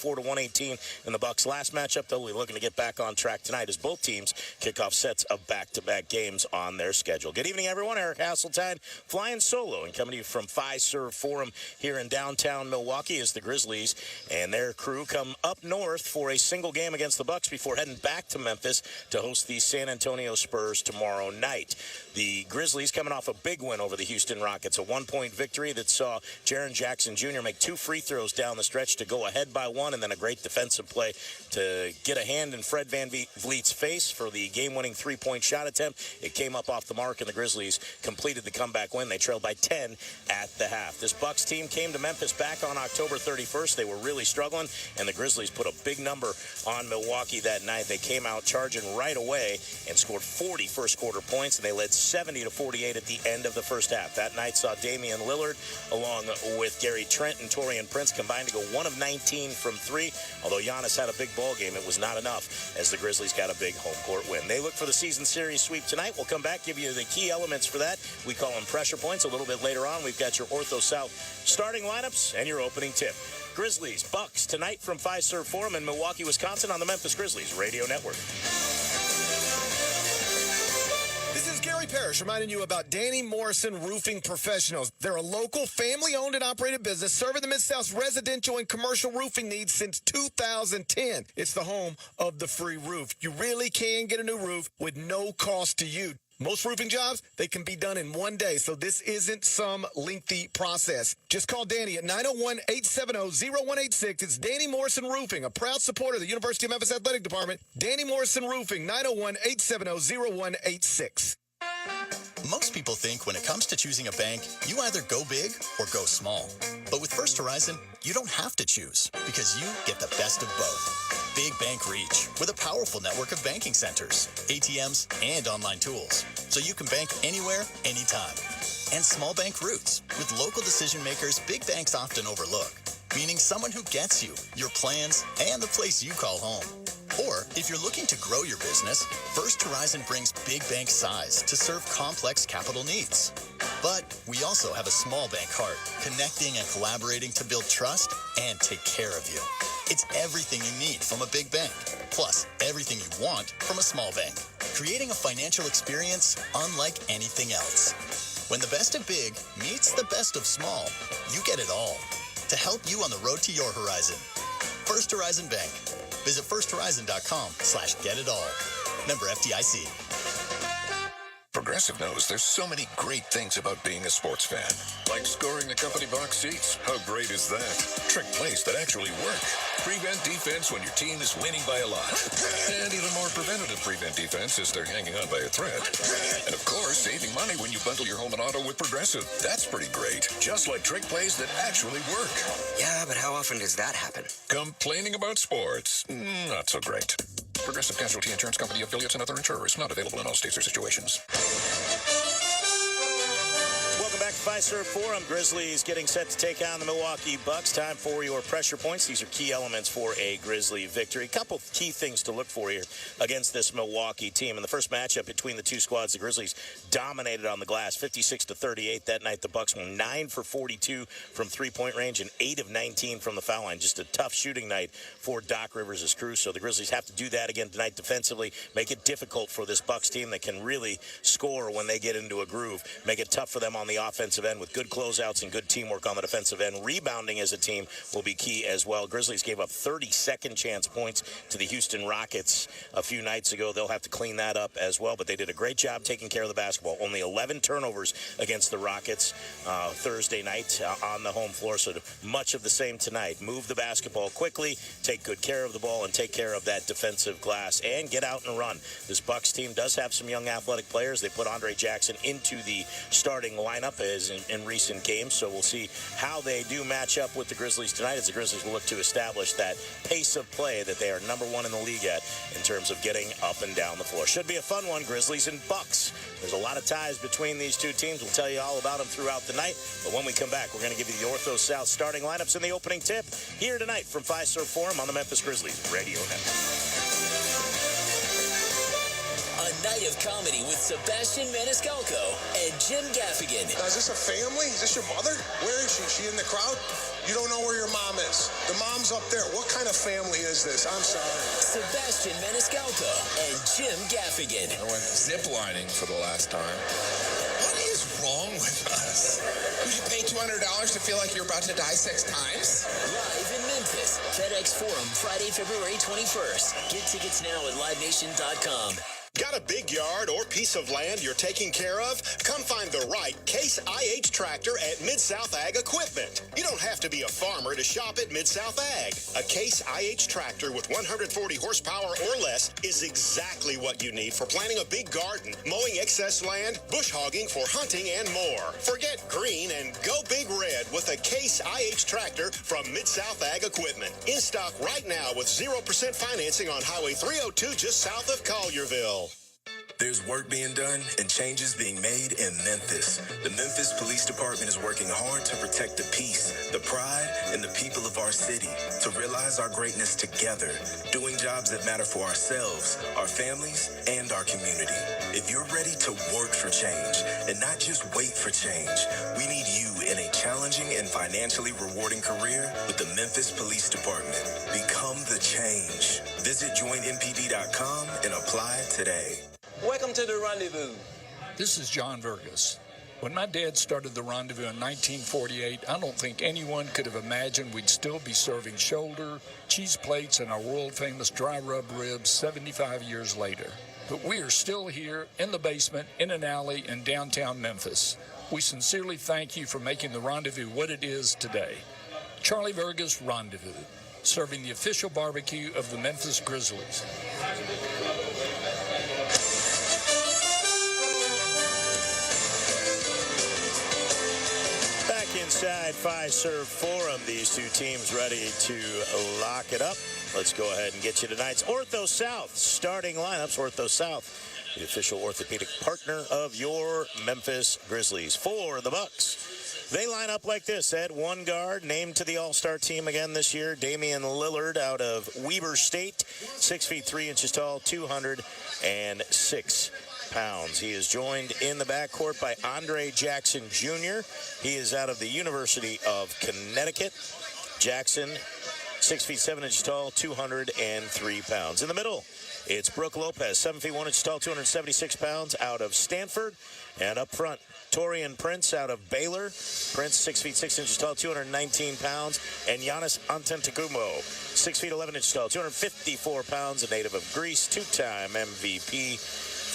124-118 in the Bucks' last matchup. They'll be looking to get back on track tonight as both teams kick off sets of back-to-back games on their schedule. Good evening, everyone. Eric Hasseltine flying solo and coming to you from Fiserv Forum here in downtown Milwaukee as the Grizzlies and their crew come up north for a single game against the Bucks before heading back to Memphis to host the San Antonio Spurs tomorrow night. The Grizzlies coming off a big win over the Houston Rockets, a one-point victory that saw Jaren Jackson Jr. make 2 free throws down the stretch to go ahead by 1, and then a great defensive play to get a hand in Fred VanVleet's face for the game-winning 3-point shot attempt. It came up off the mark, and the Grizzlies completed the comeback win. They trailed by 10 at the half. This Bucks team came to Memphis back on October 31st. They were really struggling, and the Grizzlies put a big number on Milwaukee that night. They came out charging right away and scored 40 first-quarter points, and they led 70-48 at the end of the first half. That night saw Damian Lillard, along with Gary Trent and Taurean Prince, combined to go 1 of 19 from 3. Although Giannis had a big ball game, it was not enough as the Grizzlies got a big home court win. They look for the season series sweep tonight. We'll come back, give you the key elements for that. We call them pressure points. A little bit later on, we've got your Ortho South starting lineups and your opening tip. Grizzlies, Bucks, tonight from Fiserv Forum in Milwaukee, Wisconsin on the Memphis Grizzlies Radio Network. This is Gary Parrish reminding you about Danny Morrison Roofing Professionals. They're a local, family-owned and operated business serving the Mid-South's residential and commercial roofing needs since 2010. It's the home of the free roof. You really can get a new roof with no cost to you. Most roofing jobs, they can be done in one day, so this isn't some lengthy process. Just call Danny at 901-870-0186. It's Danny Morrison Roofing, a proud supporter of the University of Memphis Athletic Department. Danny Morrison Roofing, 901-870-0186. Most people think when it comes to choosing a bank, you either go big or go small. But with First Horizon, you don't have to choose because you get the best of both. Big bank reach with a powerful network of banking centers, ATMs, and online tools. So you can bank anywhere, anytime. And small bank roots with local decision makers big banks often overlook, meaning someone who gets you, your plans, and the place you call home. Or, if you're looking to grow your business, First Horizon brings big bank size to serve complex capital needs. But we also have a small bank heart, connecting and collaborating to build trust and take care of you. It's everything you need from a big bank, plus everything you want from a small bank, creating a financial experience unlike anything else. When the best of big meets the best of small, you get it all to help you on the road to your horizon. First Horizon Bank. Visit firsthorizon.com/getitall. Member FDIC. Progressive knows there's so many great things about being a sports fan. Like scoring the company box seats. How great is that? Trick plays that actually work. Prevent defense when your team is winning by a lot. And even more preventative prevent defense as they're hanging on by a thread. And of course, saving money when you bundle your home and auto with Progressive. That's pretty great. Just like trick plays that actually work. Yeah, but how often does that happen? Complaining about sports. Not so great. Progressive Casualty Insurance Company, affiliates, and other insurers. Not available in all states or situations. Welcome back to Fiserv Forum. Grizzlies getting set to take on the Milwaukee Bucks. Time for your pressure points. These are key elements for a Grizzly victory. A couple key things to look for here against this Milwaukee team. In the first matchup between the two squads, the Grizzlies dominated on the glass, 56-38. That night, the Bucks were 9 for 42 from three-point range and 8 of 19 from the foul line. Just a tough shooting night for Doc Rivers' crew. So the Grizzlies have to do that again tonight defensively, make it difficult for this Bucks team that can really score when they get into a groove, make it tough for them on the offensive end with good closeouts and good teamwork on the defensive end. Rebounding as a team will be key as well. Grizzlies gave up 30 second chance points to the Houston Rockets a few nights ago. They'll have to clean that up as well, but they did a great job taking care of the basketball. Only 11 turnovers against the Rockets Thursday night on the home floor, so much of the same tonight. Move the basketball quickly, take good care of the ball, and take care of that defensive glass, and get out and run. This Bucks team does have some young athletic players. They put Andre Jackson into the starting lineup as in recent games, so we'll see how they do match up with the Grizzlies tonight as the Grizzlies will look to establish that pace of play that they are number one in the league at in terms of getting up and down the floor. Should be a fun one, Grizzlies and Bucks. There's a lot of ties between these two teams. We'll tell you all about them throughout the night, but when we come back, we're going to give you the Ortho South starting lineups and the opening tip here tonight from Fiserv Forum on the Memphis Grizzlies Radio Network. A night of comedy with Sebastian Maniscalco and Jim Gaffigan. Is this a family? Is this your mother? Where is she? Is she in the crowd? You don't know where your mom is. The mom's up there. What kind of family is this? I'm sorry. Sebastian Maniscalco and Jim Gaffigan. I went ziplining for the last time. What is wrong with us? Would you pay $200 to feel like you're about to die 6 times? Live in Memphis, FedEx Forum, Friday, February 21st. Get tickets now at LiveNation.com. Got a big yard or piece of land you're taking care of? Come find the right Case IH tractor at Mid-South Ag Equipment. You don't have to be a farmer to shop at Mid-South Ag. A Case IH tractor with 140 horsepower or less is exactly what you need for planting a big garden, mowing excess land, bush hogging for hunting, and more. Forget green and go big red with a Case IH tractor from Mid-South Ag Equipment. In stock right now with 0% financing on Highway 302 just south of Collierville. There's work being done and changes being made in Memphis. The Memphis Police Department is working hard to protect the peace, the pride, and the people of our city, to realize our greatness together, doing jobs that matter for ourselves, our families, and our community. If you're ready to work for change and not just wait for change, we need you in a challenging and financially rewarding career with the Memphis Police Department. Become the change. Visit joinmpd.com and apply today. Welcome to the Rendezvous. This is John Vergas. When my dad started the Rendezvous in 1948, I don't think anyone could have imagined we'd still be serving shoulder, cheese plates, and our world-famous dry rub ribs 75 years later. But we are still here in the basement, in an alley in downtown Memphis. We sincerely thank you for making the Rendezvous what it is today. Charlie Vergas Rendezvous, serving the official barbecue of the Memphis Grizzlies. Inside Fiserv Forum, these two teams ready to lock it up. Let's go ahead and get you tonight's Ortho South starting lineups. Ortho South, the official orthopedic partner of your Memphis Grizzlies. For the Bucks, they line up like this. At one guard, named to the All-Star team again this year, Damian Lillard out of Weber State, 6 feet 3 inches tall, 206 pounds. He is joined in the backcourt by Andre Jackson Jr. He is out of the University of Connecticut. Jackson, 6 feet 7 inches tall, 203 pounds. In the middle, it's Brooke Lopez, 7 feet 1 inches tall, 276 pounds, out of Stanford. And up front, Torian Prince out of Baylor. Prince, 6 feet 6 inches tall, 219 pounds. And Giannis Antetokounmpo, 6 feet 11 inches tall, 254 pounds, a native of Greece, two-time MVP.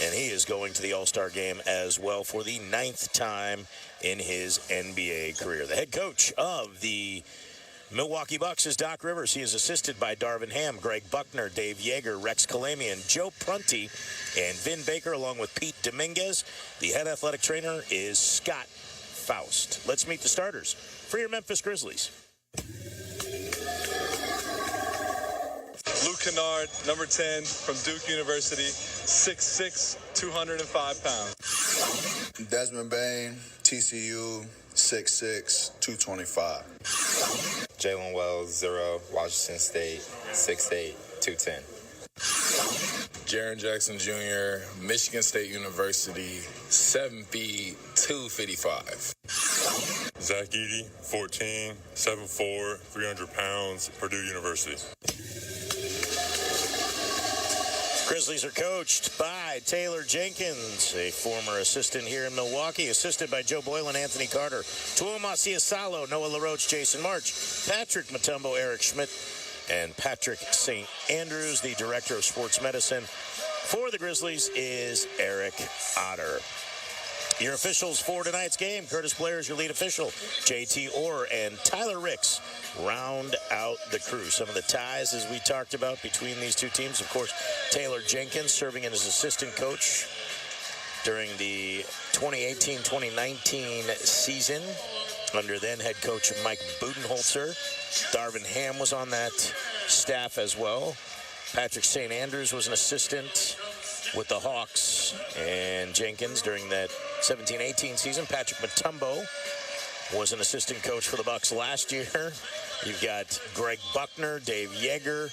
And he is going to the All-Star game as well for the 9th time in his NBA career. The head coach of the Milwaukee Bucks is Doc Rivers. He is assisted by Darvin Ham, Greg Buckner, Dave Yeager, Rex Kalamian, Joe Prunty, and Vin Baker, along with Pete Dominguez. The head athletic trainer is Scott Faust. Let's meet the starters for your Memphis Grizzlies. Luke Kennard, number 10 from Duke University, 6'6", 205 pounds. Desmond Bain, TCU, 6'6", 225. Jalen Wells, 0, Washington State, 6'8", 210. Jaren Jackson Jr., Michigan State University, 7 feet, 255. Zach Edey, 14, 7'4", 300 pounds, Purdue University. Grizzlies are coached by Taylor Jenkins, a former assistant here in Milwaukee, assisted by Joe Boyle and Anthony Carter. Tuomo Siasalo, Noah LaRoche, Jason March, Patrick Mutombo, Eric Schmidt, and Patrick St. Andrews, the director of sports medicine. For the Grizzlies is Eric Otter. Your officials for tonight's game: Curtis Blair is your lead official. JT Orr and Tyler Ricks round out the crew. Some of the ties, as we talked about, between these two teams. Of course, Taylor Jenkins serving as assistant coach during the 2018-2019 season under then head coach Mike Budenholzer. Darvin Ham was on that staff as well. Patrick St. Andrews was an assistant with the Hawks and Jenkins during that 17-18 season. Patrick Mutombo was an assistant coach for the Bucks last year. You've got Greg Buckner, Dave Yeager.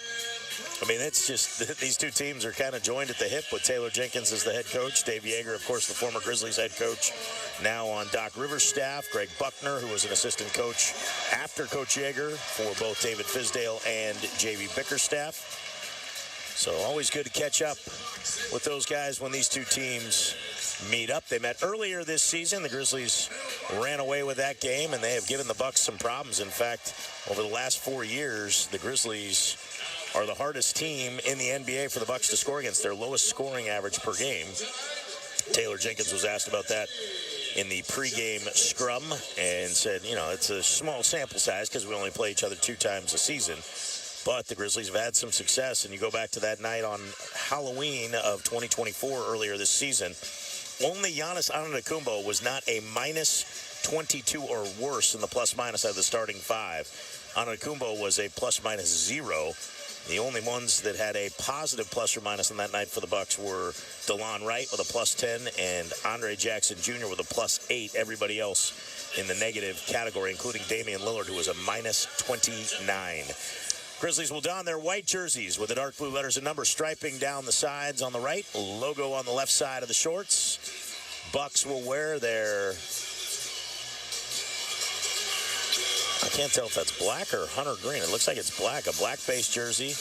I mean, it's just these two teams are kind of joined at the hip with Taylor Jenkins as the head coach. Dave Yeager, of course, the former Grizzlies head coach, now on Doc Rivers' staff. Greg Buckner, who was an assistant coach after Coach Yeager for both David Fisdale and J.B. Bickerstaff. So always good to catch up with those guys when these two teams meet up. They met earlier this season. The Grizzlies ran away with that game, and they have given the Bucks some problems. In fact, over the last 4 years, the Grizzlies are the hardest team in the NBA for the Bucks to score against, their lowest scoring average per game. Taylor Jenkins was asked about that in the pregame scrum and said, you know, it's a small sample size because we only play each other 2 times a season. But the Grizzlies have had some success, and you go back to that night on Halloween of 2024 earlier this season. Only Giannis Antetokounmpo was not a minus 22 or worse in the plus-minus out of the starting 5. Antetokounmpo was a plus-minus 0. The only ones that had a positive plus or minus on that night for the Bucks were DeLon Wright with a plus 10 and Andre Jackson Jr. with a plus 8. Everybody else in the negative category, including Damian Lillard, who was a minus 29. Grizzlies will don their white jerseys with the dark blue letters and numbers striping down the sides on the right, logo on the left side of the shorts. Bucks will wear their, I can't tell if that's black or hunter green. It looks like it's black, a black base jersey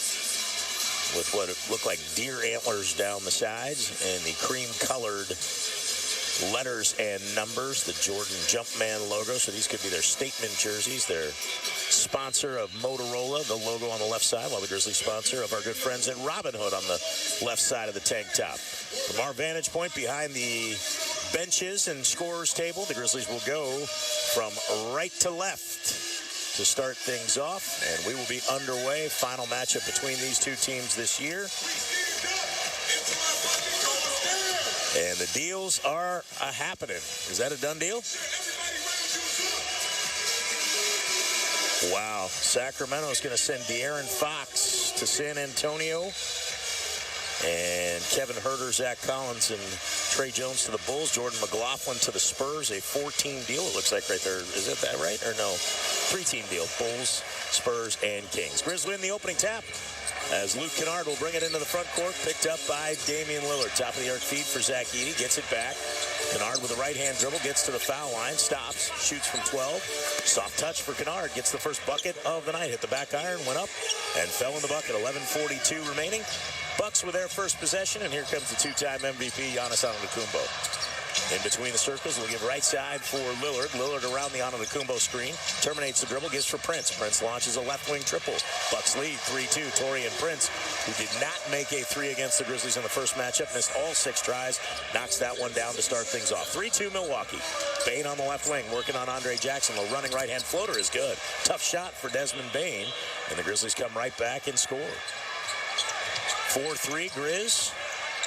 with what look like deer antlers down the sides and the cream colored letters and numbers, the Jordan Jumpman logo. So these could be their statement jerseys. Their sponsor of Motorola, the logo on the left side, while the Grizzlies sponsor of our good friends at Robinhood on the left side of the tank top. From our vantage point behind the benches and scorers table, the Grizzlies will go from right to left to start things off, and we will be underway. Final matchup between these two teams this year. And the deals are happening. Is that a done deal? Wow. Sacramento is going to send De'Aaron Fox to San Antonio. And Kevin Huerter, Zach Collins, and Trey Jones to the Bulls. Jordan McLaughlin to the Spurs. A 4-team deal, it looks like right there. Is it that right? Or no? 3-team deal. Bulls, Spurs, and Kings. Grizzly in the opening tap, as Luke Kennard will bring it into the front court, picked up by Damian Lillard. Top of the arc feed for Zach Edey, gets it back. Kennard with a right-hand dribble, gets to the foul line, stops, shoots from 12. Soft touch for Kennard, gets the first bucket of the night. Hit the back iron, went up, and fell in the bucket. 11:42 remaining. Bucks with their first possession, and here comes the 2-time MVP, Giannis Antetokounmpo. In between the circles, we'll give right side for Lillard. Lillard around the Antetokounmpo screen. Terminates the dribble, gives for Prince. Prince launches a left wing triple. Bucks lead 3-2. Taurean Prince, who did not make a 3 against the Grizzlies in the first matchup, missed all 6 tries, knocks that one down to start things off. 3-2 Milwaukee. Bane on the left wing, working on Andre Jackson. The running right-hand floater is good. Tough shot for Desmond Bane, and the Grizzlies come right back and score. 4-3 Grizz.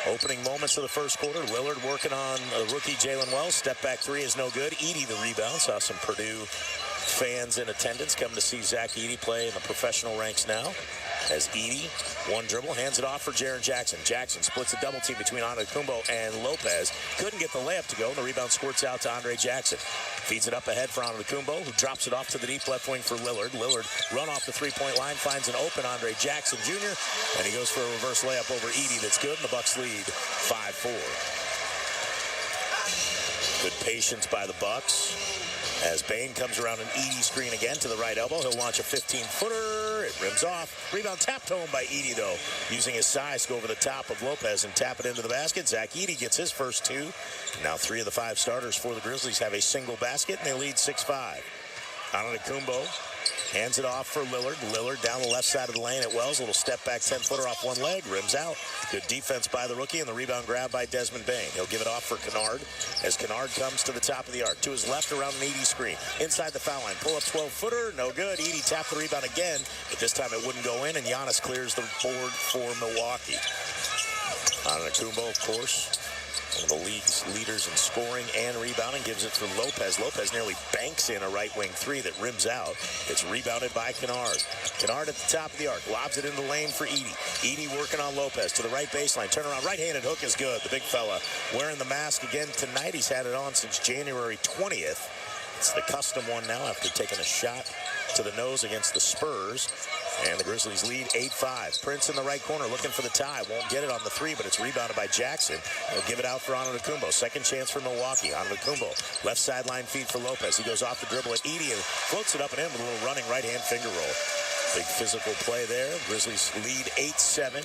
Opening moments of the first quarter. Lillard working on rookie Jalen Wells. Step back 3 is no good. Edey the rebound. Saw some Purdue fans in attendance come to see Zach Edey play in the professional ranks now. As Edey, one dribble, hands it off for Jaren Jackson. Jackson splits a double team between Antetokounmpo and Lopez. Couldn't get the layup to go, and the rebound squirts out to Andre Jackson. Feeds it up ahead for Antetokounmpo, who drops it off to the deep left wing for Lillard. Lillard run off the three-point line, finds an open Andre Jackson Jr., and he goes for a reverse layup over Edey that's good, and the Bucks lead 5-4. Good patience by the Bucks. As Bane comes around an Edey screen again to the right elbow, he'll launch a 15-footer. It rims off. Rebound tapped home by Edey, though, using his size to go over the top of Lopez and tap it into the basket. Zach Edey gets his first 2. Now 3 of the 5 starters for the Grizzlies have a single basket, and they lead 6-5. Antetokounmpo hands it off for Lillard. Lillard down the left side of the lane at Wells. A little step back 10-footer off one leg. Rims out. Good defense by the rookie, and the rebound grab by Desmond Bane. He'll give it off for Kennard as Kennard comes to the top of the arc. To his left around an Edey screen. Inside the foul line. Pull up 12-footer. No good. Edey tapped the rebound again, but this time it wouldn't go in, and Giannis clears the board for Milwaukee. Antetokounmpo, of course, one of the league's leaders in scoring and rebounding, gives it to Lopez. Lopez nearly banks in a right wing 3 that rims out. It's rebounded by Kennard. Kennard at the top of the arc, lobs it in the lane for Edey. Edey working on Lopez to the right baseline. Turnaround, right-handed hook is good. The big fella wearing the mask again tonight. He's had it on since January 20th. It's the custom one now after taking a shot to the nose against the Spurs. And the Grizzlies lead 8-5. Prince in the right corner looking for the tie. Won't get it on the three, but it's rebounded by Jackson. He'll give it out for Antetokounmpo. Second chance for Milwaukee. Antetokounmpo. Left sideline feed for Lopez. He goes off the dribble at Edey and floats it up and in with a little running right-hand finger roll. Big physical play there. Grizzlies lead 8-7.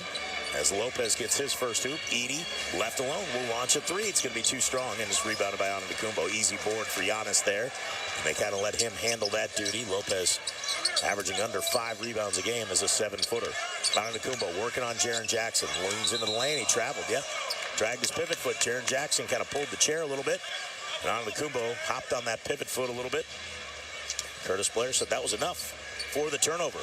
As Lopez gets his first hoop, Edey, left alone, will launch a three. It's going to be too strong, and it's rebounded by Antetokounmpo. Easy board for Giannis there. They kind of let him handle that duty. Lopez averaging under 5 rebounds a game as a 7-footer. Antetokounmpo working on Jaren Jackson. Leans into the lane. He traveled, dragged his pivot foot. Jaren Jackson kind of pulled the chair a little bit. And Antetokounmpo hopped on that pivot foot a little bit. Curtis Blair said that was enough for the turnover.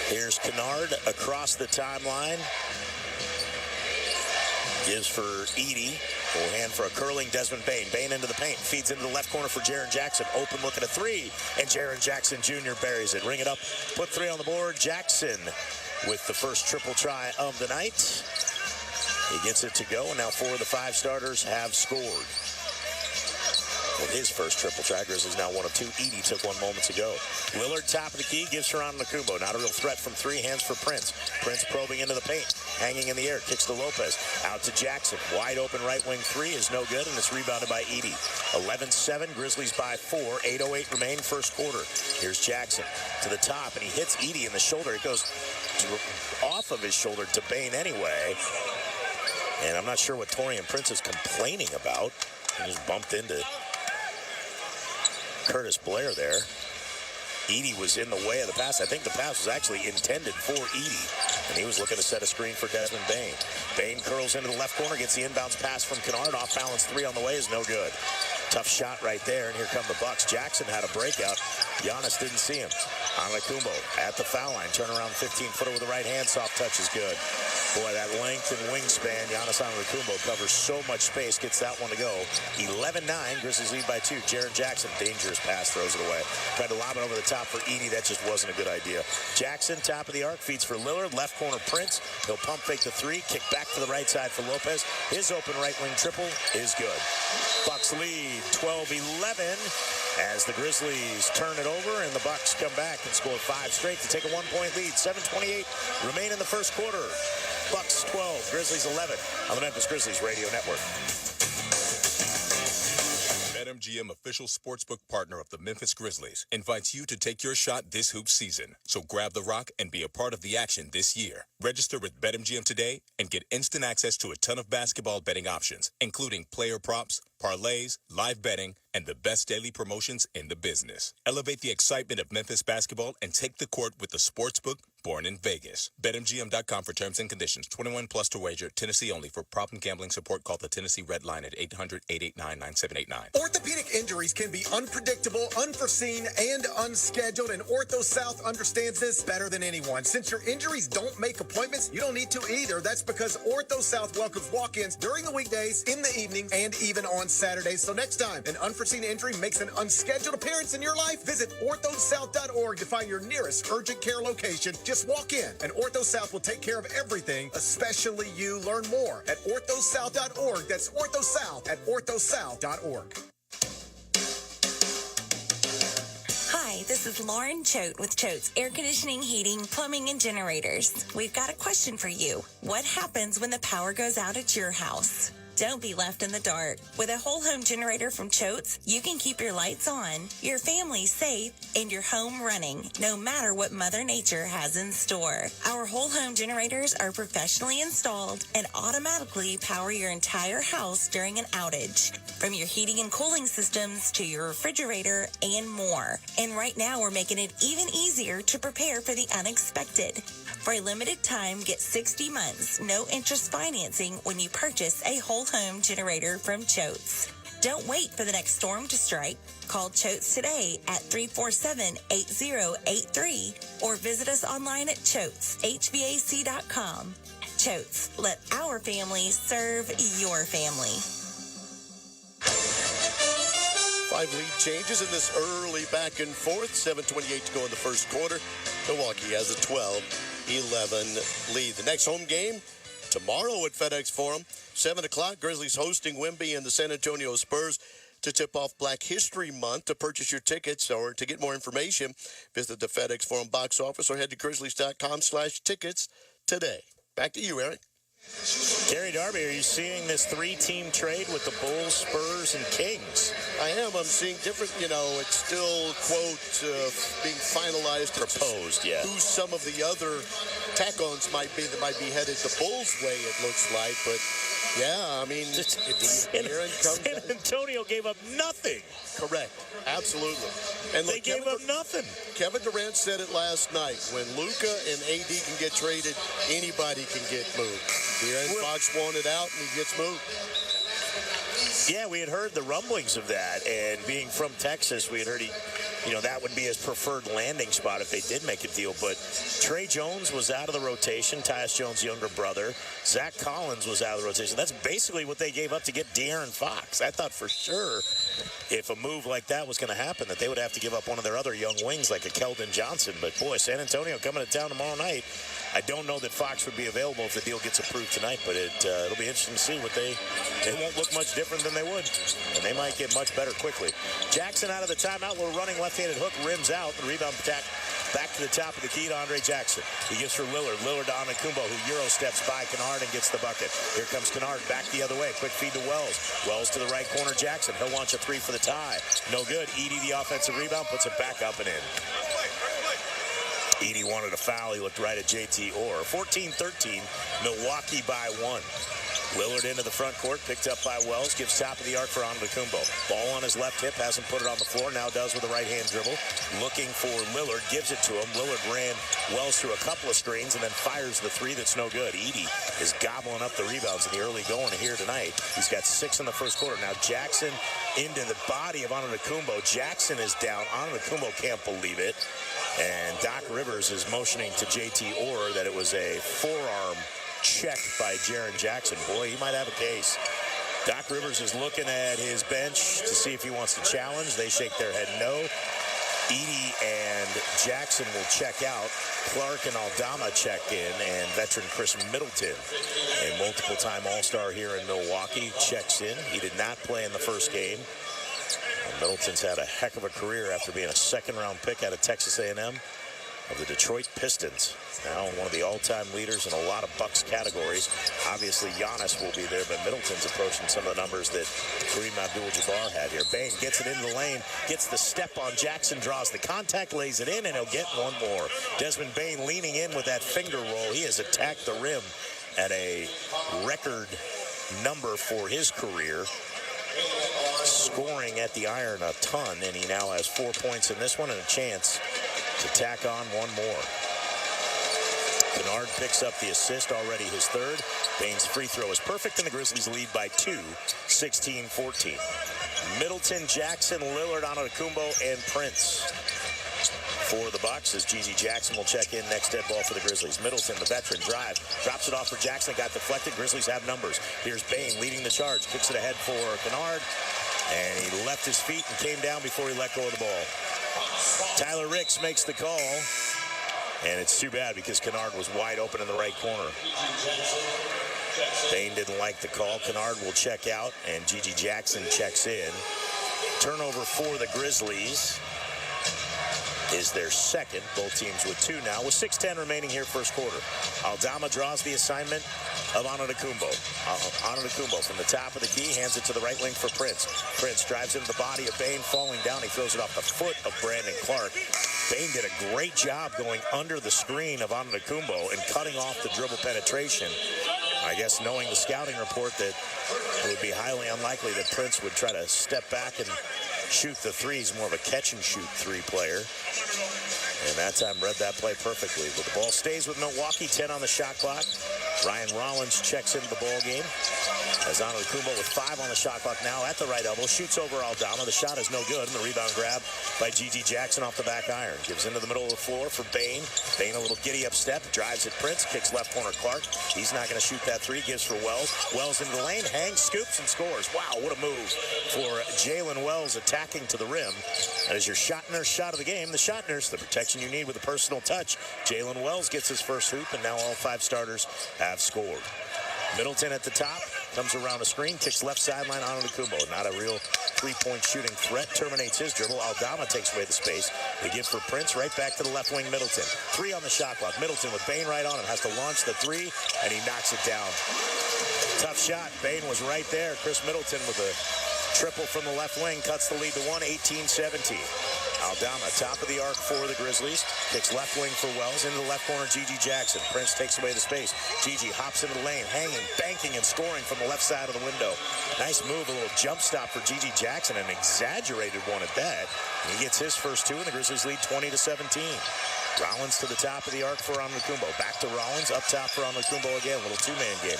Here's Kennard across the timeline. Gives for Edey. Full hand for a curling Desmond Bane. Bane into the paint. Feeds into the left corner for Jaren Jackson. Open look at a three. And Jaren Jackson Jr. buries it. Ring it up. Put 3 on the board. Jackson with the first triple try of the night. He gets it to go. And now 4 of the 5 starters have scored. With his first triple try, Grizzlies now 1 of 2. Edey took one moments ago. Lillard, top of the key, gives for Antetokounmpo. Not a real threat from 3. Hands for Prince. Prince probing into the paint. Hanging in the air. Kicks to Lopez. Out to Jackson. Wide open right wing 3 is no good, and it's rebounded by Edey. 11-7. Grizzlies by 4. 8:08 remain first quarter. Here's Jackson to the top, and he hits Edey in the shoulder. It goes off of his shoulder to Bane anyway. And I'm not sure what Taurean Prince is complaining about. He just bumped into Curtis Blair there. Edey was in the way of the pass. I think the pass was actually intended for Edey, and he was looking to set a screen for Desmond Bane. Bane curls into the left corner, gets the inbounds pass from Kennard. Off balance 3 on the way is no good. Tough shot right there, and here come the Bucks. Jackson had a breakout. Giannis didn't see him. Antetokounmpo at the foul line. Turn around 15-footer with the right hand. Soft touch is good. Boy, that length and wingspan. Giannis Antetokounmpo covers so much space. Gets that one to go. 11-9. Grizzlies lead by 2. Jaren Jackson, dangerous pass, throws it away. Tried to lob it over the top for Edey. That just wasn't a good idea. Jackson, top of the arc, feeds for Lillard. Left corner Prince. He'll pump fake the 3. Kick back to the right side for Lopez. His open right wing triple is good. Bucks lead 12-11 as the Grizzlies turn it over, and the Bucks come back and score 5 straight to take a 1-point lead. 7:28 remain in the first quarter. Bucks 12, Grizzlies 11 on the Memphis Grizzlies Radio Network. BetMGM, official sportsbook partner of the Memphis Grizzlies, invites you to take your shot this hoop season. So grab the rock and be a part of the action this year. Register with BetMGM today and get instant access to a ton of basketball betting options, including player props, parlays, live betting, and the best daily promotions in the business. Elevate the excitement of Memphis basketball and take the court with the sportsbook born in Vegas. BetMGM.com for terms and conditions. 21 plus to wager. Tennessee only. For problem gambling support, call the Tennessee Red Line at 800-889-9789. Orthopedic injuries can be unpredictable, unforeseen, and unscheduled, and Ortho South understands this better than anyone. Since your injuries don't make appointments, you don't need to either. That's because Ortho South welcomes walk-ins during the weekdays, in the evenings, and even on Saturdays. So next time an unforeseen injury makes an unscheduled appearance in your life, visit orthosouth.org to find your nearest urgent care location. Just walk in, and Ortho South will take care of everything, especially you. Learn more at orthosouth.org. That's orthosouth at orthosouth.org. Hi, this is Lauren Choate with Choate's Air Conditioning, Heating, Plumbing, and Generators. We've got a question for you. What happens when the power goes out at your house? Don't be left in the dark. With a whole home generator from Choate's, you can keep your lights on, your family safe, and your home running, no matter what Mother Nature has in store. Our whole home generators are professionally installed and automatically power your entire house during an outage, from your heating and cooling systems to your refrigerator and more. And right now, we're making it even easier to prepare for the unexpected. For a limited time, get 60 months, no interest financing when you purchase a whole home generator from Choate's. Don't wait for the next storm to strike. Call Choate's today at 347-8083 or visit us online at choateshvac.com. Choate's, let our family serve your family. 5 lead changes in this early back and forth. 7:28 to go in the first quarter. Milwaukee has a 12-11 lead. The next home game tomorrow at FedEx Forum, 7 o'clock. Grizzlies hosting Wemby and the San Antonio Spurs. to tip off Black History Month. To purchase your tickets or to get more information, visit the FedEx Forum box office or head to Grizzlies.com/tickets today. Back to you, Eric. Gary Darby, are you seeing this three-team trade with the Bulls, Spurs, and Kings? I am. I'm seeing different, it's still, quote, being finalized. Proposed, yeah. Who some of the other tack-ons might be that might be headed the Bulls' way, it looks like. But, yeah, I mean, San Antonio gave up nothing. Correct. Absolutely. And they gave up nothing. Kevin Durant said it last night. When Luka and AD can get traded, anybody can get moved. De'Aaron Fox wanted out, and he gets moved. Yeah, we had heard the rumblings of that, and being from Texas, we had heard that would be his preferred landing spot if they did make a deal. But Trey Jones was out of the rotation, Tyus Jones' younger brother. Zach Collins was out of the rotation. That's basically what they gave up to get De'Aaron Fox. I thought for sure if a move like that was going to happen, that they would have to give up one of their other young wings like a Keldon Johnson. But, boy, San Antonio coming to town tomorrow night. I don't know that Fox would be available if the deal gets approved tonight, but it'll be interesting to see what they won't look much different than they would, and they might get much better quickly. Jackson out of the timeout, little running left-handed hook, rims out, the rebound attack back to the top of the key to Andre Jackson. He gives for Lillard to Antetokounmpo, who Euro steps by Kennard and gets the bucket. Here comes Kennard back the other way, quick feed to Wells. Wells to the right corner, Jackson. He'll launch a three for the tie. No good. Edey, the offensive rebound, puts it back up and in. Edey wanted a foul. He looked right at JT Orr. 14-13, Milwaukee by one. Lillard into the front court, picked up by Wells, gives top of the arc for Antetokounmpo. Ball on his left hip, hasn't put it on the floor, now does with a right-hand dribble. Looking for Lillard, gives it to him. Lillard ran Wells through a couple of screens and then fires the three that's no good. Edey is gobbling up the rebounds in the early going here tonight. He's got 6 in the first quarter. Now Jackson into the body of Antetokounmpo. Jackson is down. Antetokounmpo can't believe it. And Doc Rivers is motioning to JT Orr that it was a forearm check by Jaren Jackson. Boy, he might have a case. Doc Rivers is looking at his bench to see if he wants to challenge. They shake their head no. Edey and Jackson will check out. Clark and Aldama check in, and veteran Chris Middleton, a multiple-time All-Star here in Milwaukee, checks in. He did not play in the first game. Middleton's had a heck of a career after being a second-round pick out of Texas A&M of the Detroit Pistons. Now one of the all-time leaders in a lot of Bucks categories. Obviously, Giannis will be there, but Middleton's approaching some of the numbers that Kareem Abdul-Jabbar had here. Bane gets it into the lane, gets the step on Jackson, draws the contact, lays it in, and he'll get one more. Desmond Bane leaning in with that finger roll. He has attacked the rim at a record number for his career, scoring at the iron a ton, and he now has 4 points in this one and a chance to tack on one more. Kennard picks up the assist, already his third. Bane's free throw is perfect, and the Grizzlies lead by 2, 16-14. Middleton, Jackson, Lillard, Antetokounmpo, and Prince for the Bucks, as Gigi Jackson will check in next dead ball for the Grizzlies. Middleton, the veteran, drive, drops it off for Jackson, got deflected. Grizzlies have numbers. Here's Bane leading the charge, kicks it ahead for Kennard, and he left his feet and came down before he let go of the ball. Tyler Ricks makes the call, and it's too bad because Kennard was wide open in the right corner. Bane didn't like the call. Kennard will check out, and Gigi Jackson checks in. Turnover for the Grizzlies is their second. Both teams with 2 now, with 6:10 remaining here first quarter. Aldama draws the assignment of Antetokounmpo. Antetokounmpo from the top of the key, hands it to the right wing for Prince. Prince drives into the body of Bane, falling down. He throws it off the foot of Brandon Clark. Bane did a great job going under the screen of Antetokounmpo and cutting off the dribble penetration. I guess knowing the scouting report that it would be highly unlikely that Prince would try to step back and shoot the three. He's more of a catch-and-shoot three player. And that time read that play perfectly. But the ball stays with Milwaukee, 10 on the shot clock. Ryan Rollins checks into the ball game. As Antetokounmpo with 5 on the shot clock now at the right elbow. Shoots over Aldama. The shot is no good. And the rebound grab by Gigi Jackson off the back iron. Gives into the middle of the floor for Bane. Bane a little giddy up step. Drives at Prince. Kicks left corner Clark. He's not going to shoot that three. Gives for Wells. Wells into the lane. Hangs, scoops, and scores. Wow, what a move for Jalen Wells attacking to the rim. That is your shot nurse shot of the game. The shot nurse, the protection you need with a personal touch. Jalen Wells gets his first hoop, and now all 5 starters have scored. Middleton at the top. Comes around a screen, kicks left sideline on Kumbo. Not a real three-point shooting threat. Terminates his dribble. Aldama takes away the space. They give for Prince. Right back to the left wing, Middleton. 3 on the shot clock. Middleton with Bain right on him. Has to launch the 3, and he knocks it down. Tough shot. Bain was right there. Chris Middleton with a triple from the left wing. Cuts the lead to 1, 18-17. Aldama, top of the arc for the Grizzlies. Kicks left wing for Wells. Into the left corner, Gigi Jackson. Prince takes away the space. Gigi hops into the lane, hanging, banking, and scoring from the left side of the window. Nice move, a little jump stop for Gigi Jackson, an exaggerated one at that. And he gets his first 2, and the Grizzlies lead 20-17. Rollins to the top of the arc for Kumbo. Back to Rollins, up top for Kumbo again. A little two-man game.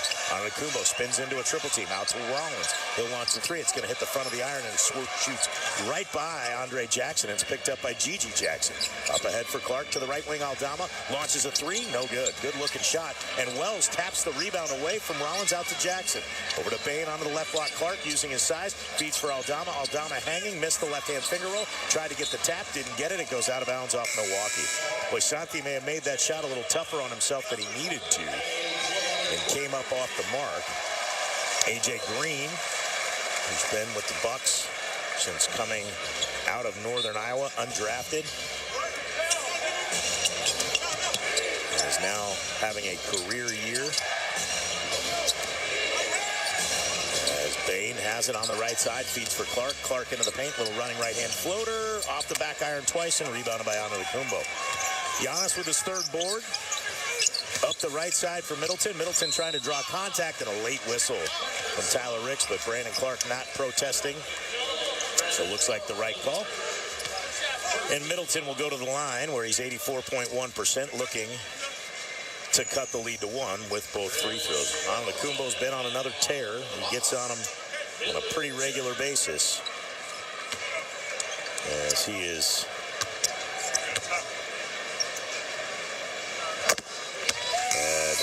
Kumbo spins into a triple team. Out to Rollins. He'll launch the 3. It's going to hit the front of the iron, and it shoots right by Andre Jackson. It's picked up by Gigi Jackson. Up ahead for Clark to the right wing. Aldama launches a 3. No good. Good-looking shot. And Wells taps the rebound away from Rollins out to Jackson. Over to Bain onto the left block. Clark using his size. Feeds for Aldama. Aldama hanging. Missed the left-hand finger roll. Tried to get the tap. Didn't get it. It goes out of bounds off Milwaukee. Boy, Santi may have made that shot a little tougher on himself than he needed to and came up off the mark. A.J. Green, who's been with the Bucks since coming out of Northern Iowa, undrafted, is now having a career year. As Bain has it on the right side, feeds for Clark. Clark into the paint, little running right-hand floater, off the back iron twice, and rebounded by Kumbo. Giannis with his 3rd board. Up the right side for Middleton. Middleton trying to draw contact, and a late whistle from Tyler Ricks, but Brandon Clark not protesting. So it looks like the right call. And Middleton will go to the line where he's 84.1%, looking to cut the lead to 1 with both free throws. Kumbo's been on another tear. He gets on him on a pretty regular basis, as he is had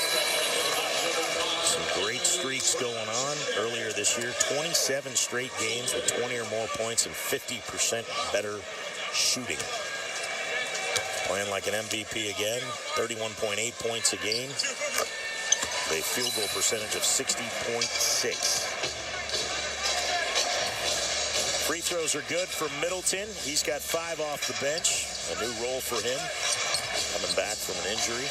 some great streaks going on earlier this year. 27 straight games with 20 or more points and 50% better shooting. Playing like an MVP again. 31.8 points a game. A field goal percentage of 60.6. Free throws are good for Middleton. He's got 5 off the bench. A new role for him, coming back from an injury.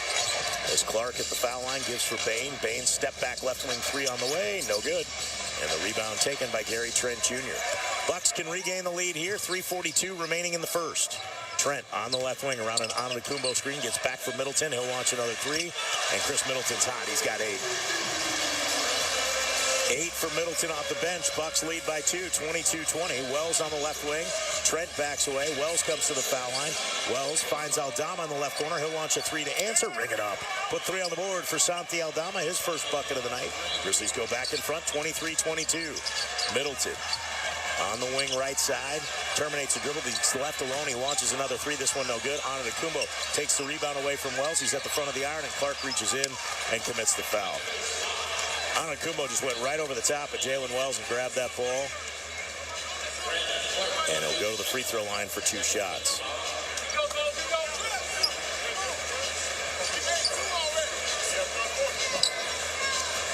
As Clark at the foul line gives for Bain. Bain step back left wing 3 on the way. No good. And the rebound taken by Gary Trent Jr. Bucks can regain the lead here. 3:42 remaining in the first. Trent on the left wing around an Kumbo screen. Gets back for Middleton. He'll launch another 3. And Chris Middleton's hot. He's got 8. 8 for Middleton off the bench. Bucks lead by 2, 22-20. Wells on the left wing. Trent backs away. Wells comes to the foul line. Wells finds Aldama in the left corner. He'll launch a 3 to answer. Ring it up. Put 3 on the board for Santi Aldama, his first bucket of the night. Grizzlies go back in front, 23-22. Middleton on the wing right side. Terminates the dribble. He's left alone. He launches another 3. This one no good. Kumbo takes the rebound away from Wells. He's at the front of the iron, and Clark reaches in and commits the foul. Kumbo just went right over the top of Jalen Wells and grabbed that ball. And he'll go to the free throw line for 2 shots.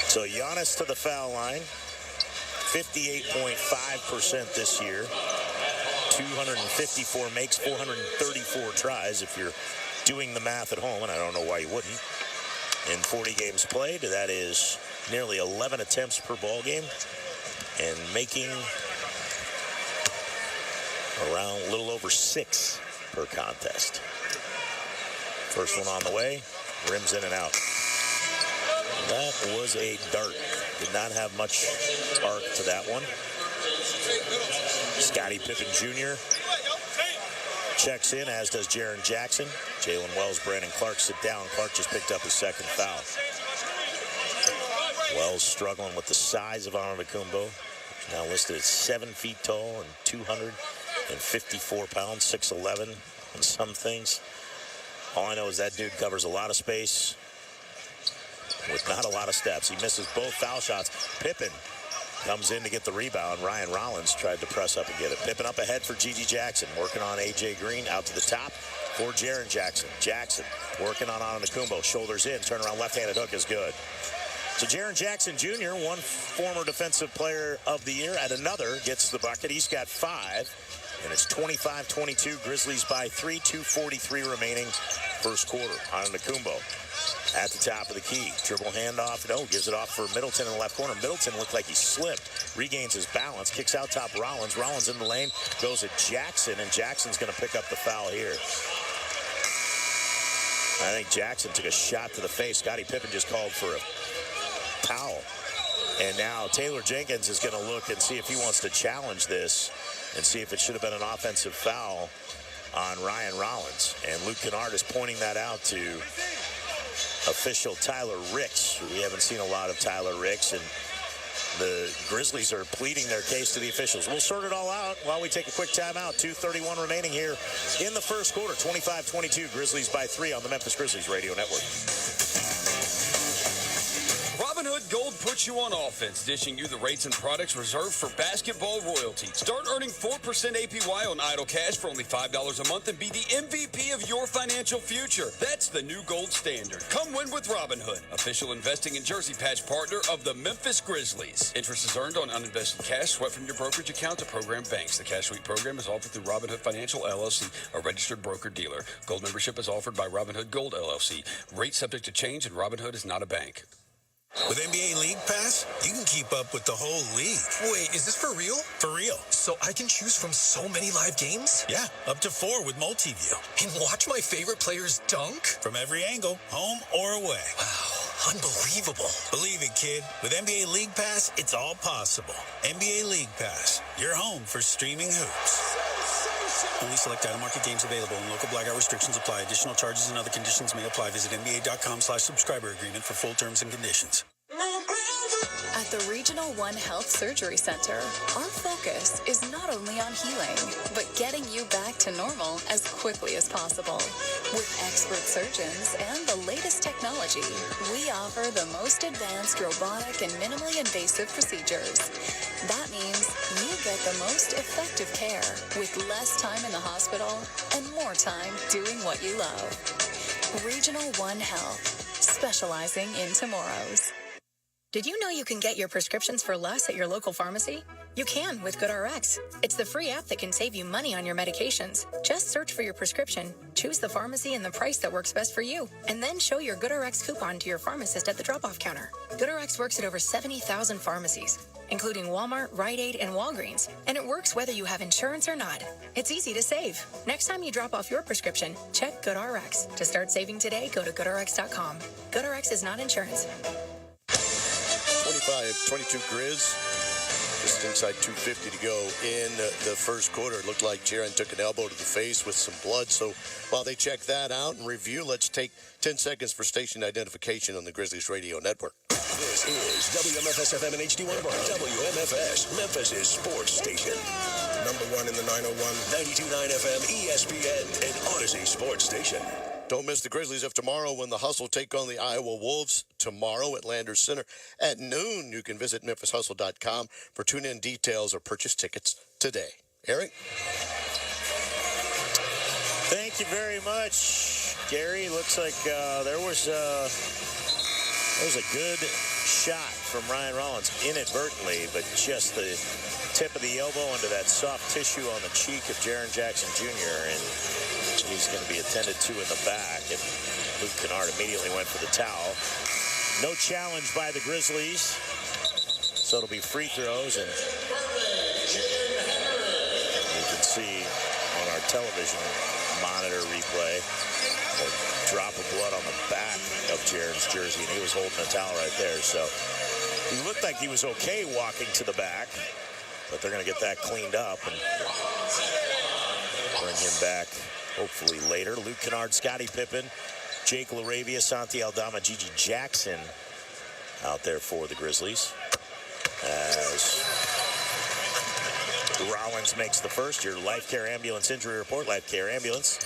So Giannis to the foul line. 58.5% this year. 254 makes, 434 tries if you're doing the math at home, and I don't know why you wouldn't. In 40 games played, that is nearly 11 attempts per ball game, and making around a little over 6 per contest. First one on the way, rims in and out. That was a dart. Did not have much arc to that one. Scottie Pippen Jr. checks in, as does Jaren Jackson. Jalen Wells, Brandon Clark sit down. Clark just picked up his 2nd foul. Wells struggling with the size of Kumbo. He's now listed at 7 feet tall and 254 pounds, 6'11", and some things. All I know is that dude covers a lot of space with not a lot of steps. He misses both foul shots. Pippen comes in to get the rebound. Ryan Rollins tried to press up and get it. Pippen up ahead for Gigi Jackson. Working on A.J. Green. Out to the top for Jaren Jackson. Jackson working on Kumbo. Shoulders in. Turnaround left-handed hook is good. So Jaren Jackson Jr., one former Defensive Player of the Year, and another gets the bucket. He's got 5, and it's 25-22. Grizzlies by 3, 2:43 remaining first quarter. On Nakumbo at the top of the key. Dribble handoff. No, gives it off for Middleton in the left corner. Middleton looked like he slipped. Regains his balance. Kicks out top Rollins. Rollins in the lane. Goes at Jackson, and Jackson's going to pick up the foul here. I think Jackson took a shot to the face. Scottie Pippen just called for a foul. And now Taylor Jenkins is going to look and see if he wants to challenge this and see if it should have been an offensive foul on Ryan Rollins. And Luke Kennard is pointing that out to official Tyler Ricks. We haven't seen a lot of Tyler Ricks, and the Grizzlies are pleading their case to the officials. We'll sort it all out while we take a quick timeout. 2:31 remaining here in the first quarter. 25-22, Grizzlies by 3 on the Memphis Grizzlies Radio Network. Robinhood Gold puts you on offense, dishing you the rates and products reserved for basketball royalty. Start earning 4% APY on idle cash for only $5 a month and be the MVP of your financial future. That's the new gold standard. Come win with Robinhood, official investing and jersey patch partner of the Memphis Grizzlies. Interest is earned on uninvested cash swept from your brokerage account to program banks. The Cash Sweep program is offered through Robinhood Financial LLC, a registered broker-dealer. Gold membership is offered by Robinhood Gold LLC. Rates subject to change, and Robinhood is not a bank. With NBA League Pass, you can keep up with the whole league. Wait, is this for real? For real. So I can choose from so many live games? Yeah, up to 4 with multi-view. And watch my favorite players dunk? From every angle, home or away. Wow, unbelievable. Believe it, kid. With NBA League Pass, it's all possible. NBA League Pass, your home for streaming hoops. Only select out-of-market games available and local blackout restrictions apply. Additional charges and other conditions may apply. Visit NBA.com/subscriber agreement for full terms and conditions. At the Regional One Health Surgery Center, our focus is not only on healing, but getting you back to normal as quickly as possible. With expert surgeons and the latest technology, we offer the most advanced robotic and minimally invasive procedures. That means you get the most effective care with less time in the hospital and more time doing what you love. Regional One Health, specializing in tomorrows. Did you know you can get your prescriptions for less at your local pharmacy? You can with GoodRx. It's the free app that can save you money on your medications. Just search for your prescription, choose the pharmacy and the price that works best for you, and then show your GoodRx coupon to your pharmacist at the drop-off counter. GoodRx works at over 70,000 pharmacies, including Walmart, Rite Aid, and Walgreens, and it works whether you have insurance or not. It's easy to save. Next time you drop off your prescription, check GoodRx. To start saving today, go to GoodRx.com. GoodRx is not insurance. 25-22 Grizz. Just inside 2:50 to go in the first quarter. It looked like Jaren took an elbow to the face with some blood. So while they check that out and review, let's take 10 seconds for station identification on the Grizzlies Radio Network. This is WMFS-FM and HD1 Bar. WMFS, Memphis' sports station. Number 1 in the 901. 92.9 FM, ESPN, and Odyssey Sports Station. Don't miss the Grizzlies of tomorrow when the Hustle take on the Iowa Wolves tomorrow at Landers Center at noon. You can visit MemphisHustle.com for tune-in details or purchase tickets today. Eric? Thank you very much, Gary. Looks like there was a good shot from Ryan Rollins inadvertently, but just the tip of the elbow into that soft tissue on the cheek of Jaren Jackson Jr., and he's going to be attended to in the back. And Luke Kennard immediately went for the towel. No challenge by the Grizzlies, so it'll be free throws. And you can see on our television monitor replay a drop of blood on the back of Jaren's jersey, and he was holding a towel right there. So he looked like he was okay walking to the back, but they're going to get that cleaned up and bring him back hopefully later. Luke Kennard, Scottie Pippen, Jake LaRavia, Santi Aldama, Gigi Jackson out there for the Grizzlies. As Rollins makes the first, your Life Care Ambulance injury report. Life Care Ambulance,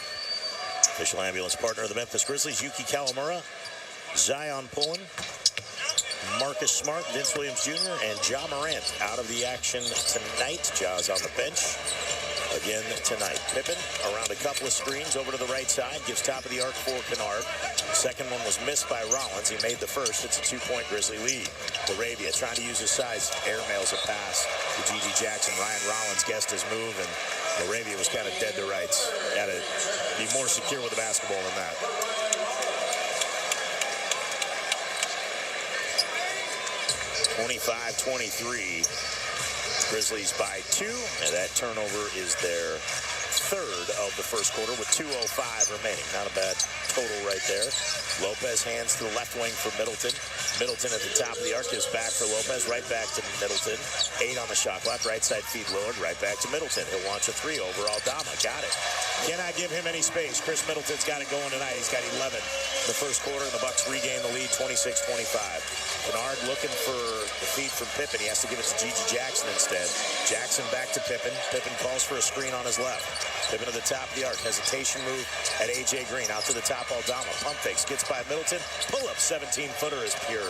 official ambulance partner of the Memphis Grizzlies. Yuki Kawamura, Zion Pullen, Marcus Smart, Vince Williams Jr., and Ja Morant out of the action tonight. Ja's on the bench. again tonight. Pippen around a couple of screens over to the right side. Gives top of the arc for Kennard. Second one was missed by Rollins. He made the first. It's a 2-point Grizzly lead. Laravia trying to use his size. Airmails a pass to G.G. Jackson. Ryan Rollins guessed his move, and Laravia was kind of dead to rights. Got to be more secure with the basketball than that. (25-23). Grizzlies by 2, and that turnover is their third of the first quarter with 2:05 remaining. Not a bad total right there. Lopez hands to the left wing for Middleton. Middleton at the top of the arc is back for Lopez. Right back to Middleton. 8 on the shot clock. Right side feed Lillard. Right back to Middleton. He'll launch a 3 over Aldama. Got it. Cannot give him any space. Chris Middleton's got it going tonight. He's got 11 in the first quarter, and the Bucks regain the lead 26-25. Kennard looking for the feed from Pippen. He has to give it to G.G. Jackson instead. Jackson back to Pippen. Pippen calls for a screen on his left. Pippen to the top of the arc. Hesitation move at A.J. Green. Out to the top, Aldama. Pump fakes. Gets by Middleton. Pull-up 17-footer is pure.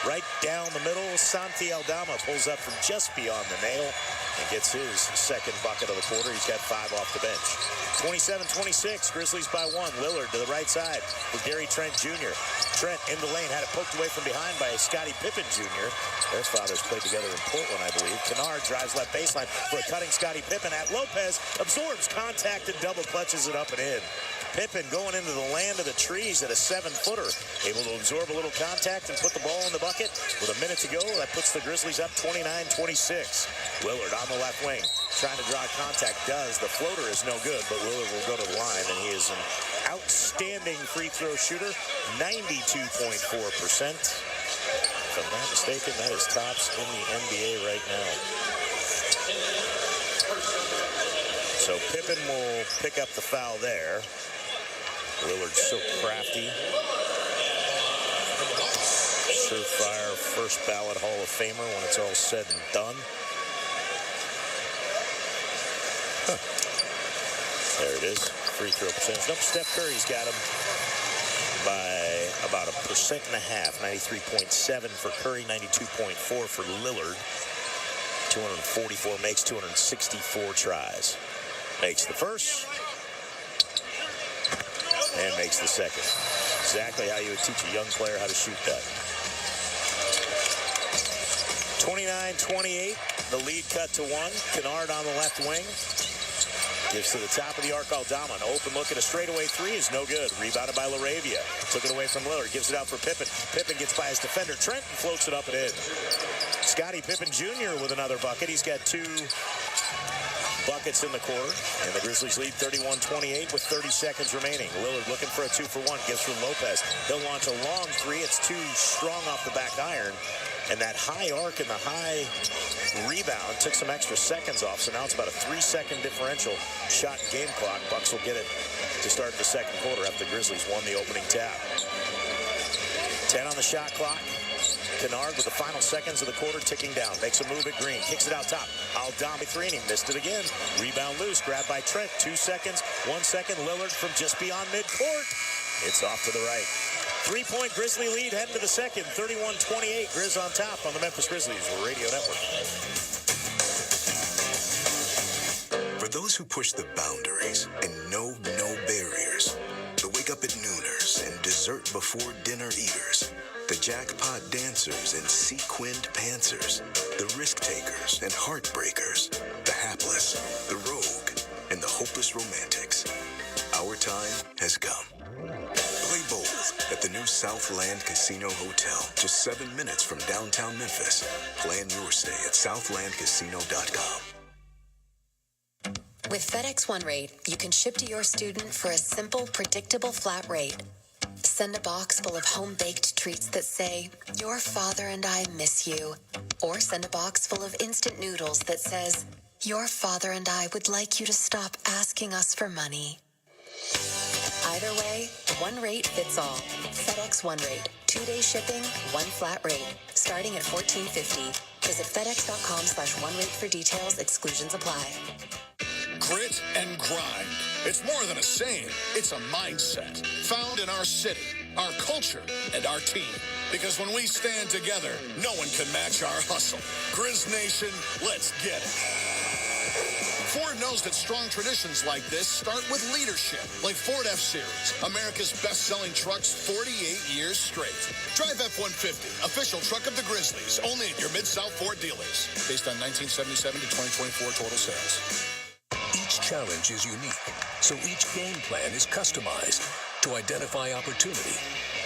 Right down the middle, Santi Aldama pulls up from just beyond the nail and gets his second bucket of the quarter. He's got 5 off the bench. 27-26, Grizzlies by 1. Lillard to the right side for Gary Trent Jr. Trent in the lane, had it poked away from behind by Scottie Pippen Jr. Their fathers played together in Portland, I believe. Kennard drives left baseline for a cutting Scottie Pippen at Lopez, absorbs contact and double clutches it up and in. Pippen going into the land of the trees at a 7-footer, able to absorb a little contact and put the ball in the bucket. With a minute to go, that puts the Grizzlies up 29-26. Lillard on the left wing, trying to draw contact, does. The floater is no good, but Lillard will go to the line, and he is an outstanding free throw shooter, 92.4%. If I'm not mistaken, that is tops in the NBA right now. So Pippen will pick up the foul there. Lillard's so crafty. Surefire first ballot Hall of Famer when it's all said and done. There it is. Free throw percentage. Nope, Steph Curry's got him by about 1.5%. 93.7 for Curry, 92.4 for Lillard. 244 makes 264 tries. Makes the first and makes the second. Exactly how you would teach a young player how to shoot that. 29-28, the lead cut to 1. Kennard on the left wing. Gives to the top of the arc, Aldama. An open look at a straightaway 3 is no good. Rebounded by Laravia. Took it away from Lillard. Gives it out for Pippen. Pippen gets by his defender, Trent, and floats it up and in. Scottie Pippen Jr. with another bucket. He's got 2 buckets in the quarter, and the Grizzlies lead 31-28 with 30 seconds remaining. Lillard looking for a 2-for-1, gives from Lopez. He'll launch a long 3. It's too strong off the back iron, and that high arc and the high rebound took some extra seconds off, so now it's about a 3-second differential shot game clock. Bucks will get it to start the second quarter after the Grizzlies won the opening tap. 10 on the shot clock. Kennard with the final seconds of the quarter ticking down. Makes a move at Green. Kicks it out top. Aldama 3, and he missed it again. Rebound loose. Grabbed by Trent. 2 seconds. 1 second. Lillard from just beyond midcourt. It's off to the right. 3-point Grizzly lead heading to the second. 31-28. Grizz on top on the Memphis Grizzlies Radio Network. For those who push the boundaries and know no barriers, the wake up at nooners and dessert before dinner eaters, the jackpot dancers and sequined pantsers, the risk takers and heartbreakers, the hapless, the rogue, and the hopeless romantics. Our time has come. Play bold at the new Southland Casino Hotel, just 7 minutes from downtown Memphis. Plan your stay at southlandcasino.com. With FedEx One Rate, you can ship to your student for a simple, predictable flat rate. Send a box full of home-baked treats that say, "Your father and I miss you." Or send a box full of instant noodles that says, "Your father and I would like you to stop asking us for money." Either way, one rate fits all. FedEx One Rate. 2-day shipping, one flat rate. Starting at $14.50. Visit FedEx.com/OneRate for details. Exclusions apply. Grit and grind. It's more than a saying. It's a mindset found in our city, our culture, and our team. Because when we stand together, no one can match our hustle. Grizz Nation, let's get it. Ford knows that strong traditions like this start with leadership, like Ford F-Series, America's best-selling trucks 48 years straight. Drive F-150, official truck of the Grizzlies, only at your Mid-South Ford dealers. Based on 1977 to 2024 total sales. Each challenge is unique, so each game plan is customized to identify opportunity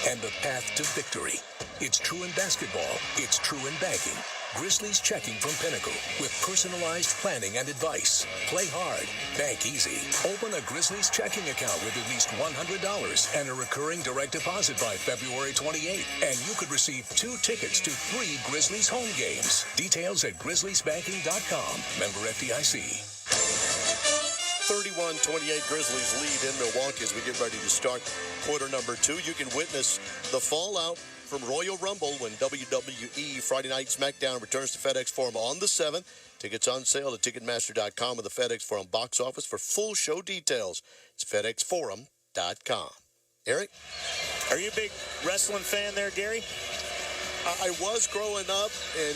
and the path to victory. It's true in basketball. It's true in banking. Grizzlies Checking from Pinnacle with personalized planning and advice. Play hard, bank easy. Open a Grizzlies checking account with at least $100 and a recurring direct deposit by February 28th. And you could receive 2 tickets to 3 Grizzlies home games. Details at grizzliesbanking.com. Member FDIC. 31-28 Grizzlies lead in Milwaukee as we get ready to start quarter number 2. You can witness the fallout from Royal Rumble when WWE Friday Night SmackDown returns to FedEx Forum on the 7th. Tickets on sale at Ticketmaster.com or the FedEx Forum box office. For full show details, it's FedExForum.com. Eric? Are you a big wrestling fan there, Gary? I was growing up and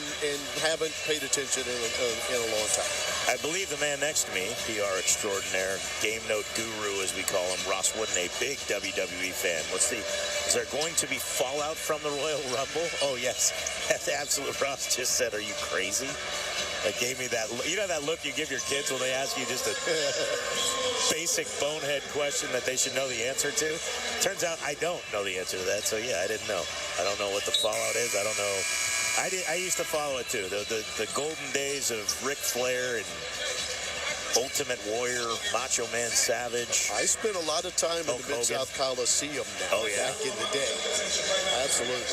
haven't paid attention in a long time. I believe the man next to me, PR extraordinaire, game note guru as we call him, Ross Wooden, a big WWE fan. Is there going to be fallout from the Royal Rumble? Oh, yes. That's absolute. Ross just said, are you crazy? That gave me that, you know that look you give your kids when they ask you just a basic bonehead question that they should know the answer to? Turns out I don't know the answer to that, so yeah, I didn't know. I don't know what the fallout is. I don't know. I used to follow it too. The golden days of Ric Flair and Ultimate Warrior, Macho Man Savage. I spent a lot of time in the Mid-South Coliseum now, back in the day. Absolutely.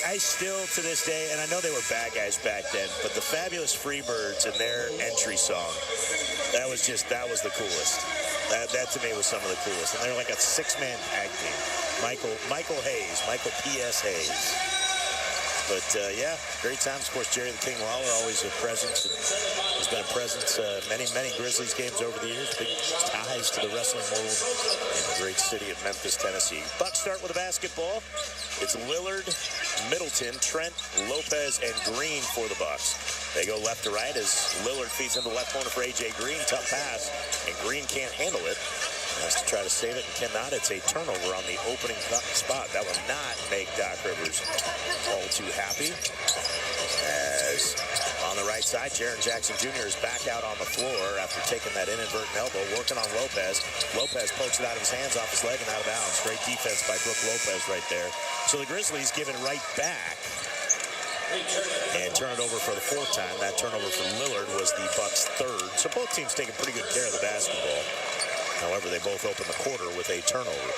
I still, to this day, and I know they were bad guys back then, but the Fabulous Freebirds and their entry song, that was the coolest. That to me was some of the coolest. And they're like a 6-man tag team. Michael Hayes, Michael P.S. Hayes. But, yeah, great times. Of course, Jerry the King Lawler, always a presence. He's been a presence many Grizzlies games over the years. Big ties to the wrestling world in the great city of Memphis, Tennessee. Bucks start with a basketball. It's Lillard, Middleton, Trent, Lopez, and Green for the Bucks. They go left to right as Lillard feeds into the left corner for A.J. Green. Tough pass, and Green can't handle it. Has to try to save it and cannot. It's a turnover on the opening spot. That will not make Doc Rivers all too happy. As on the right side, Jaren Jackson Jr. is back out on the floor after taking that inadvertent elbow, working on Lopez. Lopez pokes it out of his hands, off his leg, and out of bounds. Great defense by Brook Lopez right there. So the Grizzlies give it right back and turn it over for the 4th time. That turnover for Lillard was the Bucks' 3rd. So both teams taking pretty good care of the basketball. However, they both open the quarter with a turnover.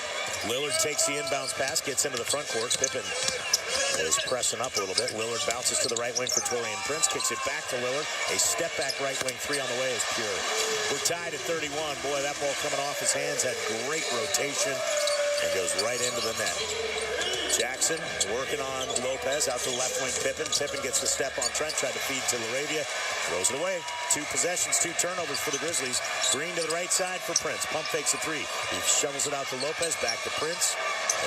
Lillard takes the inbounds pass, gets into the front court. Pippen is pressing up a little bit. Lillard bounces to the right wing for Taurean Prince, kicks it back to Lillard. A step-back right wing 3 on the way is pure. We're tied at 31. Boy, that ball coming off his hands had great rotation and goes right into the net. Jackson working on Lopez, out to the left wing Pippen. Pippen gets the step on Trent, tried to feed to Laravia. Throws it away. 2 possessions, 2 turnovers for the Grizzlies. Green to the right side for Prince. Pump fakes a 3. He shovels it out to Lopez, back to Prince.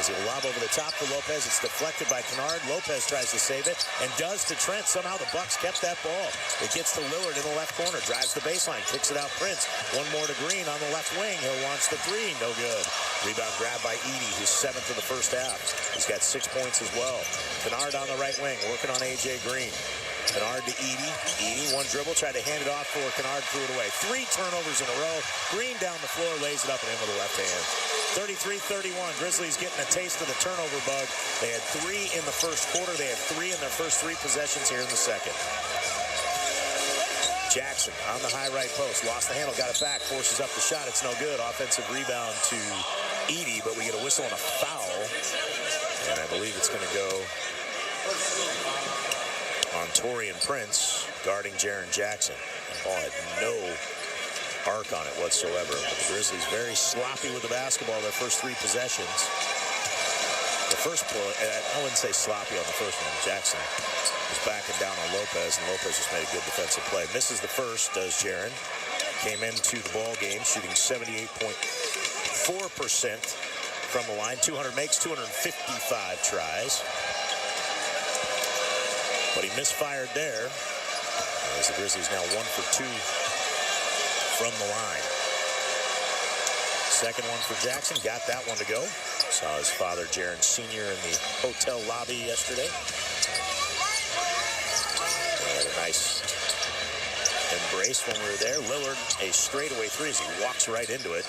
As he'll lob over the top for Lopez, it's deflected by Kennard. Lopez tries to save it and does to Trent. Somehow the Bucks kept that ball. It gets to Lillard in the left corner, drives the baseline, kicks it out Prince. 1 more to Green on the left wing. He'll launch the 3. No good. Rebound grab by Edey, his 7th of the first half. He's got 6 points as well. Kennard on the right wing, working on A.J. Green. Kennard to Edey. Edey, 1 dribble, tried to hand it off for Kennard, threw it away. 3 turnovers in a row. Green down the floor, lays it up and in with the left hand. 33-31. Grizzlies getting a taste of the turnover bug. They had 3 in the first quarter. They had 3 in their first 3 possessions here in the second. Jackson on the high right post. Lost the handle, got it back, forces up the shot. It's no good. Offensive rebound to Edey, but we get a whistle and a foul. And I believe it's going to go on Taurean Prince, guarding Jaren Jackson. The ball had no arc on it whatsoever. But the Grizzlies very sloppy with the basketball their first 3 possessions. The first play, I wouldn't say sloppy on the first one. Jackson was backing down on Lopez, and Lopez just made a good defensive play. Misses the first, does Jaren. Came into the ball game shooting 78.4% from the line. 200 makes, 255 tries. But he misfired there. As the Grizzlies now 1 for 2 from the line. Second one for Jackson. Got that one to go. Saw his father, Jaron Sr., in the hotel lobby yesterday. Had a nice embrace when we were there. Lillard, a straightaway three as he walks right into it.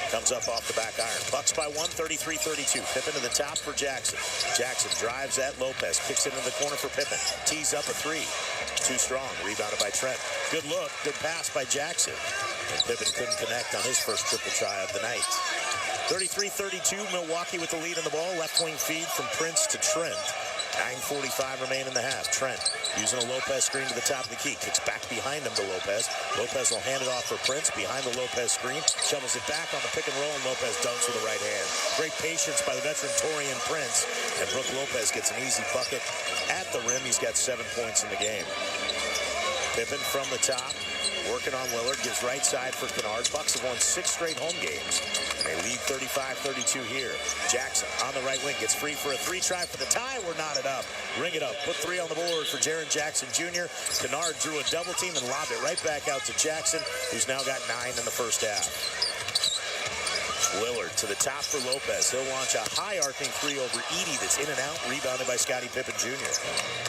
Comes up off the back iron. Bucks by 1, 33-32. Pippen to the top for Jackson. Jackson drives at Lopez. Kicks it into the corner for Pippen. Tees up a three. Too strong. Rebounded by Trent. Good look. Good pass by Jackson. And Pippen couldn't connect on his first triple try of the night. 33-32. Milwaukee with the lead in the ball. Left wing feed from Prince to Trent. 9:45 remain in the half. Trent using a Lopez screen to the top of the key. Kicks back behind him to Lopez. Lopez will hand it off for Prince behind the Lopez screen. Shovels it back on the pick and roll, and Lopez dunks with the right hand. Great patience by the veteran Torian Prince. And Brook Lopez gets an easy bucket at the rim. He's got 7 points in the game. Pippen from the top. Working on Lillard. Gives right side for Kennard. Bucks have won 6 straight home games. They lead 35-32 here. Jackson on the right wing gets free for a three. Try for the tie. We're knotted up. Ring it up. Put 3 on the board for Jaren Jackson Jr. Kennard drew a double team and lobbed it right back out to Jackson, who's now got 9 in the first half. Lillard to the top for Lopez. He'll launch a high arcing three over Edey that's in and out. Rebounded by Scottie Pippen Jr.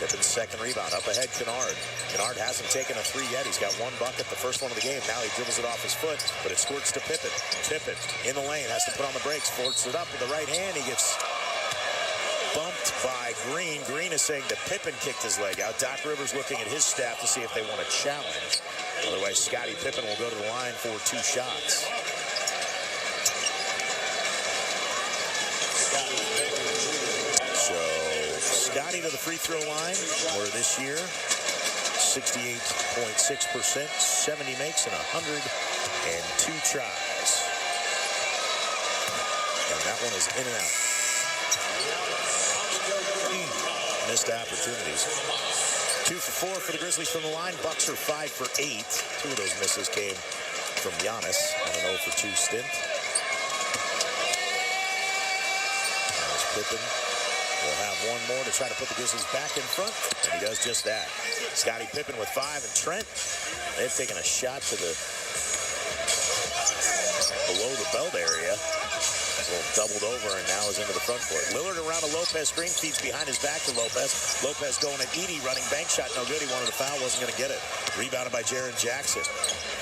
Pippen's second rebound. Up ahead, Kennard. Kennard hasn't taken a three yet. He's got 1 bucket, the first one of the game. Now he dribbles it off his foot, but it squirts to Pippen. Pippen in the lane, has to put on the brakes. Forks it up with the right hand. He gets bumped by Green. Green is saying that Pippen kicked his leg out. Doc Rivers looking at his staff to see if they want to challenge. Otherwise, Scottie Pippen will go to the line for 2 shots. So, Scottie to the free throw line, where this year, 68.6%, 70 makes, and 102 tries. And that one is in and out. Missed opportunities. 2 for 4 for the Grizzlies from the line. Bucks are 5 for 8. 2 of those misses came from Giannis on an 0 for 2 stint. Pippen will have 1 more to try to put the Grizzlies back in front, and he does just that. Scottie Pippen with 5, and Trent, they've taken a shot to the below the belt area. A little doubled over and now is into the front court. Lillard around a Lopez screen, feeds behind his back to Lopez. Lopez going at Edey, running bank shot, no good. He wanted a foul, wasn't going to get it. Rebounded by Jaren Jackson.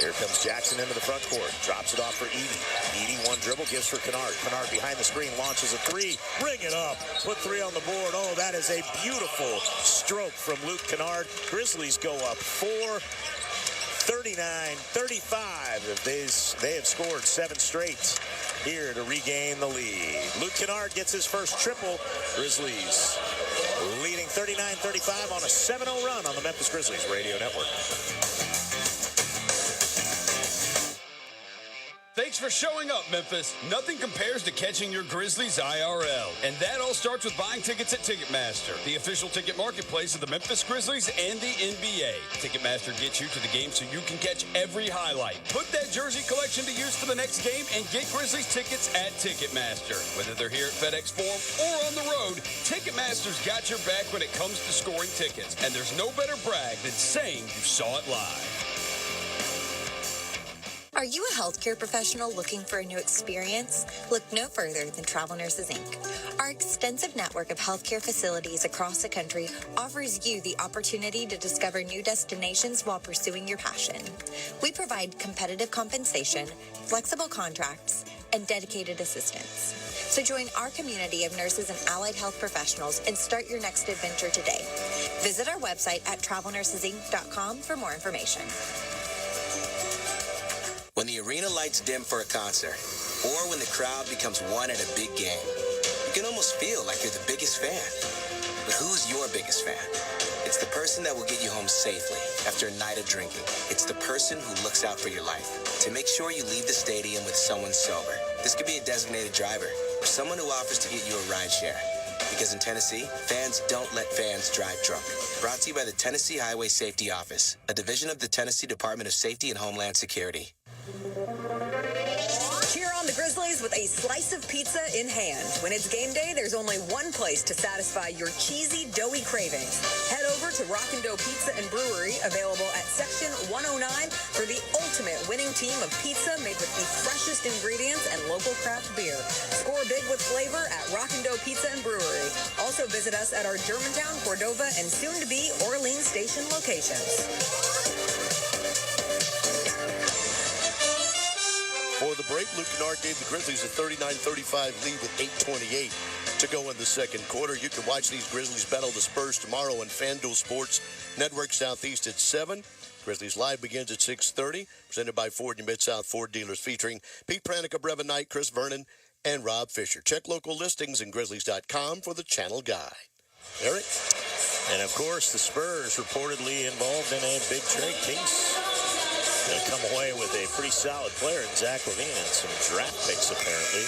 Here comes Jackson into the front court. Drops it off for Edey. Edey, 1 dribble, gives for Kennard. Kennard behind the screen, launches a 3. Ring it up. Put 3 on the board. Oh, that is a beautiful stroke from Luke Kennard. Grizzlies go up 4. 39-35. They have scored 7 straight here to regain the lead. Luke Kennard gets his first triple. Grizzlies leading 39-35 on a 7-0 run on the Memphis Grizzlies Radio Network. Thanks for showing up, Memphis. Nothing compares to catching your Grizzlies IRL. And that all starts with buying tickets at Ticketmaster, the official ticket marketplace of the Memphis Grizzlies and the NBA. Ticketmaster gets you to the game so you can catch every highlight. Put that jersey collection to use for the next game and get Grizzlies tickets at Ticketmaster. Whether they're here at FedEx Forum or on the road, Ticketmaster's got your back when it comes to scoring tickets. And there's no better brag than saying you saw it live. Are you a healthcare professional looking for a new experience? Look no further than Travel Nurses, Inc. Our extensive network of healthcare facilities across the country offers you the opportunity to discover new destinations while pursuing your passion. We provide competitive compensation, flexible contracts, and dedicated assistance. So join our community of nurses and allied health professionals and start your next adventure today. Visit our website at travelnursesinc.com for more information. When the arena lights dim for a concert, or when the crowd becomes one at a big game, you can almost feel like you're the biggest fan. But who's your biggest fan? It's the person that will get you home safely after a night of drinking. It's the person who looks out for your life to make sure you leave the stadium with someone sober. This could be a designated driver or someone who offers to get you a ride share. Because in Tennessee, fans don't let fans drive drunk. Brought to you by the Tennessee Highway Safety Office, a division of the Tennessee Department of Safety and Homeland Security. Cheer on the Grizzlies Grizzlies with a slice of pizza in hand. When it's game day, there's only one place to satisfy your cheesy, doughy cravings. Head over to Rockin' Dough Pizza and Brewery, available at Section 109, for the ultimate winning team of pizza made with the freshest ingredients and local craft beer. Score big with flavor at Rockin' Dough Pizza and Brewery. Also visit us at our Germantown, Cordova, and soon-to-be Orleans Station locations. For the break, Luke Kennard gave the Grizzlies a 39-35 lead with 8:28 to go in the second quarter. You can watch these Grizzlies battle the Spurs tomorrow on FanDuel Sports Network Southeast at 7. Grizzlies Live begins at 6:30, presented by Ford and Mid-South Ford dealers, featuring Pete Pranica, Brevin Knight, Chris Vernon, and Rob Fisher. Check local listings and Grizzlies.com for the channel guide. Eric? And, of course, the Spurs reportedly involved in a big trade. Kings going to come away with a pretty solid player in Zach LaVine and some draft picks, apparently.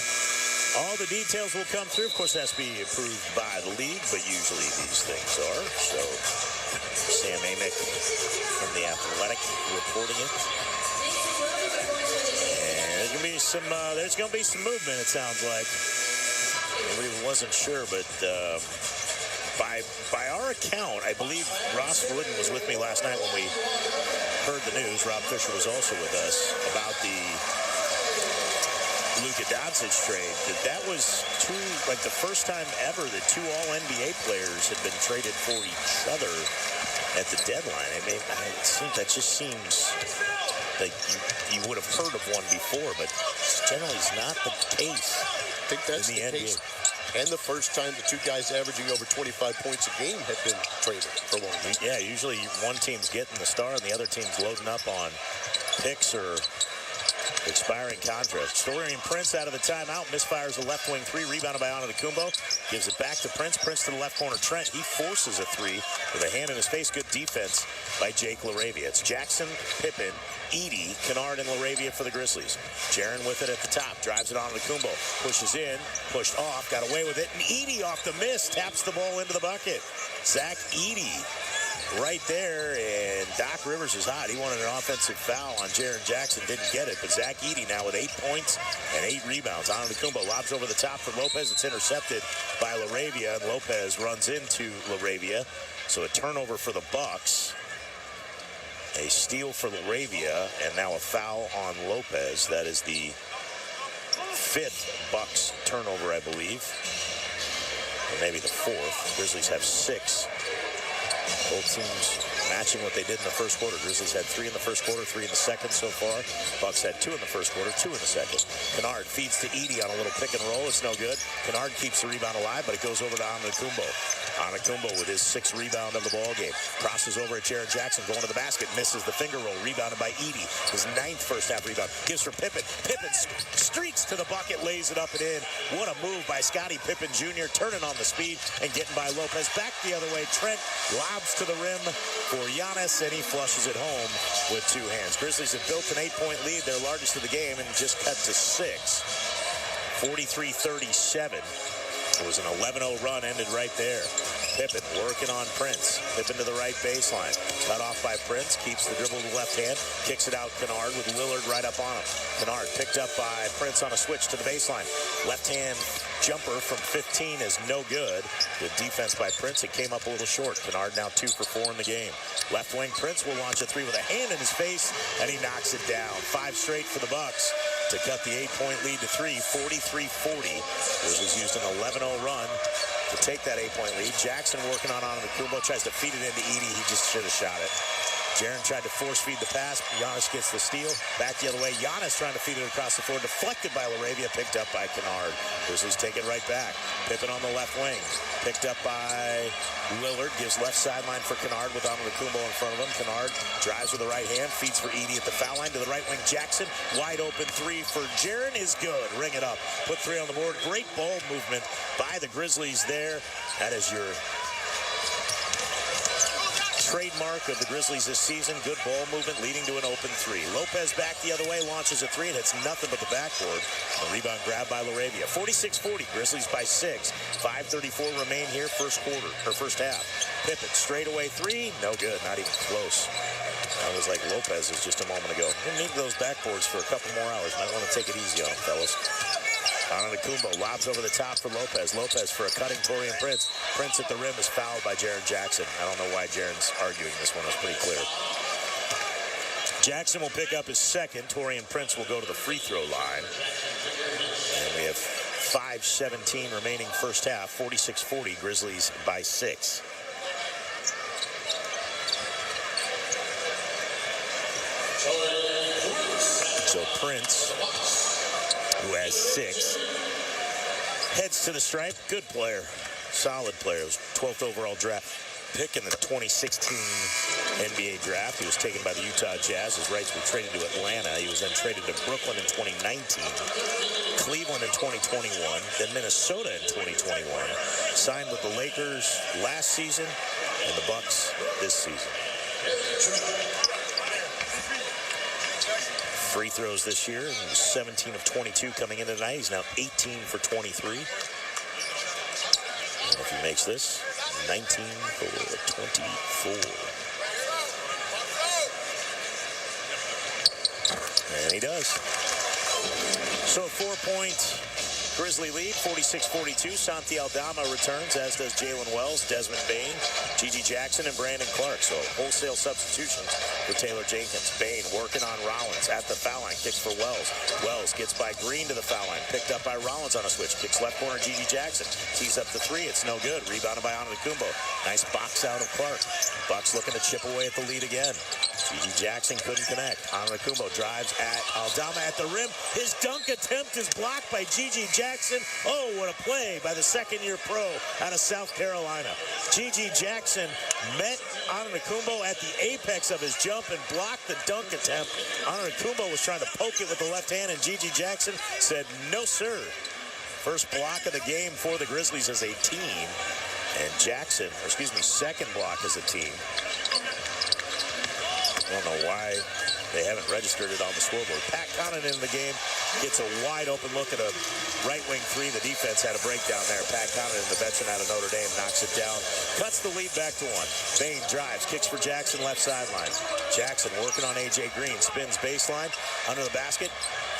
All the details will come through. Of course, it has to be approved by the league, but usually these things are. So, Sam Amick from The Athletic reporting it. And there's going to be some movement, it sounds like. Nobody wasn't sure, but by our account, I believe Ross Glidden was with me last night when we heard the news. Rob Fisher was also with us about the Luka Doncic trade. That was the first time ever that two All-NBA players had been traded for each other at the deadline. I mean, that just seems like you would have heard of one before, but generally it's not the case. I think that's the case. And the first time the two guys averaging over 25 points a game had been traded for one week. Yeah, usually one team's getting the star and the other team's loading up on picks or expiring contracts. Dorian Prince out of the timeout, misfires a left wing three, rebounded by Antetokounmpo, gives it back to Prince. Prince to the left corner, Trent. He forces a three with a hand in his face. Good defense by Jake LaRavia. It's Jackson, Pippen, Edey, Kennard, and LaRavia for the Grizzlies. Jaren with it at the top, drives it on Antetokounmpo, pushes in, pushed off, got away with it, and Edey off the miss, taps the ball into the bucket. Zach Edey right there, and Doc Rivers is hot. He wanted an offensive foul on Jaren Jackson, didn't get it, but Zach Edey now with 8 points and 8 rebounds. Antetokounmpo lobs over the top for Lopez. It's intercepted by LaRavia, and Lopez runs into LaRavia. So a turnover for the Bucks. A steal for LaRavia, and now a foul on Lopez. That is the 5th Bucks turnover, I believe. Or maybe the 4th. Grizzlies have 6. Both teams matching what they did in the first quarter. Grizzlies had 3 in the first quarter, 3 in the second so far. Bucks had 2 in the first quarter, 2 in the second. Kennard feeds to Edey on a little pick and roll. It's no good. Kennard keeps the rebound alive, but it goes over to Antetokounmpo. Antetokounmpo with his 6th rebound of the ball game. Crosses over at Jaren Jackson, going to the basket, misses the finger roll. Rebounded by Edey. His 9th first half rebound. Gives for Pippen. Pippen streaks to the bucket, lays it up and in. What a move by Scottie Pippen Jr., turning on the speed and getting by Lopez. Back the other way. Trent lobs to the rim for Giannis, and he flushes it home with 2 hands. Grizzlies have built an 8-point lead, their largest of the game, and just cut to 6. 43-37. It was an 11-0 run, ended right there. Pippen working on Prince. Pippen to the right baseline. Cut off by Prince. Keeps the dribble with the left hand. Kicks it out Kennard with Lillard right up on him. Kennard picked up by Prince on a switch to the baseline. Left hand jumper from 15 is no good. Good defense by Prince. It came up a little short. Kennard now 2 for 4 in the game. Left wing Prince will launch a 3 with a hand in his face, and he knocks it down. 5 straight for the Bucks to cut the 8-point lead to 3, 43-40. Grizzlies used an 11-0 run to take that 8-point lead. Jackson working on Antetokounmpo, tries to feed it into Edey. He just should have shot it. Jaren tried to force feed the pass. Giannis gets the steal. Back the other way. Giannis trying to feed it across the floor. Deflected by LaRavia. Picked up by Kennard. Grizzlies take it right back. Pippen on the left wing. Picked up by Lillard. Gives left sideline for Kennard with Antetokounmpo in front of him. Kennard drives with the right hand. Feeds for Edey at the foul line. To the right wing, Jackson. Wide open 3 for Jaren is good. Ring it up. Put 3 on the board. Great ball movement by the Grizzlies there. That is your trademark of the Grizzlies this season. Good ball movement leading to an open 3. Lopez back the other way, launches a 3, and hits nothing but the backboard. A rebound grab by LaRavia. 46-40, Grizzlies by 6. 5:34 remain here, first half. Pippen, straightaway 3, no good, not even close. That was like Lopez's just a moment ago. Didn't need those backboards for a couple more hours. Might want to take it easy on them, fellas. Antetokounmpo lobs over the top for Lopez. Lopez for a cutting Torian Prince. Prince at the rim is fouled by Jaren Jackson. I don't know why Jaren's arguing this one. It was pretty clear. Jackson will pick up his second. Torian Prince will go to the free throw line. And we have 5:17 remaining first half. 46-40, Grizzlies by 6. So Prince, who has 6, heads to the stripe. Good player. Solid player. It was 12th overall draft pick in the 2016 NBA draft. He was taken by the Utah Jazz. His rights were traded to Atlanta. He was then traded to Brooklyn in 2019, Cleveland in 2021, then Minnesota in 2021. Signed with the Lakers last season and the Bucks this season. Free throws this year. He was 17 of 22 coming into tonight. He's now 18 for 23. And if he makes this, 19 for 24. And he does. So a 4-point Grizzly lead, 46-42. Santi Aldama returns, as does Jalen Wells, Desmond Bane, Gigi Jackson, and Brandon Clark. So wholesale substitutions for Taylor Jenkins. Bane working on Rollins at the foul line, kicks for Wells. Wells gets by Green to the foul line, picked up by Rollins on a switch, kicks left corner, Gigi Jackson. Tees up the 3, it's no good. Rebounded by Antetokounmpo. Nice box out of Clark. Bucks looking to chip away at the lead again. Gigi Jackson couldn't connect. Antetokounmpo drives at Aldama at the rim. His dunk attempt is blocked by Gigi Jackson. Oh, what a play by the second-year pro out of South Carolina. Gigi Jackson met Antetokounmpo at the apex of his jump and blocked the dunk attempt. Antetokounmpo was trying to poke it with the left hand, and Gigi Jackson said, no, sir. First block of the game for the Grizzlies as a team. And Jackson, second block as a team. I don't know why they haven't registered it on the scoreboard. Pat Connaughton in the game gets a wide open look at a right wing 3. The defense had a breakdown there. Pat Connaughton, the veteran out of Notre Dame, knocks it down. Cuts the lead back to 1. Bane drives, kicks for Jackson left sideline. Jackson working on A.J. Green. Spins baseline, under the basket.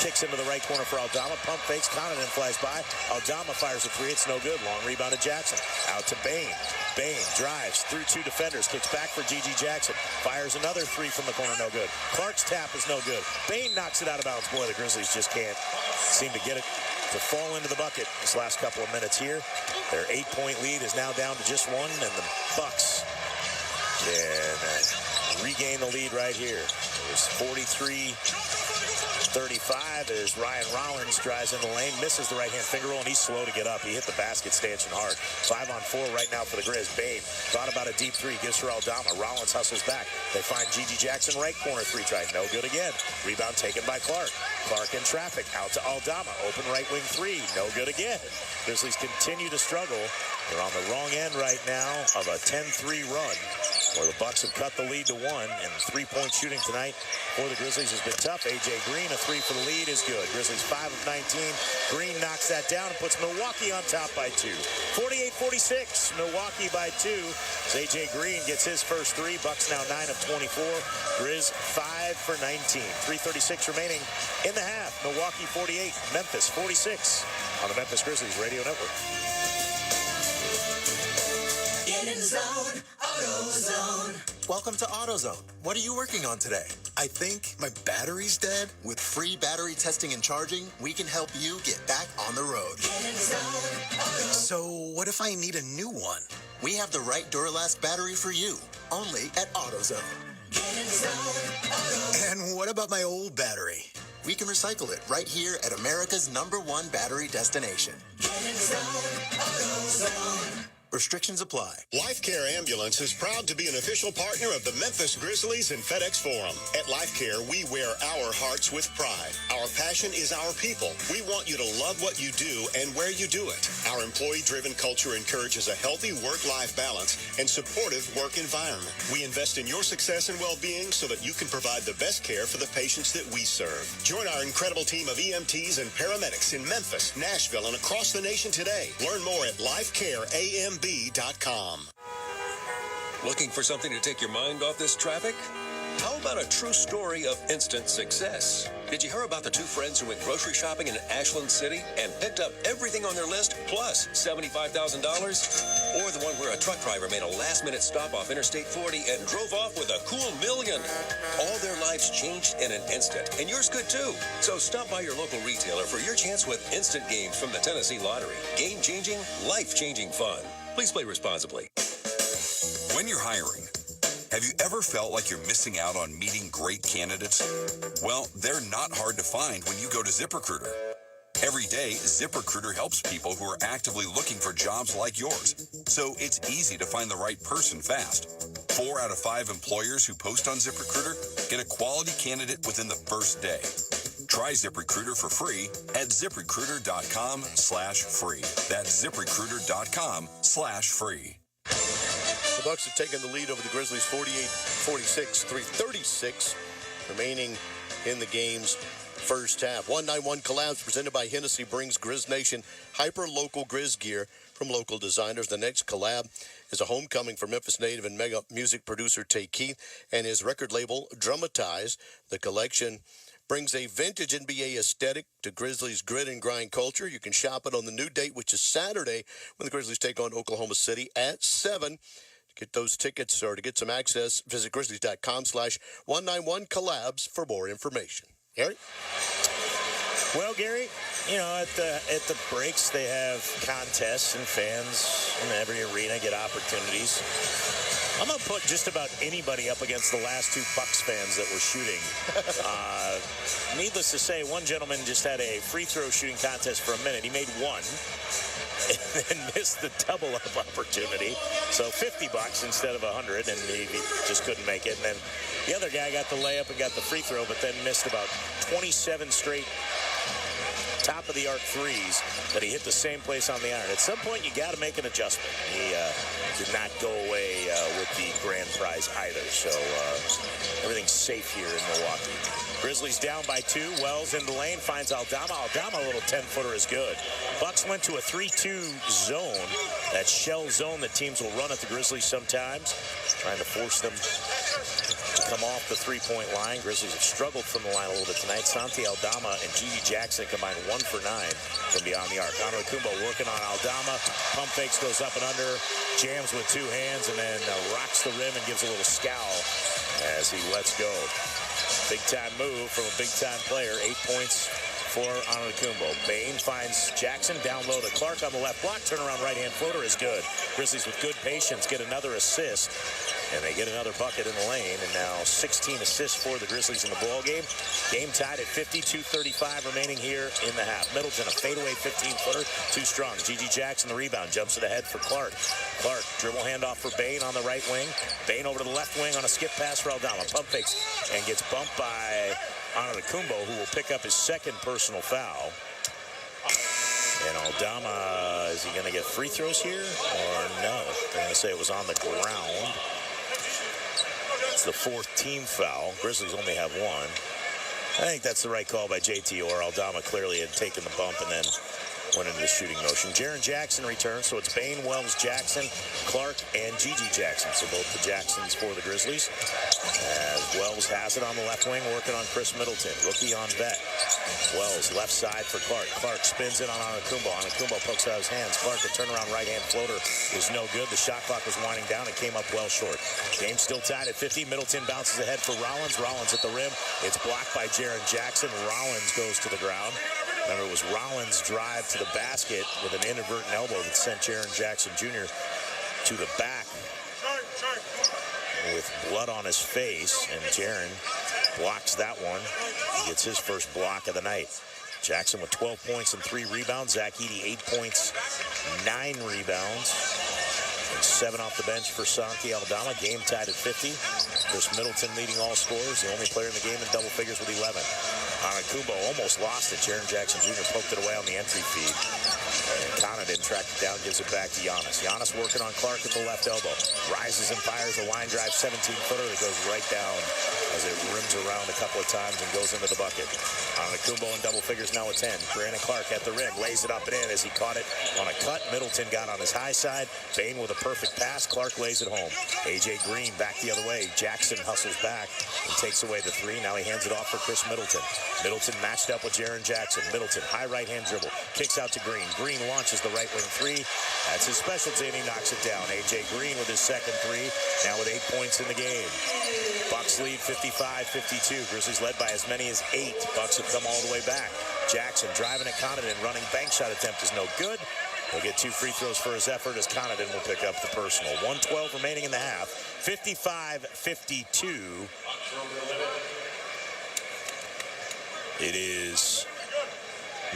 Kicks into the right corner for Aldama. Pump fakes. Connaughton flies by. Aldama fires a 3. It's no good. Long rebound to Jackson. Out to Bane. Bane drives through 2 defenders. Kicks back for Gigi Jackson. Fires another 3 from the corner. No good. Clark's tap is no good. Bane knocks it out of bounds. Boy, the Grizzlies just can't seem to get it to fall into the bucket this last couple of minutes here. Their 8-point lead is now down to just 1, and the Bucks can regain the lead right here. It was 43-35 as Ryan Rollins drives in the lane, misses the right-hand finger roll, and he's slow to get up. He hit the basket stanchion hard. 5-on-4 right now for the Grizz. Bane thought about a deep 3, gives for Aldama. Rollins hustles back. They find Gigi Jackson, right corner 3 try. No good again. Rebound taken by Clark. Clark in traffic. Out to Aldama. Open right wing 3. No good again. Grizzlies continue to struggle. They're on the wrong end right now of a 10-3 run, where the Bucks have cut the lead to 1, and 3-point shooting tonight for the Grizzlies has been tough. A.J. Green, a 3 for the lead is good. Grizzlies 5 of 19. Green knocks that down and puts Milwaukee on top by 2. 48-46, Milwaukee by 2. As A.J. Green gets his first 3. Bucks now 9 of 24. Grizz 5 for 19. 3:36 remaining in the half. Milwaukee 48, Memphis 46 on the Memphis Grizzlies Radio Network. Get in the zone, AutoZone. Welcome to AutoZone. What are you working on today? I think my battery's dead. With free battery testing and charging, we can help you get back on the road. Get in the zone, AutoZone. So what if I need a new one? We have the right Duralast battery for you, only at AutoZone. Get in the zone, AutoZone. And what about my old battery? We can recycle it right here at America's #1 battery destination. Get in the zone, AutoZone. Restrictions apply. Life Care Ambulance is proud to be an official partner of the Memphis Grizzlies and FedEx Forum. At Life Care, we wear our hearts with pride. Our passion is our people. We want you to love what you do and where you do it. Our employee-driven culture encourages a healthy work-life balance and supportive work environment. We invest in your success and well-being so that you can provide the best care for the patients that we serve. Join our incredible team of EMTs and paramedics in Memphis, Nashville, and across the nation today. Learn more at lifecareamb.com. Looking for something to take your mind off this traffic? How about a true story of instant success? Did you hear about the two friends who went grocery shopping in Ashland City and picked up everything on their list plus $75,000? Or the one where a truck driver made a last-minute stop off Interstate 40 and drove off with a cool $1 million? All their lives changed in an instant, and yours could too. So stop by your local retailer for your chance with instant games from the Tennessee Lottery. Game-changing, life-changing fun. Please play responsibly. When you're hiring, have you ever felt like you're missing out on meeting great candidates? Well, they're not hard to find when you go to ZipRecruiter. Every day, ZipRecruiter helps people who are actively looking for jobs like yours. So it's easy to find the right person fast. 4 out of 5 employers who post on ZipRecruiter get a quality candidate within the first day. Try ZipRecruiter for free at ZipRecruiter.com/free. That's ZipRecruiter.com/free. The Bucks have taken the lead over the Grizzlies 48-46, 3:36 remaining in the game's first half. 191 Collabs presented by Hennessy brings Grizz Nation hyper-local Grizz gear from local designers. The next collab is a homecoming for Memphis native and mega music producer Tay Keith and his record label Dramatize. The collection brings a vintage NBA aesthetic to Grizzlies' grit and grind culture. You can shop it on the new date, which is Saturday, when the Grizzlies take on Oklahoma City at 7. To get those tickets or to get some access, visit grizzlies.com/191collabs for more information. Gary? Well, Gary, you know, at the breaks, they have contests and fans in every arena get opportunities. I'm going to put just about anybody up against the last 2 Bucks fans that were shooting. Needless to say, one gentleman just had a free throw shooting contest for a minute. He made 1 and then missed the double-up opportunity. So $50 instead of $100, and he just couldn't make it. And then the other guy got the layup and got the free throw, but then missed about 27 straight top-of-the-arc threes that he hit the same place on the iron. At some point, you got to make an adjustment. He did not go away with the grand prize either, so everything's safe here in Milwaukee. Grizzlies down by 2. Wells in the lane, finds Aldama. Aldama, a little 10-footer is good. Bucks went to a 3-2 zone, that shell zone that teams will run at the Grizzlies sometimes, trying to force them to come off the three-point line. Grizzlies have struggled from the line a little bit tonight. Santi Aldama and Gigi Jackson combined 1 for 9 from beyond the arc. Antetokounmpo working on Aldama. Pump fakes, goes up and under, jams with 2 hands, and then rocks the rim and gives a little scowl as he lets go. Big-time move from a big-time player. 8 points for Antetokounmpo. Bain finds Jackson down low to Clark on the left block. Turnaround right-hand floater is good. Grizzlies with good patience get another assist, and they get another bucket in the lane. And now 16 assists for the Grizzlies in the ball game. Game tied at 52-35 remaining here in the half. Middleton, a fadeaway 15-footer, too strong. Gigi Jackson, the rebound, jumps it ahead for Clark. Clark, dribble handoff for Bain on the right wing. Bain over to the left wing on a skip pass for Aldama. Pump fakes and gets bumped by Antetokounmpo, who will pick up his second personal foul. And Aldama, is he going to get free throws here or no? They're going to say it was on the ground. It's the 4th team foul. Grizzlies only have 1. I think that's the right call by JT, or Aldama clearly had taken the bump and then went into the shooting motion. Jaren Jackson returns, so it's Bain, Wells, Jackson, Clark, and Gigi Jackson. So both the Jacksons for the Grizzlies. As Wells has it on the left wing, working on Chris Middleton. Rookie on vet. Wells, left side for Clark. Clark spins it on Antetokounmpo. Antetokounmpo pokes out his hands. Clark, a turnaround right-hand floater is no good. The shot clock was winding down. It came up well short. Game still tied at 50. Middleton bounces ahead for Rollins. Rollins at the rim. It's blocked by Jaren Jackson. Rollins goes to the ground. Remember, it was Rollins' drive to the basket with an inadvertent elbow that sent Jaren Jackson Jr. to the back with blood on his face, and Jaren blocks that one. He gets his first block of the night. Jackson with 12 points and 3 rebounds. Zach Edey, 8 points, 9 rebounds. And 7 off the bench for Santi Aldama. Game tied at 50. Chris Middleton leading all scorers. The only player in the game in double figures with 11. Anakumbo almost lost it. Jaren Jackson Jr. poked it away on the entry feed. And Connaughton tracked it down, gives it back to Giannis. Giannis working on Clark at the left elbow. Rises and fires a line drive 17-footer that goes right down as it rims around a couple of times and goes into the bucket. Anakumbo in double figures now at 10. Brandon Clark at the rim. Lays it up and in as he caught it on a cut. Middleton got on his high side. Bain with a perfect pass. Clark lays it home. A.J. Green back the other way. Jackson hustles back and takes away the three. Now he hands it off for Chris Middleton. Middleton matched up with Jaren Jackson. Middleton, high right-hand dribble. Kicks out to Green. Green launches the right wing three. That's his specialty, and he knocks it down. A.J. Green with his second three. Now with 8 points in the game. Bucks lead 55-52. Grizzlies led by as many as 8. Bucks have come all the way back. Jackson driving at Connaughton. Running bank shot attempt is no good. He'll get 2 free throws for his effort as Connaughton will pick up the personal. 1:12 remaining in the half. 55-52. It is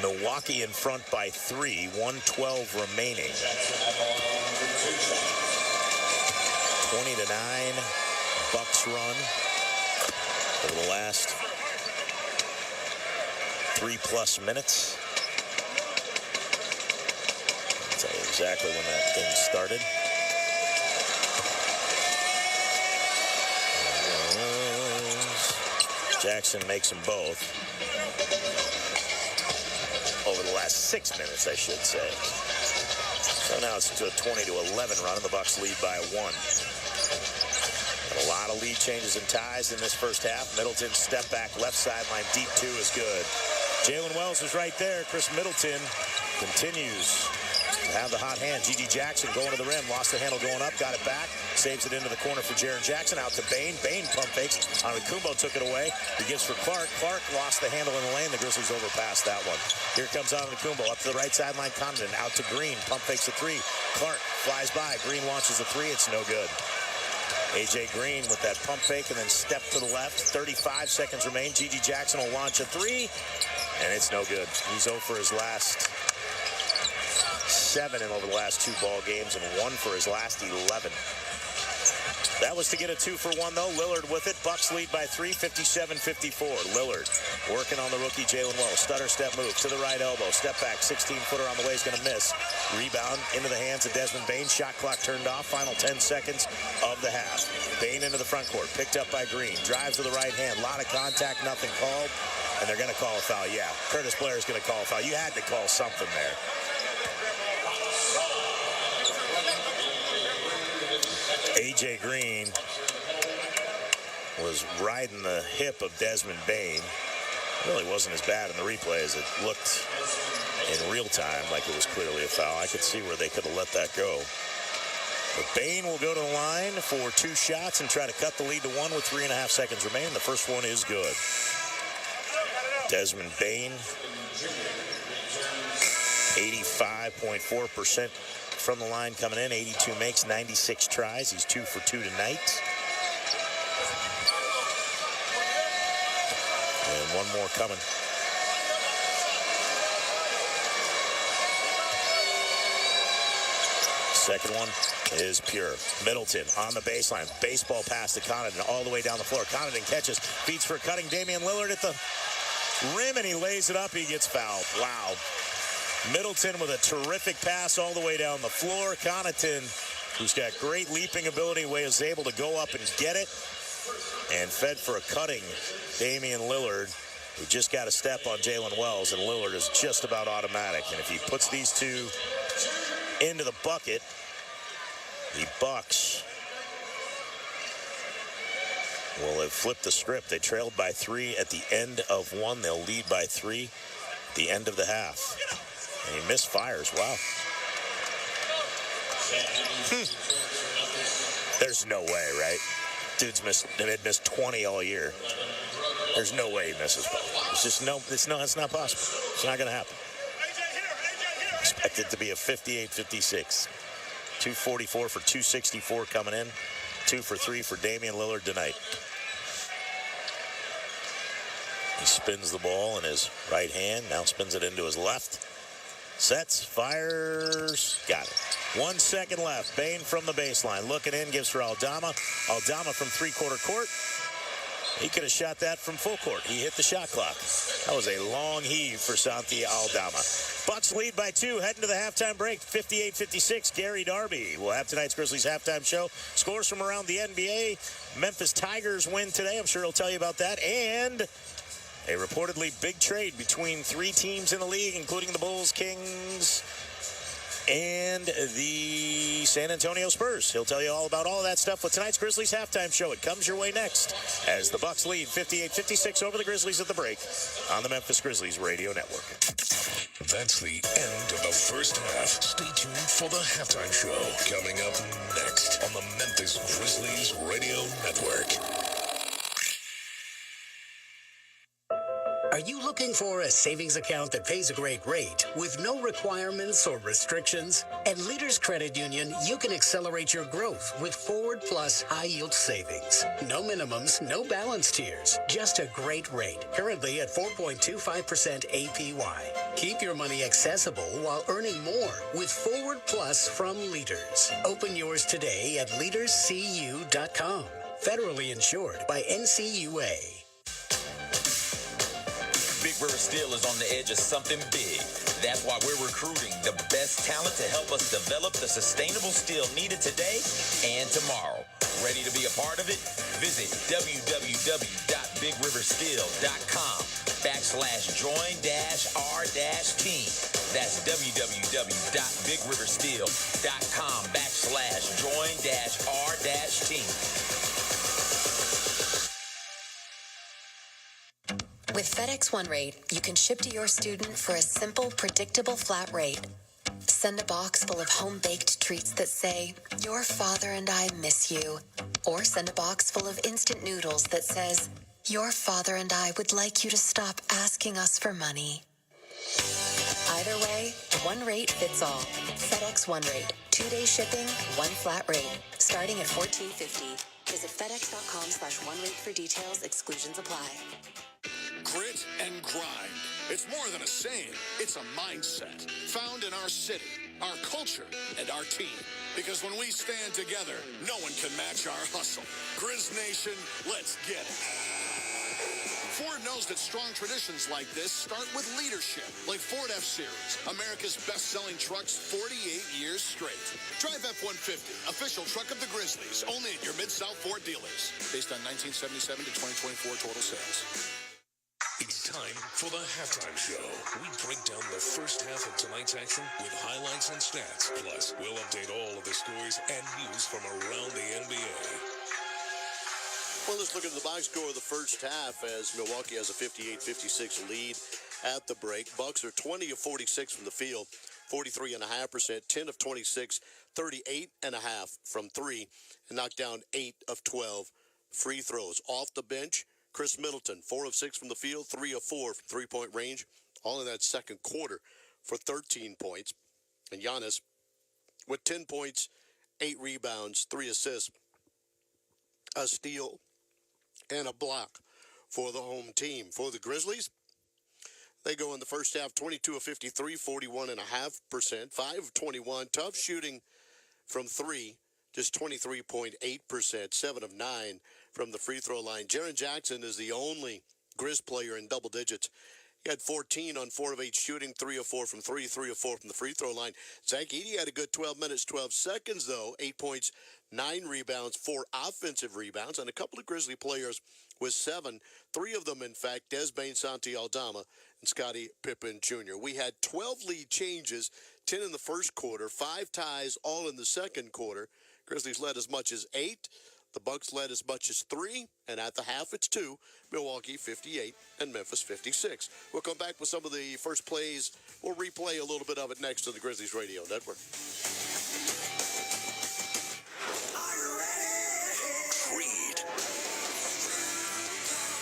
Milwaukee in front by 3. 1:12 remaining. 20-9. Bucks run over the last 3+ minutes. I'll tell you exactly when that thing started. Jackson makes them both. Over the last 6 minutes, I should say. So now it's to a 20-11 run, and the Bucks lead by 1. A lot of lead changes and ties in this first half. Middleton step back, left sideline, deep 2 is good. Jalen Wells is right there. Chris Middleton continues to have the hot hand. G.G. Jackson going to the rim, lost the handle going up, got it back, saves it into the corner for Jaren Jackson, out to Bain. Bain pump fakes. Anakumbo took it away. He gives for Clark. Clark lost the handle in the lane. The Grizzlies overpassed that one. Here comes Anakumbo up to the right sideline. Connaughton out to Green. Pump fakes a 3. Clark flies by. Green launches a 3. It's no good. A.J. Green with that pump fake and then step to the left. 35 seconds remain. G.G. Jackson will launch a 3, and it's no good. He's 0 for his last 7 in over the last 2 ball games and 1 for his last 11. That was to get a 2 for 1, though. Lillard with it. Bucks lead by 3, 57-54. Lillard working on the rookie Jalen Wells. Stutter step move to the right elbow. Step back, 16-footer on the way is going to miss. Rebound into the hands of Desmond Bain. Shot clock turned off. Final 10 seconds of the half. Bain into the front court. Picked up by Green. Drives with the right hand. A lot of contact, nothing called. And they're going to call a foul. Yeah, Curtis Blair is going to call a foul. You had to call something there. A.J. Green was riding the hip of Desmond Bain. It really wasn't as bad in the replay as it looked in real time, like it was clearly a foul. I could see where they could have let that go. But Bain will go to the line for 2 shots and try to cut the lead to 1 with 3.5 seconds remaining. The first one is good. Desmond Bain, 85.4% from the line coming in. 82 makes, 96 tries. He's 2 for 2 tonight. And one more coming. Second one is pure. Middleton on the baseline. Baseball pass to Connaughton all the way down the floor. Connaughton catches, feeds for cutting Damian Lillard at the rim, and he lays it up. He gets fouled. Wow. Middleton with a terrific pass all the way down the floor. Connaughton, who's got great leaping ability, was able to go up and get it and fed for a cutting Damian Lillard, who just got a step on Jalen Wells, and Lillard is just about automatic. And if he puts these two into the bucket, the Bucks will have flipped the script. They trailed by 3 at the end of 1. They'll lead by 3 at the end of the half. And he misfires. Wow. There's no way, right? Dude's missed 20 all year. There's no way he misses. It's just it's not possible. It's not going to happen. Expect it to be a 58-56. 244 for 264 coming in. 2 for 3 for Damian Lillard tonight. He spins the ball in his right hand. Now spins it into his left. Sets, fires, got it. 1 second left. Bain from the baseline. Looking in, gives for Aldama. Aldama from three-quarter court. He could have shot that from full court. He hit the shot clock. That was a long heave for Santi Aldama. Bucks lead by 2, heading to the halftime break, 58-56. Gary Darby will have tonight's Grizzlies halftime show. Scores from around the NBA. Memphis Tigers win today. I'm sure he'll tell you about that. And a reportedly big trade between 3 teams in the league, including the Bulls, Kings, and the San Antonio Spurs. He'll tell you all about all of that stuff with tonight's Grizzlies halftime show. It comes your way next as the Bucks lead 58-56 over the Grizzlies at the break on the Memphis Grizzlies Radio Network. That's the end of the first half. Stay tuned for the halftime show coming up next on the Memphis Grizzlies Radio Network. Are you looking for a savings account that pays a great rate with no requirements or restrictions? At Leaders Credit Union, you can accelerate your growth with Forward Plus high-yield savings. No minimums, no balance tiers, just a great rate. Currently at 4.25% APY. Keep your money accessible while earning more with Forward Plus from Leaders. Open yours today at leaderscu.com. Federally insured by NCUA. Big River Steel is on the edge of something big. That's why we're recruiting the best talent to help us develop the sustainable steel needed today and tomorrow. Ready to be a part of it? Visit www.bigriversteel.com/join-r-team. That's www.bigriversteel.com/join-r-team. With FedEx One Rate, you can ship to your student for a simple, predictable flat rate. Send a box full of home-baked treats that say, "Your father and I miss you." Or send a box full of instant noodles that says, "Your father and I would like you to stop asking us for money." Either way, one rate fits all. FedEx One Rate. 2-day shipping, one flat rate. Starting at $14.50. Visit FedEx.com/one-rate for details. Exclusions apply. Grit and grind. It's more than a saying. It's a mindset found in our city, our culture, and our team. Because when we stand together, no one can match our hustle. Grizz Nation, let's get it. Ford knows that strong traditions like this start with leadership, like Ford F-Series, America's best-selling trucks 48 years straight. Drive F-150, official truck of the Grizzlies, only at your Mid-South Ford dealers. Based on 1977 to 2024 total sales. It's time for the halftime show. We break down the first half of tonight's action with highlights and stats. Plus, we'll update all of the scores and news from around the NBA. Well, let's look at the box score of the first half as Milwaukee has a 58-56 lead at the break. Bucks are 20 of 46 from the field, 43.5%, 10 of 26, 38.5 from three, and knocked down 8 of 12 free throws. Off the bench, Chris Middleton, 4 of 6 from the field, 3 of 4 from three-point range, all in that second quarter for 13 points. And Giannis with 10 points, 8 rebounds, 3 assists, a steal, and a block for the home team. For the Grizzlies, they go in the first half 22 of 53, 41.5%, 5 of 21. Tough shooting from three, just 23.8%, 7 of 9 from the free throw line. Jaren Jackson is the only Grizz player in double digits. He had 14 on 4 of 8 shooting, 3 of 4 from three, 3 of 4 from the free throw line. Zach Edey had a good 12 minutes, 12 seconds, though. 8 points, 9 rebounds, 4 offensive rebounds, and a couple of Grizzly players with 7. 3 of them, in fact, Desmond Santi Aldama and Scottie Pippen Jr. We had 12 lead changes, 10 in the first quarter, 5 ties, all in the second quarter. Grizzlies led as much as 8. The Bucks led as much as 3, and at the half it's 2. Milwaukee 58 and Memphis 56. We'll come back with some of the first plays. We'll replay a little bit of it next to the Grizzlies Radio Network. Creed.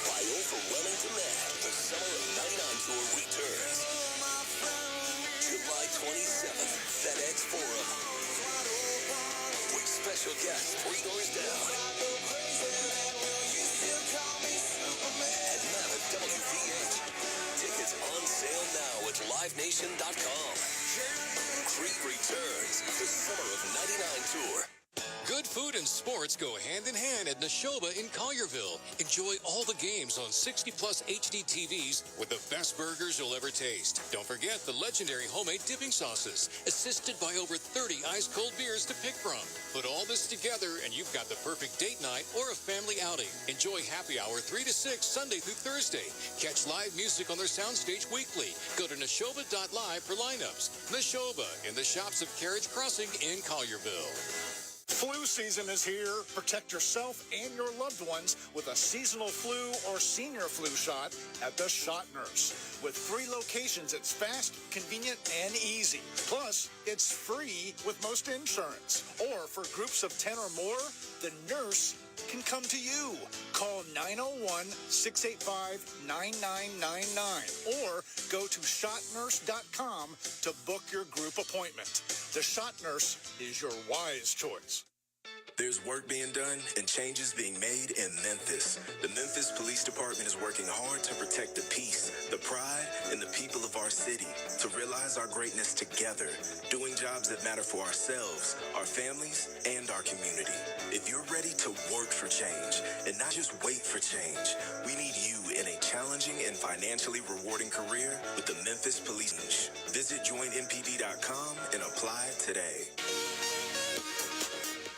By overwhelming demand, the Summer of '99 tour returns. July 27th, FedEx Forum. With special guests 3 doors down. And Mammoth WVH. Tickets on sale now at livenation.com. Creed returns, the Summer of '99 tour. Good Food and sports go hand in hand at Neshoba in Collierville. Enjoy all the games on 60-plus HD TVs with the best burgers you'll ever taste. Don't forget the legendary homemade dipping sauces, assisted by over 30 ice-cold beers to pick from. Put all this together and you've got the perfect date night or a family outing. Enjoy happy hour 3 to 6 Sunday through Thursday. Catch live music on their soundstage weekly. Go to neshoba.live for lineups. Neshoba in the shops of Carriage Crossing in Collierville. Flu season is here. Protect yourself and your loved ones with a seasonal flu or senior flu shot at the Shot Nurse. With 3 locations, it's fast, convenient, and easy. Plus, it's free with most insurance. Or for groups of 10 or more, the nurse can come to you. Call 901-685-9999 or go to shotnurse.com to book your group appointment. The Shot Nurse is your wise choice. There's work being done and changes being made in Memphis. The Memphis Police Department is working hard to protect the peace, the pride, and the people of our city, to realize our greatness together, doing jobs that matter for ourselves, our families, and our community. If you're ready to work for change and not just wait for change, we need you in a challenging and financially rewarding career with the Memphis Police. Visit joinmpd.com and apply today.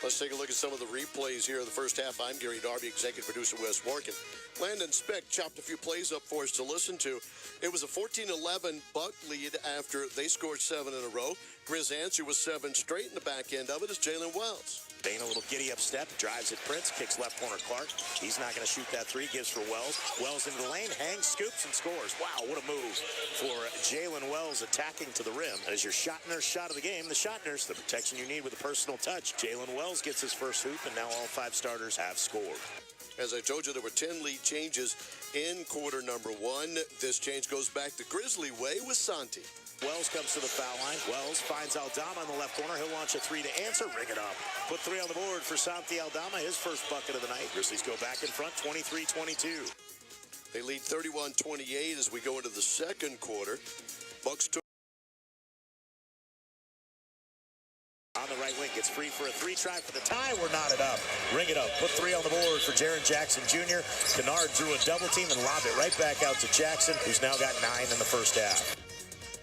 Let's take a look at some of the replays here in the first half. I'm Gary Darby, executive producer Wes Morgan. Landon Speck chopped a few plays up for us to listen to. It was a 14-11 Buck lead after they scored 7 in a row. Grizz answer was 7 straight, and the back end of it is Jalen Wells. Bain a little giddy-up step, drives at Prince, kicks left corner Clark. He's not going to shoot that 3, gives for Wells. Wells into the lane, hangs, scoops, and scores. Wow, what a move for Jalen Wells attacking to the rim. That is your Shot Nurse shot of the game. The Shot Nurse, the protection you need with a personal touch. Jalen Wells gets his first hoop, and now all 5 starters have scored. As I told you, there were 10 lead changes in quarter number 1. This change goes back the Grizzly way with Santi. Wells comes to the foul line. Wells finds Aldama in the left corner. He'll launch a 3 to answer. Ring it up. Put 3 on the board for Santi Aldama, his first bucket of the night. Grizzlies go back in front, 23-22. They lead 31-28 as we go into the second quarter. Bucks took on the right wing, gets free for a 3, try for the tie. We're knotted up. Ring it up. Put 3 on the board for Jaren Jackson Jr. Kennard drew a double team and lobbed it right back out to Jackson, who's now got 9 in the first half.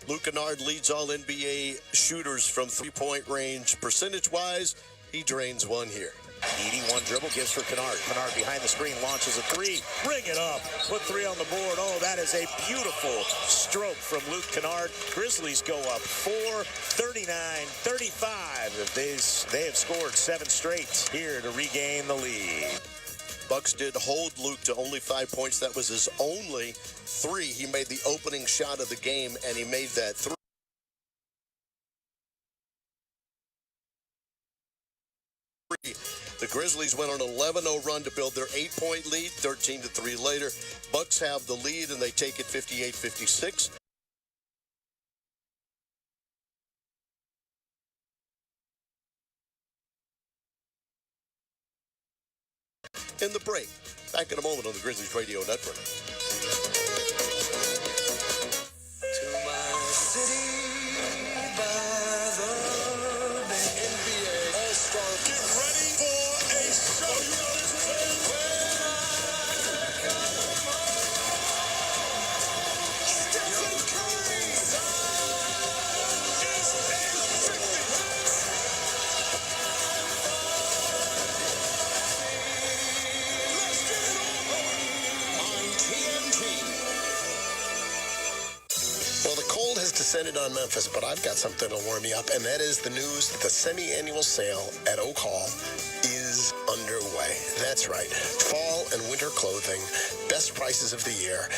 Luke Kennard leads all NBA shooters from three-point range. Percentage-wise, he drains 1 here. Edie, 1 dribble, gives for Kennard. Kennard behind the screen, launches a 3. Ring it up. Put 3 on the board. Oh, that is a beautiful stroke from Luke Kennard. Grizzlies go up 4, 39-35. They have scored 7 straight here to regain the lead. Bucks did hold Luke to only 5 points. That was his only 3. He made the opening shot of the game, and he made that 3. The Grizzlies went on an 11-0 run to build their 8-point lead, 13-3 later. Bucks have the lead, and they take it 58-56. In the break. Back in a moment on the Grizzlies Radio Network. To my city by the bay. NBA All-Star. Get ready for a show. When I come home, Stephen Curry's has descended on Memphis, but I've got something to warm you up, and that is the news that the semi-annual sale at Oak Hall is underway. That's right. Fall and winter clothing, best prices of the year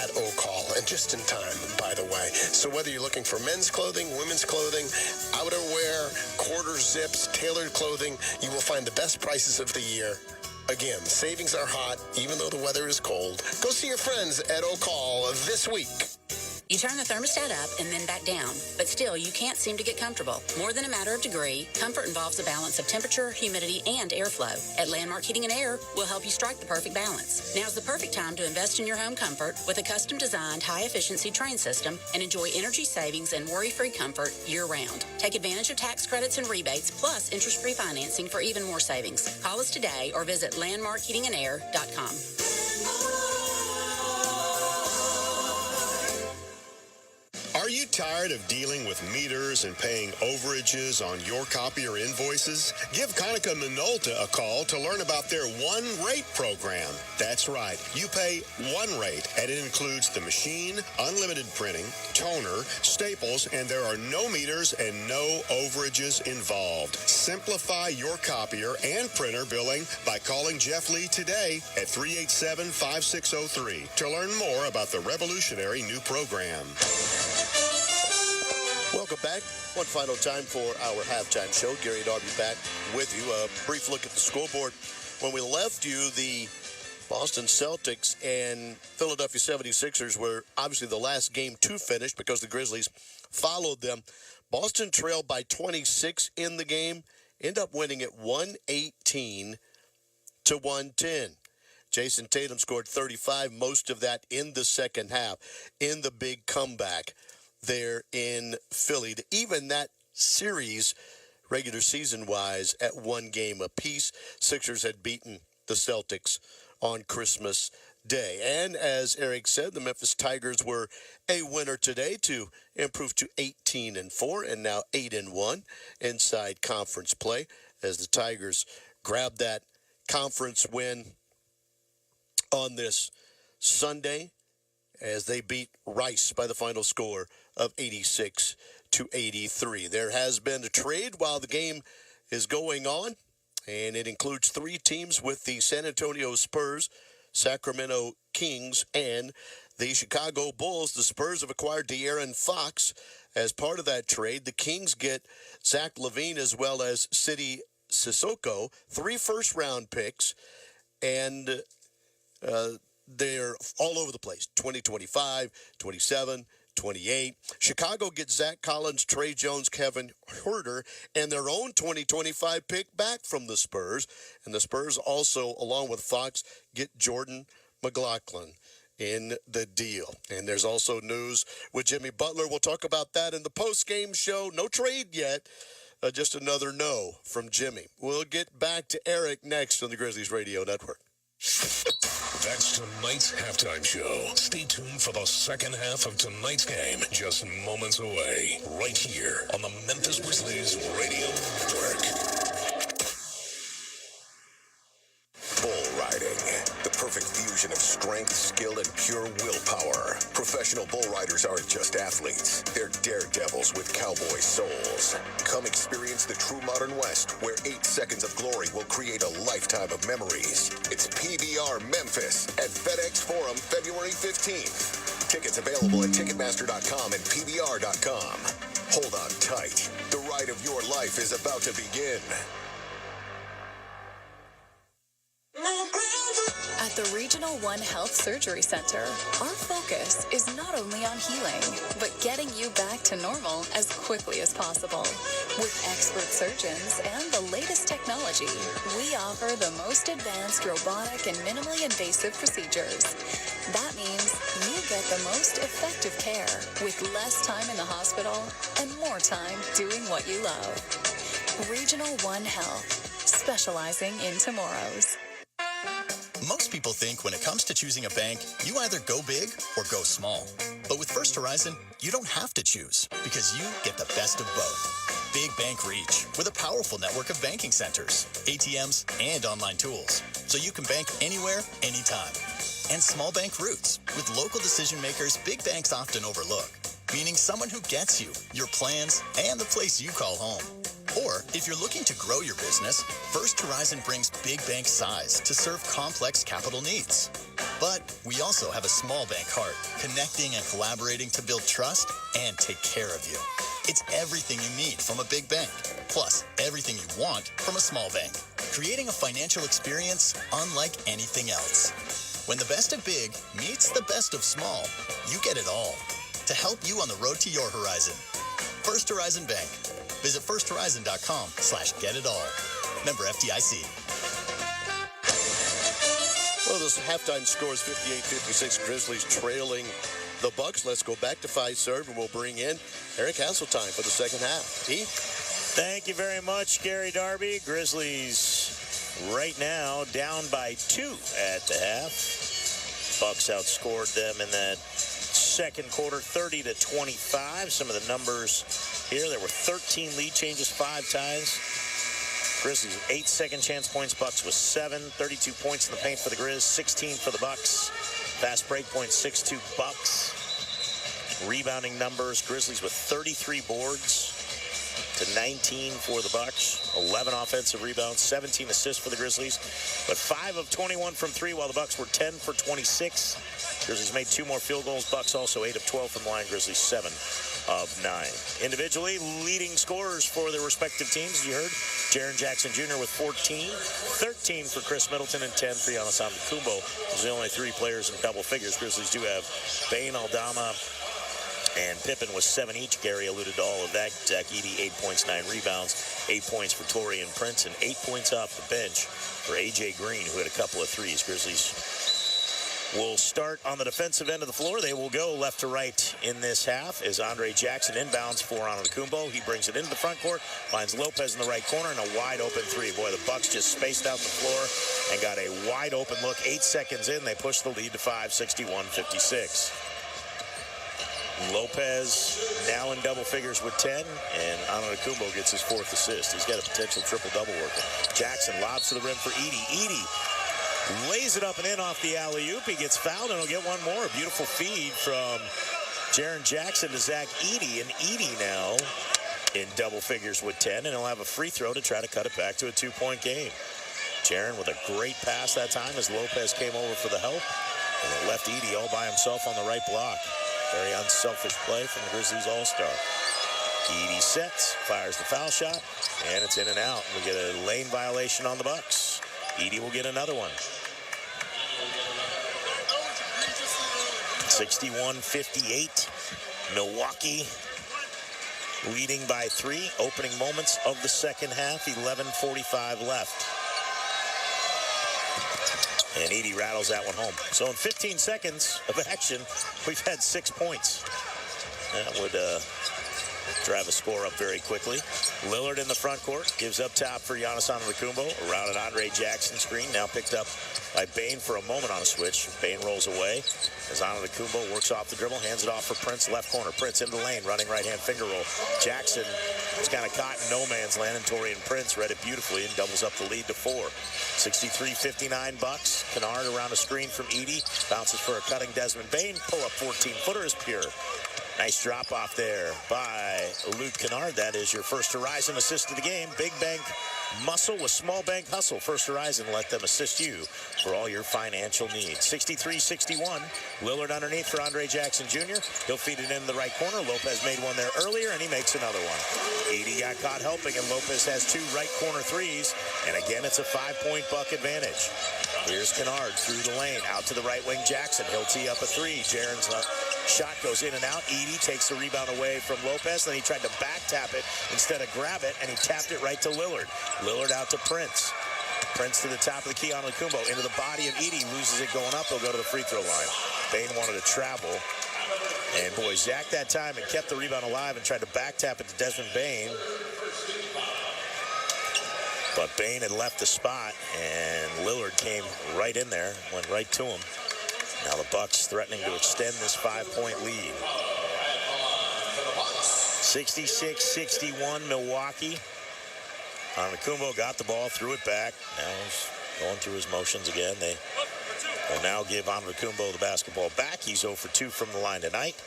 at Oak Hall, and just in time, by the way. So whether you're looking for men's clothing, women's clothing, outerwear, quarter zips, tailored clothing, you will find the best prices of the year. Again, savings are hot, even though the weather is cold. Go see your friends at Oak Hall this week. You turn the thermostat up and then back down, but still you can't seem to get comfortable. More than a matter of degree, comfort involves a balance of temperature, humidity, and airflow. At Landmark Heating and Air, we'll help you strike the perfect balance. Now's the perfect time to invest in your home comfort with a custom-designed, high-efficiency train system and enjoy energy savings and worry-free comfort year-round. Take advantage of tax credits and rebates, plus interest-free financing for even more savings. Call us today or visit landmarkheatingandair.com. Are you tired of dealing with meters and paying overages on your copier invoices? Give Konica Minolta a call to learn about their One Rate program. That's right. You pay one rate, and it includes the machine, unlimited printing, toner, staples, and there are no meters and no overages involved. Simplify your copier and printer billing by calling Jeff Lee today at 387-5603 to learn more about the revolutionary new program. Welcome back. One final time for our halftime show. Gary and Darby back with you. A brief look at the scoreboard. When we left you, the Boston Celtics and Philadelphia 76ers were obviously the last game to finish because the Grizzlies followed them. Boston trailed by 26 in the game, end up winning at 118-110. Jason Tatum scored 35, most of that in the second half, in the big comeback there in Philly to even that series regular season-wise at one game apiece. Sixers had beaten the Celtics on Christmas Day. And as Eric said, the Memphis Tigers were a winner today to improve to 18-4 and now 8-1 inside conference play as the Tigers grabbed that conference win on this Sunday as they beat Rice by the final score of 86-83. There has been a trade while the game is going on, and it includes three teams with the San Antonio Spurs, Sacramento Kings, and the Chicago Bulls. The Spurs have acquired De'Aaron Fox as part of that trade. The Kings get Zach LaVine as well as Sidi Sissoko, 3 first-round picks, and they're all over the place, 2025, 27, 28. Chicago gets Zach Collins, Trey Jones, Kevin Huerter, and their own 2025 pick back from the Spurs. And the Spurs also, along with Fox, get Jordan McLaughlin in the deal. And there's also news with Jimmy Butler. We'll talk about that in the post-game show. No trade yet. Just another no from Jimmy. We'll get back to Eric next on the Grizzlies Radio Network. That's tonight's halftime show. Stay tuned for the second half of tonight's game, just moments away, right here on the Memphis Grizzlies Radio Network. Bull riding. The perfect fusion of strength, skill, and pure willpower. Professional bull riders aren't just athletes. They're daredevils with cowboy souls. Come experience the true modern West, where 8 seconds of glory will create a lifetime of memories. It's PBR Memphis at FedEx Forum, February 15th. Tickets available at Ticketmaster.com and PBR.com. Hold on tight. The ride of your life is about to begin. At the Regional One Health Surgery Center, our focus is not only on healing, but getting you back to normal as quickly as possible. With expert surgeons and the latest technology, we offer the most advanced robotic and minimally invasive procedures. That means you get the most effective care with less time in the hospital and more time doing what you love. Regional One Health, specializing in tomorrows. Most people think when it comes to choosing a bank, you either go big or go small. But with First Horizon, you don't have to choose because you get the best of both. Big bank reach with a powerful network of banking centers, ATMs, and online tools. So you can bank anywhere, anytime. And small bank roots with local decision makers big banks often overlook. Meaning someone who gets you, your plans, and the place you call home. Or, if you're looking to grow your business, First Horizon brings big bank size to serve complex capital needs. But we also have a small bank heart, connecting and collaborating to build trust and take care of you. It's everything you need from a big bank, plus everything you want from a small bank. Creating a financial experience unlike anything else. When the best of big meets the best of small, you get it all. to help you on the road to your horizon. First Horizon Bank. Visit firsthorizon.com/getitall. Member FDIC. Well, this halftime score is 58-56. Grizzlies trailing the Bucks. Let's go back to Fiserv, and we'll bring in Eric Hasseltine for the second half. He? Thank you very much, Gary Darby. Grizzlies right now down by 2 at the half. Bucks outscored them in that second quarter, 30-25. Some of the numbers here, there were 13 lead changes, 5 ties. Grizzlies 8 second chance points. Bucks with 7. 32 points in the paint for the Grizz, 16 for the Bucks. Fast break points, 6-2 Bucks. Rebounding numbers, Grizzlies with 33 boards to 19 for the Bucks. 11 offensive rebounds, 17 assists for the Grizzlies, but 5 of 21 from 3, while the Bucks were 10 for 26. Grizzlies made 2 more field goals. Bucks also 8 of 12 from the line. Grizzlies 7 of 9. Individually, leading scorers for their respective teams, you heard. Jaren Jackson Jr. with 14, 13 for Chris Middleton, and 10 for Giannis Antetokounmpo. Those are the only 3 players in double figures. Grizzlies do have Bane, Aldama, and Pippen with 7 each. Gary alluded to all of that. Zach Edey, 8 points, 9 rebounds, 8 points for Taurean Prince, and 8 points off the bench for A.J. Green, who had a couple of threes. Grizzlies will start on the defensive end of the floor. They will go left to right in this half as Andre Jackson inbounds for Antetokounmpo. He brings it into the front court, finds Lopez in the right corner, and a wide open 3. Boy, the Bucks just spaced out the floor and got a wide open look. 8 seconds in, they push the lead to 5, 61-56. Lopez now in double figures with 10, and Antetokounmpo gets his 4th assist. He's got a potential triple-double working. Jackson lobs to the rim for Edey. Edey lays it up and in off the alley-oop. He gets fouled, and he'll get one more. A beautiful feed from Jaren Jackson to Zach Edey, and Edey now in double figures with 10, and he'll have a free throw to try to cut it back to a 2-point game. Jaren with a great pass that time as Lopez came over for the help, and it left Edey all by himself on the right block. Very unselfish play from the Grizzlies All-Star. Edey sets, fires the foul shot, and it's in and out. We get a lane violation on the Bucks. Edey will get another one. 61-58. Milwaukee leading by 3. Opening moments of the second half. 11:45 left. And Edey rattles that one home. So in 15 seconds of action, we've had 6 points. That would drive a score up very quickly. Lillard in the front court, gives up top for Giannis Antetokounmpo. Around an Andre Jackson screen, now picked up by Bane for a moment on a switch. Bane rolls away as Antetokounmpo works off the dribble, hands it off for Prince, left corner. Prince into the lane, running right-hand finger roll. Jackson was kind of caught in no man's land, and Taurean Prince read it beautifully and doubles up the lead to 4. 63-59 Bucks. Kennard around a screen from Edey. Bounces for a cutting Desmond Bane. Pull-up 14-footer is pure. Nice drop off there by Luke Kennard. That is your First Horizon assist of the game. Big bank muscle with small bank hustle. First Horizon, let them assist you for all your financial needs. 63-61. Lillard underneath for Andre Jackson Jr. He'll feed it in the right corner. Lopez made one there earlier, and he makes another one. Edey got caught helping, and Lopez has 2 right corner threes. And again, it's a 5-point Buck advantage. Here's Kennard through the lane, out to the right wing Jackson. He'll tee up a 3. Jaren's shot goes in and out. Edey takes the rebound away from Lopez. Then he tried to back tap it instead of grab it, and he tapped it right to Lillard. Lillard out to Prince. Prince to the top of the key on Antetokounmpo. Into the body of Edey. Loses it going up. He'll go to the free throw line. Bane wanted to travel. And boy, Zach that time and kept the rebound alive and tried to back tap it to Desmond Bane. But Bane had left the spot, and Lillard came right in there, went right to him. Now the Bucks threatening to extend this 5-point lead. 66-61 Milwaukee. Antetokounmpo got the ball, threw it back. Now he's going through his motions again. They will now give Antetokounmpo the basketball back. He's 0 for 2 from the line tonight.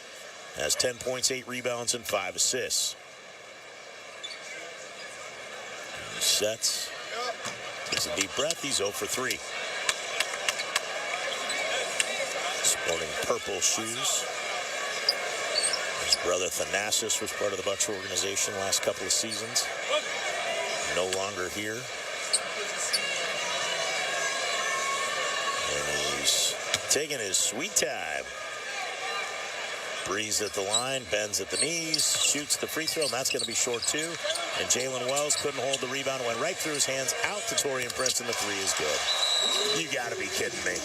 Has 10 points, 8 rebounds, and 5 assists. He sets. Takes a deep breath. He's 0 for 3. Sporting purple shoes. His brother Thanasis was part of the Bucks organization last couple of seasons. No longer here. And he's taking his sweet time. Breeze at the line, bends at the knees, shoots the free throw, and that's going to be short too. And Jalen Wells couldn't hold the rebound, went right through his hands, out to Torian Prince, and the three is good. You got to be kidding me.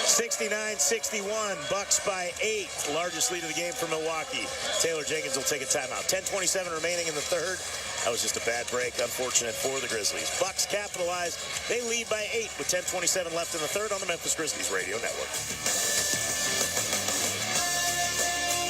69-61, Bucks by 8. Largest lead of the game for Milwaukee. Taylor Jenkins will take a timeout. 10:27 remaining in the third. That was just a bad break. Unfortunate for the Grizzlies. Bucks capitalize. They lead by 8 with 10:27 left in the third on the Memphis Grizzlies Radio Network.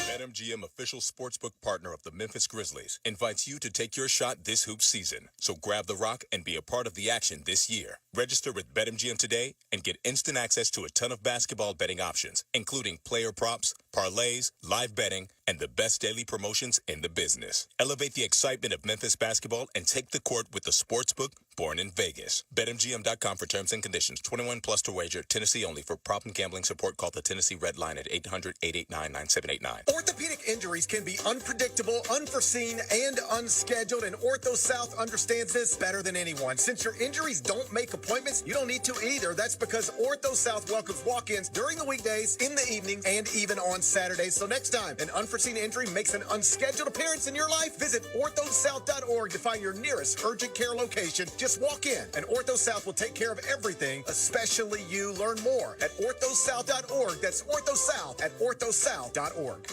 BetMGM, official sportsbook partner of the Memphis Grizzlies, invites you to take your shot this hoop season. So grab the rock and be a part of the action this year. Register with BetMGM today and get instant access to a ton of basketball betting options, including player props, parlays, live betting, and the best daily promotions in the business. Elevate the excitement of Memphis basketball and take the court with the sportsbook born in Vegas. BetMGM.com for terms and conditions. 21 plus to wager. Tennessee only. For problem gambling support, call the Tennessee Red Line at 800-889-9789. Orthopedic injuries can be unpredictable, unforeseen, and unscheduled, and Ortho South understands this better than anyone. Since your injuries don't make appointments, you don't need to either. That's because Ortho South welcomes walk-ins during the weekdays, in the evenings, and even on Saturdays. So next time an unforeseen injury makes an unscheduled appearance in your life, visit orthosouth.org to find your nearest urgent care location. Just walk in, and Ortho South will take care of everything, especially you. Learn more at orthosouth.org. That's orthosouth at orthosouth.org.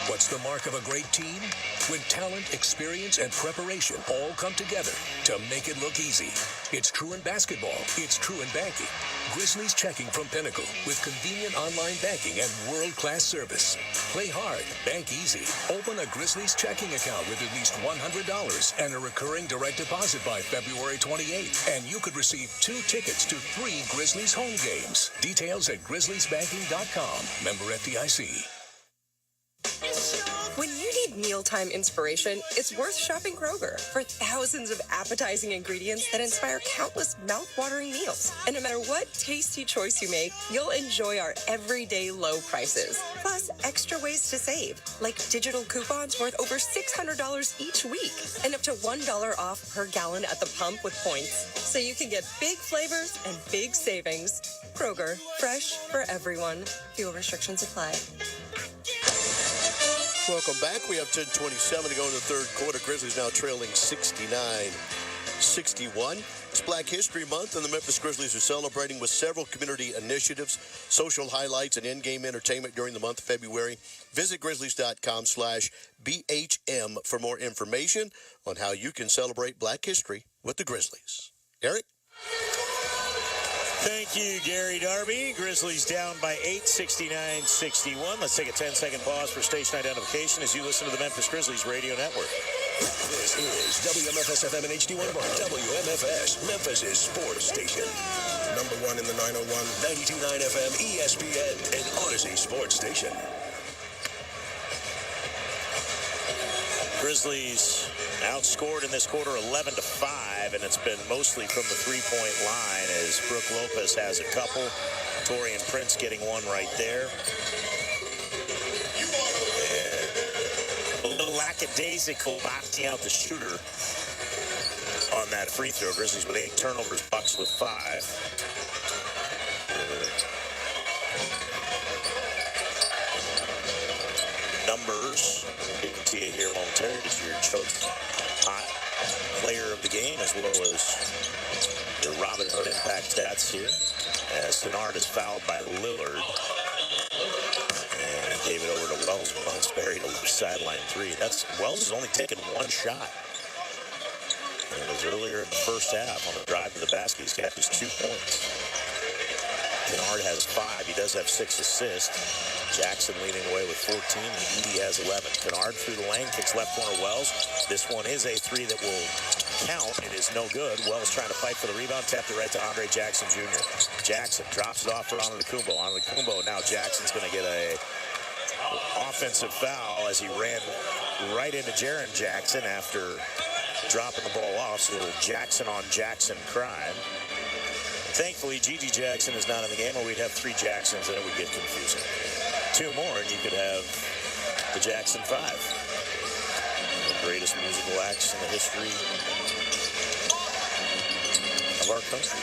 What's the mark of a great team? When talent, experience, and preparation all come together to make it look easy. It's true in basketball. It's true in banking. Grizzlies Checking from Pinnacle with convenient online banking and world-class service. Play hard, bank easy. Open a Grizzlies checking account with at least $100 and a recurring direct deposit by February 28th. And you could receive 2 tickets to 3 Grizzlies home games. Details at grizzliesbanking.com. Member FDIC. When you need mealtime inspiration, it's worth shopping Kroger for thousands of appetizing ingredients that inspire countless mouth-watering meals. And no matter what tasty choice you make, you'll enjoy our everyday low prices. Plus, extra ways to save, like digital coupons worth over $600 each week and up to $1 off per gallon at the pump with points. So you can get big flavors and big savings. Kroger, fresh for everyone. Fuel restrictions apply. Welcome back. We have 10:27 to go in the third quarter. Grizzlies now trailing 69-61. It's Black History Month, and the Memphis Grizzlies are celebrating with several community initiatives, social highlights, and in-game entertainment during the month of February. Visit grizzlies.com/BHM for more information on how you can celebrate Black History with the Grizzlies. Eric? Thank you, Gary Darby. Grizzlies down by 8, 69-61. Let's take a 10-second pause for station identification as you listen to the Memphis Grizzlies Radio Network. This is WMFS-FM and HD1 Bar. WMFS, Memphis' sports station. Number 1 in the 901. 92.9 FM, ESPN, and Odyssey Sports Station. Grizzlies outscored in this quarter 11-5, and it's been mostly from the three-point line as Brooke Lopez has a couple. Torian Prince getting one right there. And a little lackadaisical boxing out the shooter on that free throw. Grizzlies with 8 turnovers, Bucks with 5. Numbers. You can see it here momentarily. It's your chosen hot player of the game, as well as your Robin Hood impact stats here. As Kennard is fouled by Lillard. And gave it over to Wells. Wells buried a sideline 3. Wells has only taken 1 shot. And it was earlier in the first half on the drive to the basket. He's got just 2 points. Kennard has 5. He does have 6 assists. Jackson leading away with 14. Edie has 11. Kennard through the lane, kicks left corner Wells. This one is a 3 that will count. It is no good. Wells trying to fight for the rebound. Tapped it right to Andre Jackson Jr. Jackson drops it off for Antetokounmpo. Antetokounmpo, now Jackson's going to get a offensive foul as he ran right into Jaren Jackson after dropping the ball off. So a little Jackson on Jackson crime. Thankfully, Gigi Jackson is not in the game, or we'd have 3 Jacksons and it would get confusing. 2 more, and you could have the Jackson 5. The greatest musical acts in the history of our country.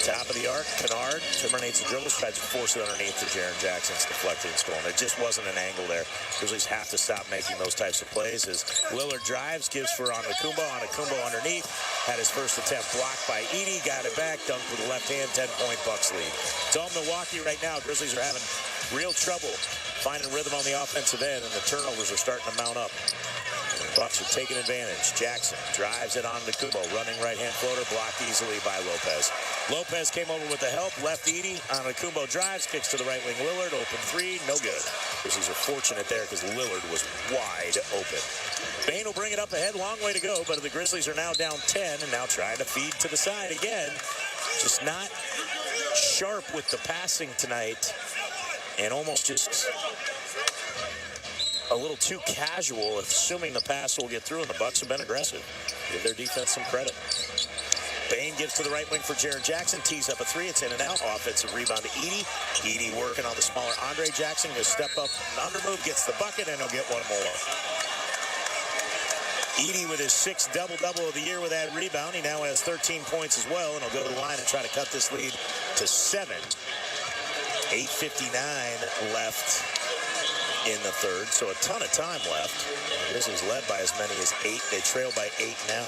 Top of the arc, Kennard terminates the dribble, tries to force it underneath to Jaren Jackson's deflecting goal. And there just wasn't an angle there. Grizzlies have to stop making those types of plays as Lillard drives, gives for Anakumbo. Anakumbo underneath, had his first attempt blocked by Edey, got it back, dunked with the left hand, 10-point Bucks lead. It's all Milwaukee right now. Grizzlies are having real trouble finding rhythm on the offensive end, and the turnovers are starting to mount up. Bucks are taking advantage. Jackson drives it on to Kubo. Running right-hand floater, blocked easily by Lopez. Lopez came over with the help. Left Edey. Anakumbo drives, kicks to the right wing. Lillard, open three, no good. Grizzlies are fortunate there because Lillard was wide open. Bane will bring it up ahead. Long way to go, but the Grizzlies are now down 10 and now trying to feed to the side again. Just not sharp with the passing tonight and almost just a little too casual, assuming the pass will get through, and the Bucks have been aggressive. Give their defense some credit. Bain gives to the right wing for Jaren Jackson, tees up a three, it's in and out. Offensive rebound to Edey. Edey working on the smaller Andre Jackson, goes step up, under move, gets the bucket, and he'll get one more. Edey with his 6th double-double of the year with that rebound. He now has 13 points as well, and he'll go to the line and try to cut this lead to 7. 8:59 left in the third, so a ton of time left. This is led by as many as 8. They trail by 8 now.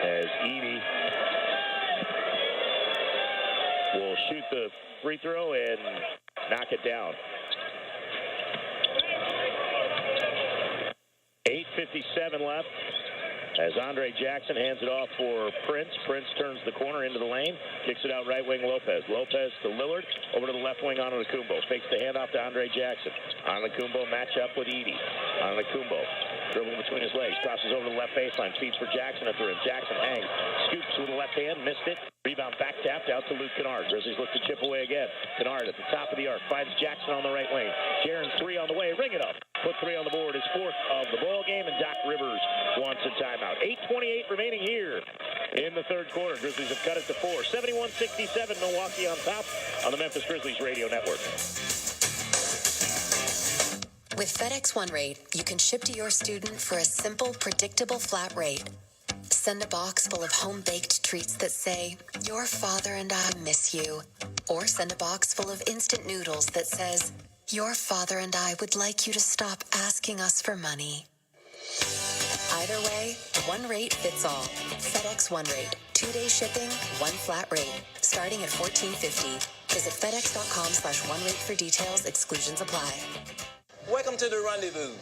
As Edey will shoot the free throw and knock it down. 8:57 left as Andre Jackson hands it off for Prince. Prince turns the corner into the lane, kicks it out right wing Lopez. Lopez to Lillard, over to the left wing on Anakumbo. Fakes the handoff to Andre Jackson. Anakumbo match up with Edey. Anakumbo dribble between his legs, crosses over to the left baseline, feeds for Jackson at the rim. Jackson hangs, scoops with the left hand, missed it. Rebound back tapped out to Luke Kennard. Grizzlies look to chip away again. Kennard at the top of the arc, finds Jackson on the right wing. Jaren 3 on the way, ring it up. Put 3 on the board, his 4th of the ball game, and Doc Rivers wants a timeout. 8:28 remaining here in the third quarter. Grizzlies have cut it to 4. 71-67, Milwaukee on top on the Memphis Grizzlies radio network. With FedEx One Rate, you can ship to your student for a simple, predictable flat rate. Send a box full of home-baked treats that say, "Your father and I miss you." Or send a box full of instant noodles that says, "Your father and I would like you to stop asking us for money." Either way, one rate fits all. FedEx One Rate. 2-day shipping, one flat rate. Starting at $14.50. Visit FedEx.com/OneRate for details. Exclusions apply. Welcome to the Rendezvous.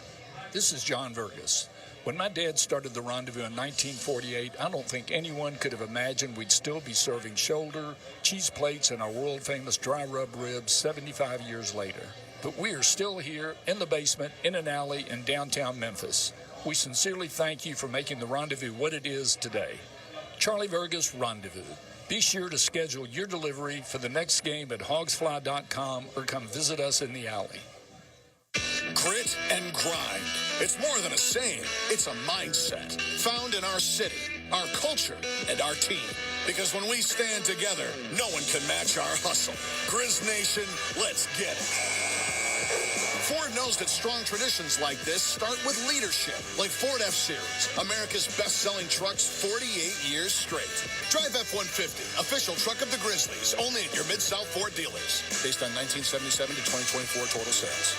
This is John Vergas. When my dad started the Rendezvous in 1948, I don't think anyone could have imagined we'd still be serving shoulder, cheese plates, and our world-famous dry rub ribs 75 years later. But we are still here in the basement, in an alley in downtown Memphis. We sincerely thank you for making the Rendezvous what it is today. Charlie Vergas Rendezvous. Be sure to schedule your delivery for the next game at hogsfly.com or come visit us in the alley. Grit and grind. It's more than a saying. It's a mindset found in our city, our culture, and our team. Because when we stand together, no one can match our hustle. Grizz Nation, let's get it. Ford knows that strong traditions like this start with leadership, like Ford F-Series, America's best-selling trucks 48 years straight. Drive F-150, official truck of the Grizzlies, only at your Mid-South Ford dealers. Based on 1977 to 2024 total sales.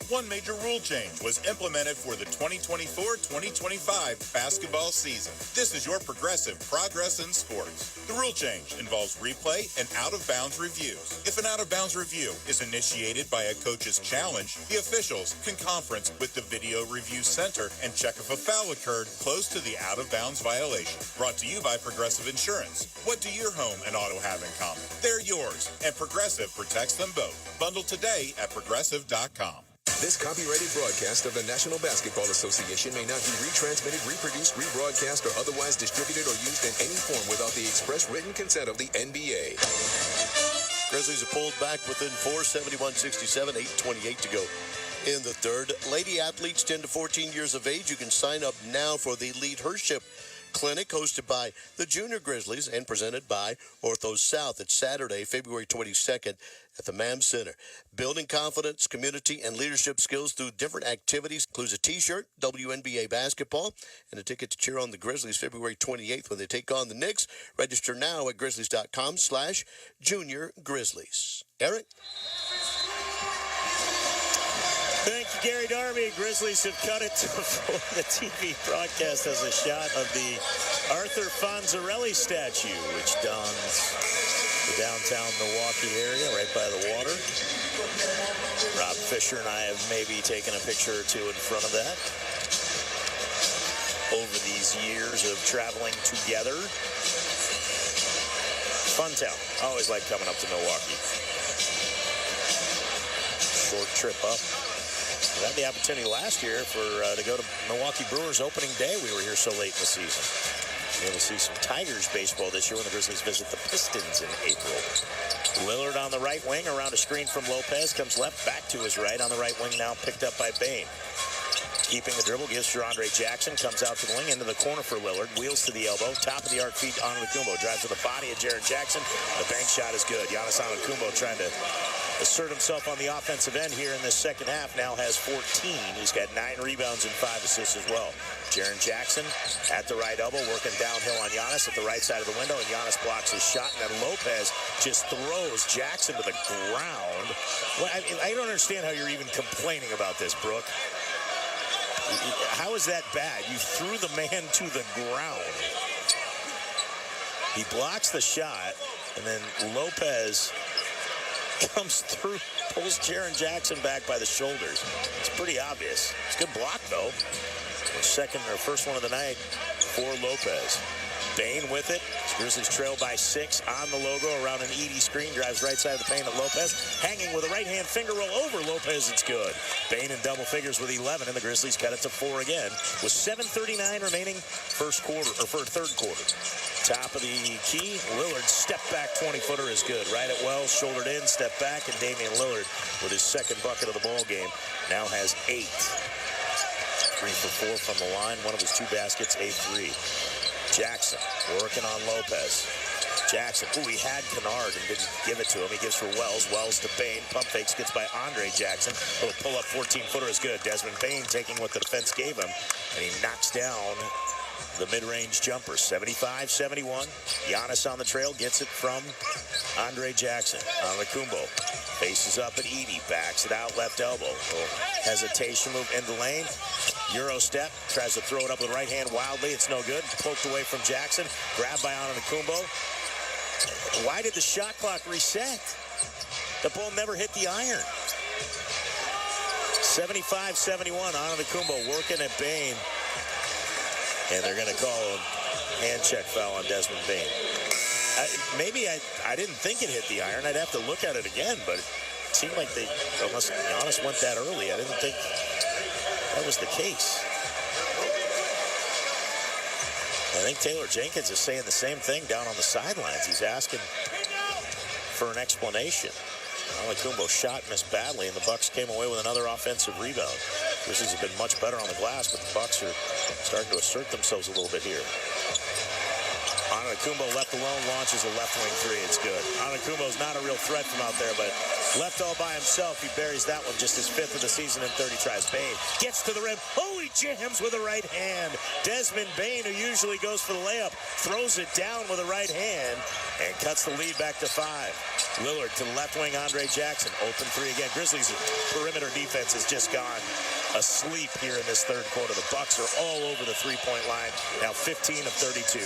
One major rule change was implemented for the 2024-2025 basketball season. This is your Progressive Progress in Sports. The rule change involves replay and out-of-bounds reviews. If an out-of-bounds review is initiated by a coach's challenge, the officials can conference with the Video Review Center and check if a foul occurred close to the out-of-bounds violation. Brought to you by Progressive Insurance. What do your home and auto have in common? They're yours, and Progressive protects them both. Bundle today at Progressive.com. This copyrighted broadcast of the National Basketball Association may not be retransmitted, reproduced, rebroadcast, or otherwise distributed or used in any form without the express written consent of the NBA. Grizzlies are pulled back within 4, 71-67, 8:28 to go in the third. Lady athletes 10 to 14 years of age, you can sign up now for the Lead Hership Clinic hosted by the Junior Grizzlies and presented by Ortho South. It's Saturday, February 22nd at the MAM Center. Building confidence, community, and leadership skills through different activities includes a T-shirt, WNBA basketball, and a ticket to cheer on the Grizzlies February 28th when they take on the Knicks. Register now at grizzlies.com/Junior Grizzlies. Eric? Thank you, Gary Darby. Grizzlies have cut it before the TV broadcast has a shot of the Arthur Fonzarelli statue, which dons the downtown Milwaukee area right by the water. Rob Fisher and I have maybe taken a picture or two in front of that over these years of traveling together. Fun town. Always like coming up to Milwaukee. Short trip up. We had the opportunity last year to go to Milwaukee Brewers opening day. We were here so late in the season. We're going to see some Tigers baseball this year when the Grizzlies visit the Pistons in April. Lillard on the right wing around a screen from Lopez. Comes left, back to his right on the right wing now, picked up by Bane. Keeping the dribble, gives for Andre Jackson. Comes out to the wing, into the corner for Lillard. Wheels to the elbow. Top of the arc feed, Antetokounmpo. Drives to the body of Jaren Jackson. The bank shot is good. Giannis Antetokounmpo trying to assert himself on the offensive end here in this second half. Now has 14. He's got 9 rebounds and 5 assists as well. Jaren Jackson at the right elbow, working downhill on Giannis at the right side of the window, and Giannis blocks his shot, and then Lopez just throws Jackson to the ground. Well, I don't understand how you're even complaining about this, Brooke. How is that bad? You threw the man to the ground. He blocks the shot, and then Lopez comes through, pulls Jaren Jackson back by the shoulders. It's pretty obvious. It's a good block, though. First one of the night for Lopez. Bane with it. Grizzlies trail by 6 on the logo around an Edey screen. Drives right side of the paint at Lopez. Hanging with a right-hand finger roll over Lopez. It's good. Bane in double figures with 11, and the Grizzlies cut it to 4 again with 7:39 remaining third quarter. Top of the key, Lillard step back 20-footer is good. Right at Wells, shouldered in, step back, and Damian Lillard with his second bucket of the ball game now has 8. 3 for 4 from the line. One of his 2 baskets, a 3. Jackson working on Lopez. Jackson, he had Kennard and didn't give it to him. He gives for Wells. Wells to Bane. Pump fakes, gets by Andre Jackson. Little pull-up 14-footer is good. Desmond Bane taking what the defense gave him, and he knocks down the mid-range jumper. 75-71. Giannis on the trail, gets it from Andre Jackson. Antetokounmpo faces up at Edey, backs it out, left elbow. Hesitation move into lane. Euro step, tries to throw it up with the right hand wildly. It's no good. Poked away from Jackson. Grabbed by Antetokounmpo. Why did the shot clock reset? The ball never hit the iron. 75-71. Antetokounmpo working at Bane. And they're going to call a hand check foul on Desmond Bane. Maybe I didn't think it hit the iron. I'd have to look at it again, but it seemed like unless Giannis went that early, I didn't think that was the case. I think Taylor Jenkins is saying the same thing down on the sidelines. He's asking for an explanation. Antetokounmpo shot missed badly, and the Bucks came away with another offensive rebound. Grizzlies have been much better on the glass, but the Bucks are starting to assert themselves a little bit here. Antetokounmpo left alone, launches a left wing 3. It's good. Antetokounmpo's not a real threat from out there, but left all by himself. He buries that one, just his 5th of the season in 30 tries. Bane gets to the rim. He jams with the right hand. Desmond Bane, who usually goes for the layup, throws it down with the right hand and cuts the lead back to 5. Lillard to the left wing, Andre Jackson. Open 3 again. Grizzlies' perimeter defense has just gone asleep here in this third quarter. The Bucks are all over the three-point line. Now 15 of 32.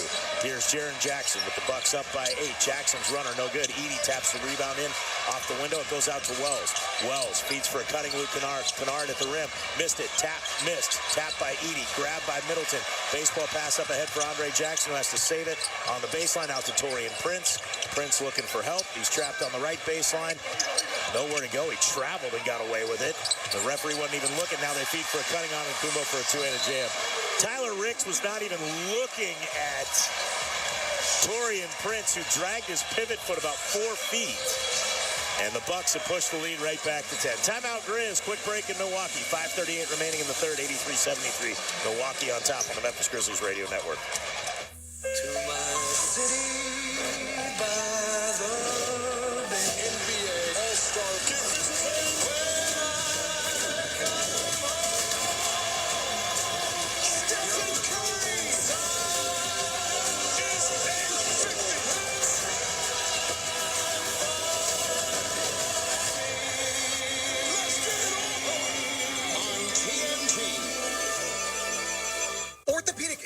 Here's Jaren Jackson with the Bucks up by 8. Jackson's runner no good. Edey taps the rebound in off the window. It goes out to Wells. Wells feeds for a cutting Luke Kennard. Kennard at the rim. Missed it. Tap. Missed. Tapped by Edey. Grabbed by Middleton. Baseball pass up ahead for Andre Jackson, who has to save it on the baseline out to Taurean Prince. Prince looking for help. He's trapped on the right baseline. Nowhere to go. He traveled and got away with it. The referee wasn't even looking. Now they feed for a cutting on Antetokounmpo for a 2-handed jam. Tyler Ricks was not even looking at Taurean Prince, who dragged his pivot foot about 4 feet. And the Bucks have pushed the lead right back to 10. Timeout Grizz. Quick break in Milwaukee. 5:38 remaining in the third. 83-73. Milwaukee on top on the Memphis Grizzlies radio network.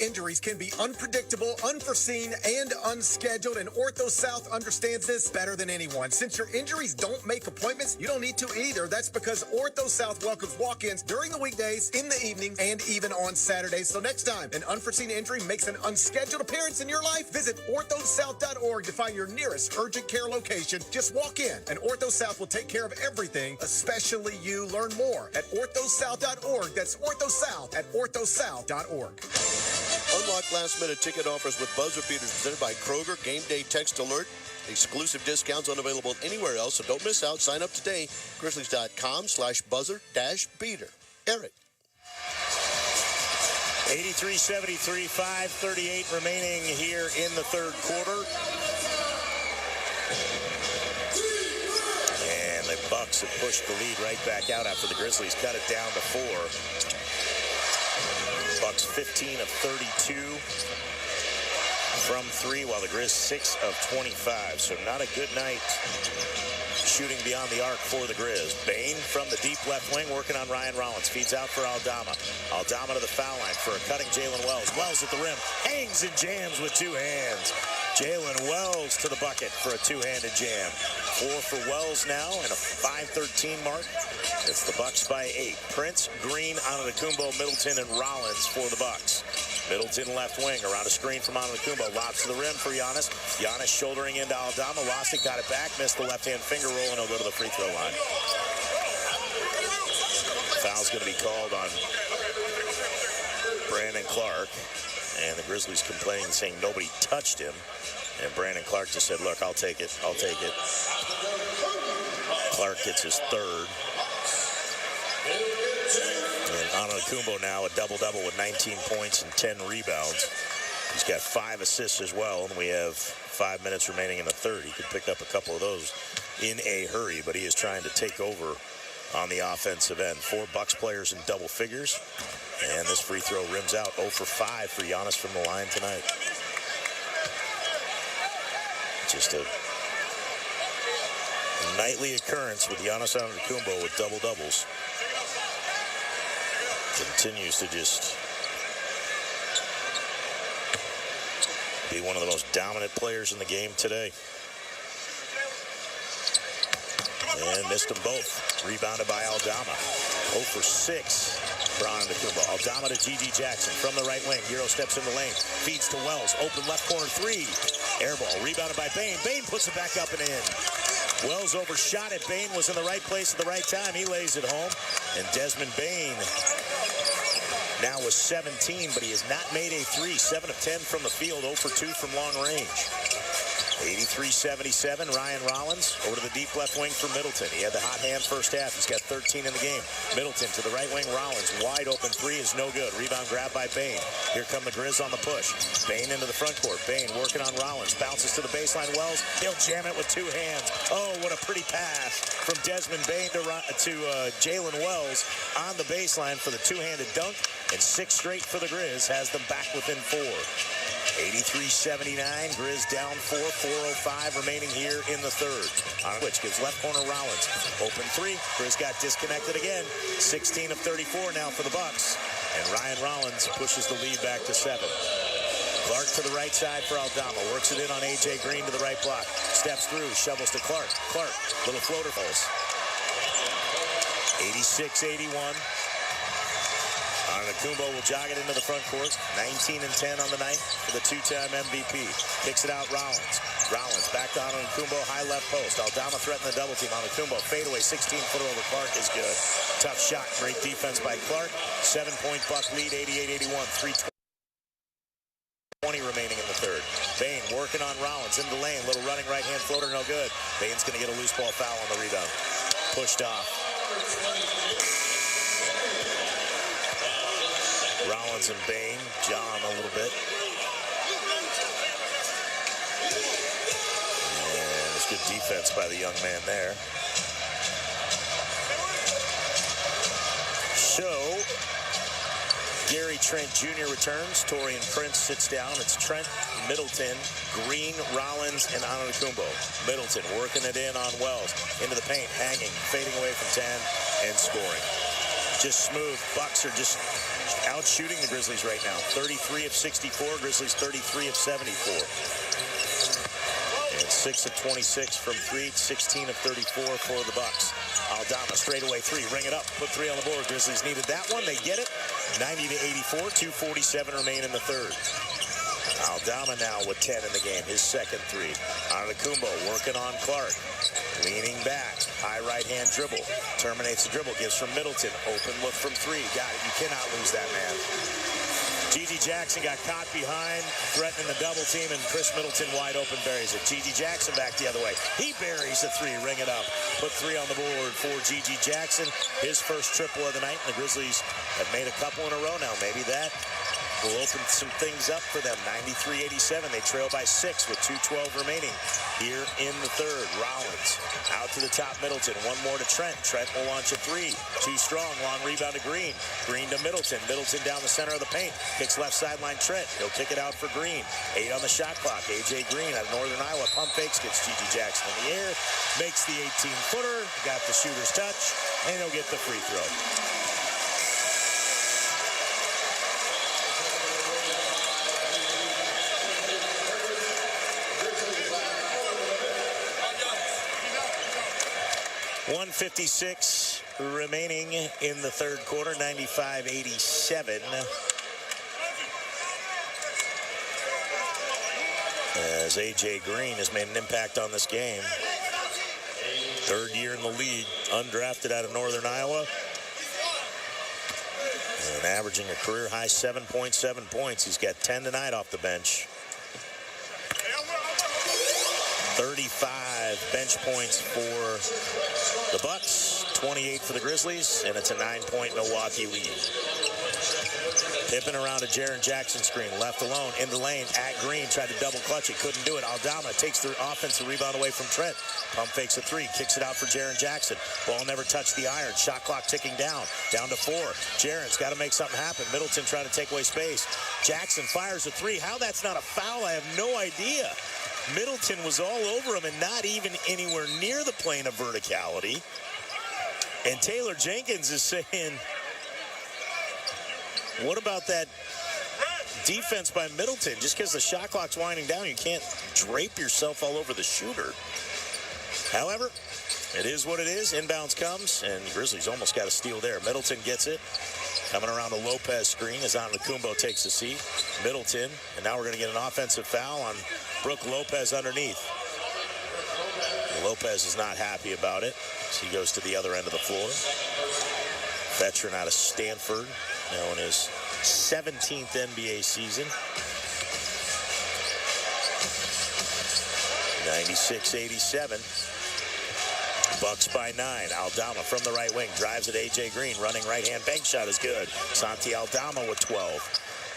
injuries can be unpredictable, unforeseen, and unscheduled, and Ortho South understands this better than anyone. Since your injuries don't make appointments, you don't need to either. That's because Ortho South welcomes walk-ins during the weekdays, in the evenings, and even on Saturdays. So next time an unforeseen injury makes an unscheduled appearance in your life, visit orthosouth.org to find your nearest urgent care location. Just walk in, and Ortho South will take care of everything, especially you. Learn more at orthosouth.org. That's OrthoSouth at orthosouth.org. Unlock last-minute ticket offers with buzzer beaters presented by Kroger. Game day text alert. Exclusive discounts unavailable anywhere else, so don't miss out. Sign up today. Grizzlies.com/buzzer-beater. Eric. 83-73, 5:38 remaining here in the third quarter. And the Bucks have pushed the lead right back out after the Grizzlies cut it down to 4. Bucks 15 of 32 from 3, while the Grizz 6 of 25. So not a good night shooting beyond the arc for the Grizz. Bain from the deep left wing working on Ryan Rollins. Feeds out for Aldama. Aldama to the foul line for a cutting Jalen Wells. Wells at the rim. Hangs and jams with two hands. Jalen Wells to the bucket for a two-handed jam. 4 for Wells now and a 5:13 mark. It's the Bucks by 8. Prince, Green, Antetokounmpo, Middleton, and Rollins for the Bucks. Middleton left wing around a screen from Antetokounmpo. Lobs to the rim for Giannis. Giannis shouldering into Aldama. Lost it, got it back. Missed the left-hand finger roll, and he'll go to the free throw line. Foul's going to be called on Brandon Clark. And the Grizzlies complaining, saying nobody touched him. And Brandon Clark just said, look, I'll take it. I'll take it. Clark gets his third. And Antetokounmpo now a double-double with 19 points and 10 rebounds. He's got 5 assists as well, and we have 5 minutes remaining in the third. He could pick up a couple of those in a hurry, but he is trying to take over on the offensive end. 4 Bucks players in double figures, and this free throw rims out. 0 for 5 for Giannis from the line tonight. Just a nightly occurrence with Giannis Antetokounmpo with double-doubles. Continues to just be one of the most dominant players in the game today. And missed them both. Rebounded by Aldama. 0 for 6 for Antetokounmpo. Aldama to G.G. Jackson from the right wing. Euro steps in the lane. Feeds to Wells. Open left corner 3. Air ball. Rebounded by Bain. Bain puts it back up and in. Wells overshot it. Bain was in the right place at the right time. He lays it home. And Desmond Bain now with 17, but he has not made a 3. 7 of 10 from the field. 0 for 2 from long range. 83-77, Ryan Rollins over to the deep left wing for Middleton. He had the hot hand first half. He's got 13 in the game. Middleton to the right wing. Rollins, wide open 3 is no good. Rebound grab by Bain. Here come the Grizz on the push. Bain into the front court. Bain working on Rollins. Bounces to the baseline. Wells, he'll jam it with 2 hands. Oh, what a pretty pass from Desmond Bain to Jalen Wells on the baseline for the 2-handed dunk. And 6 straight for the Grizz has them back within 4. 83-79, Grizz down 4, 4:05 remaining here in the third. On which gives left corner Rollins. Open 3, Grizz got disconnected again. 16 of 34 now for the Bucks. And Ryan Rollins pushes the lead back to 7. Clark to the right side for Aldama. Works it in on A.J. Green to the right block. Steps through, shovels to Clark. Clark, little floater pulse. 86-81. Antetokounmpo will jog it into the front court. 19 and 10 on the night for the 2-time MVP. Kicks it out Rollins. Rollins back to Antetokounmpo, high left post. Aldama threatening the double team. Antetokounmpo fadeaway, 16-footer over Clark is good. Tough shot, great defense by Clark. 7-point Buck lead, 88-81. 3:20 remaining in the third. Bain working on Rollins in the lane. Little running right-hand floater, no good. Bain's going to get a loose ball foul on the rebound. Pushed off. Rollins and Bain, John a little bit. And it's good defense by the young man there. So, Gary Trent Jr. returns. Torian Prince sits down. It's Trent, Middleton, Green, Rollins, and Antetokounmpo. Middleton working it in on Wells. Into the paint, hanging, fading away from 10, and scoring. Just smooth. Bucks are just out shooting the Grizzlies right now. 33 of 64, Grizzlies 33 of 74. And 6 of 26 from 3, 16 of 34 for the Bucks. Aldama straightaway 3, ring it up, put 3 on the board. Grizzlies needed that one, they get it. 90 to 84, 2:47 remain in the third. Aldama now with 10 in the game, his second 3. Antetokounmpo working on Clark. Leaning back, high right-hand dribble. Terminates the dribble, gives from Middleton. Open look from 3, got it. You cannot lose that, man. G.G. Jackson got caught behind, threatening the double team, and Chris Middleton wide open buries it. G.G. Jackson back the other way. He buries the 3, ring it up. Put 3 on the board for G.G. Jackson. His first triple of the night, and the Grizzlies have made a couple in a row now. Maybe that will open some things up for them. 93-87. They trail by 6 with 2:12 remaining here in the third. Rollins out to the top. Middleton. One more to Trent. Trent will launch a 3. Too strong. Long rebound to Green. Green to Middleton. Middleton down the center of the paint. Kicks left sideline. Trent. He'll kick it out for Green. 8 on the shot clock. A.J. Green out of Northern Iowa. Pump fakes. Gets G.G. Jackson in the air. Makes the 18-footer. Got the shooter's touch. And he'll get the free throw. .156 remaining in the third quarter, 95-87. As A.J. Green has made an impact on this game. Third year in the league, undrafted out of Northern Iowa. And averaging a career-high 7.7 points. He's got 10 tonight off the bench. 35 bench points for the Bucks, 28 for the Grizzlies, and it's a 9-point Milwaukee lead. Pippen around a Jaren Jackson screen, left alone, in the lane, at Green, tried to double clutch it, couldn't do it. Aldama takes the offensive rebound away from Trent. Pump fakes a 3, kicks it out for Jaren Jackson. Ball never touched the iron, shot clock ticking down to 4. Jaren's got to make something happen. Middleton trying to take away space. Jackson fires a 3. How that's not a foul, I have no idea. Middleton was all over him and not even anywhere near the plane of verticality. And Taylor Jenkins is saying, what about that defense by Middleton? Just because the shot clock's winding down, you can't drape yourself all over the shooter. However, it is what it is. Inbounds comes, and Grizzlies almost got a steal there. Middleton gets it. Coming around the Lopez screen as Antetokounmpo takes a seat. Middleton, and now we're going to get an offensive foul on Brook Lopez underneath. Lopez is not happy about it, so he goes to the other end of the floor. Veteran out of Stanford, now in his 17th NBA season. 96-87. Bucks by 9. Aldama from the right wing drives at A.J. Green. Running right-hand bank shot is good. Santi Aldama with 12.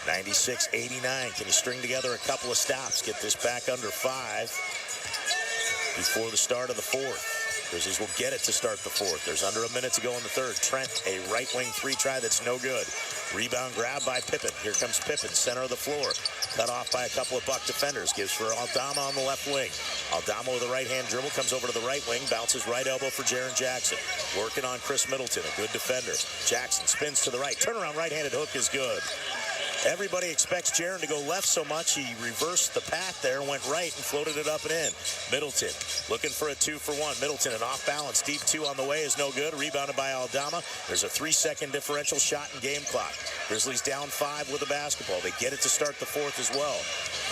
96-89. Can you string together a couple of stops? Get this back under 5 before the start of the fourth. Grizzlies will get it to start the fourth. There's under a minute to go in the third. Trent, a right wing 3 try that's no good. Rebound grab by Pippen. Here comes Pippen, center of the floor. Cut off by a couple of Buck defenders. Gives for Aldama on the left wing. Aldama with a right-hand dribble. Comes over to the right wing. Bounces right elbow for Jaren Jackson. Working on Chris Middleton, a good defender. Jackson spins to the right. Turnaround right-handed hook is good. Everybody expects Jaren to go left so much, he reversed the path there, went right and floated it up and in. Middleton looking for a 2-for-1. Middleton, an off-balance deep 2 on the way is no good. Rebounded by Aldama. There's a 3-second differential shot and game clock. Grizzlies down 5 with the basketball. They get it to start the fourth as well.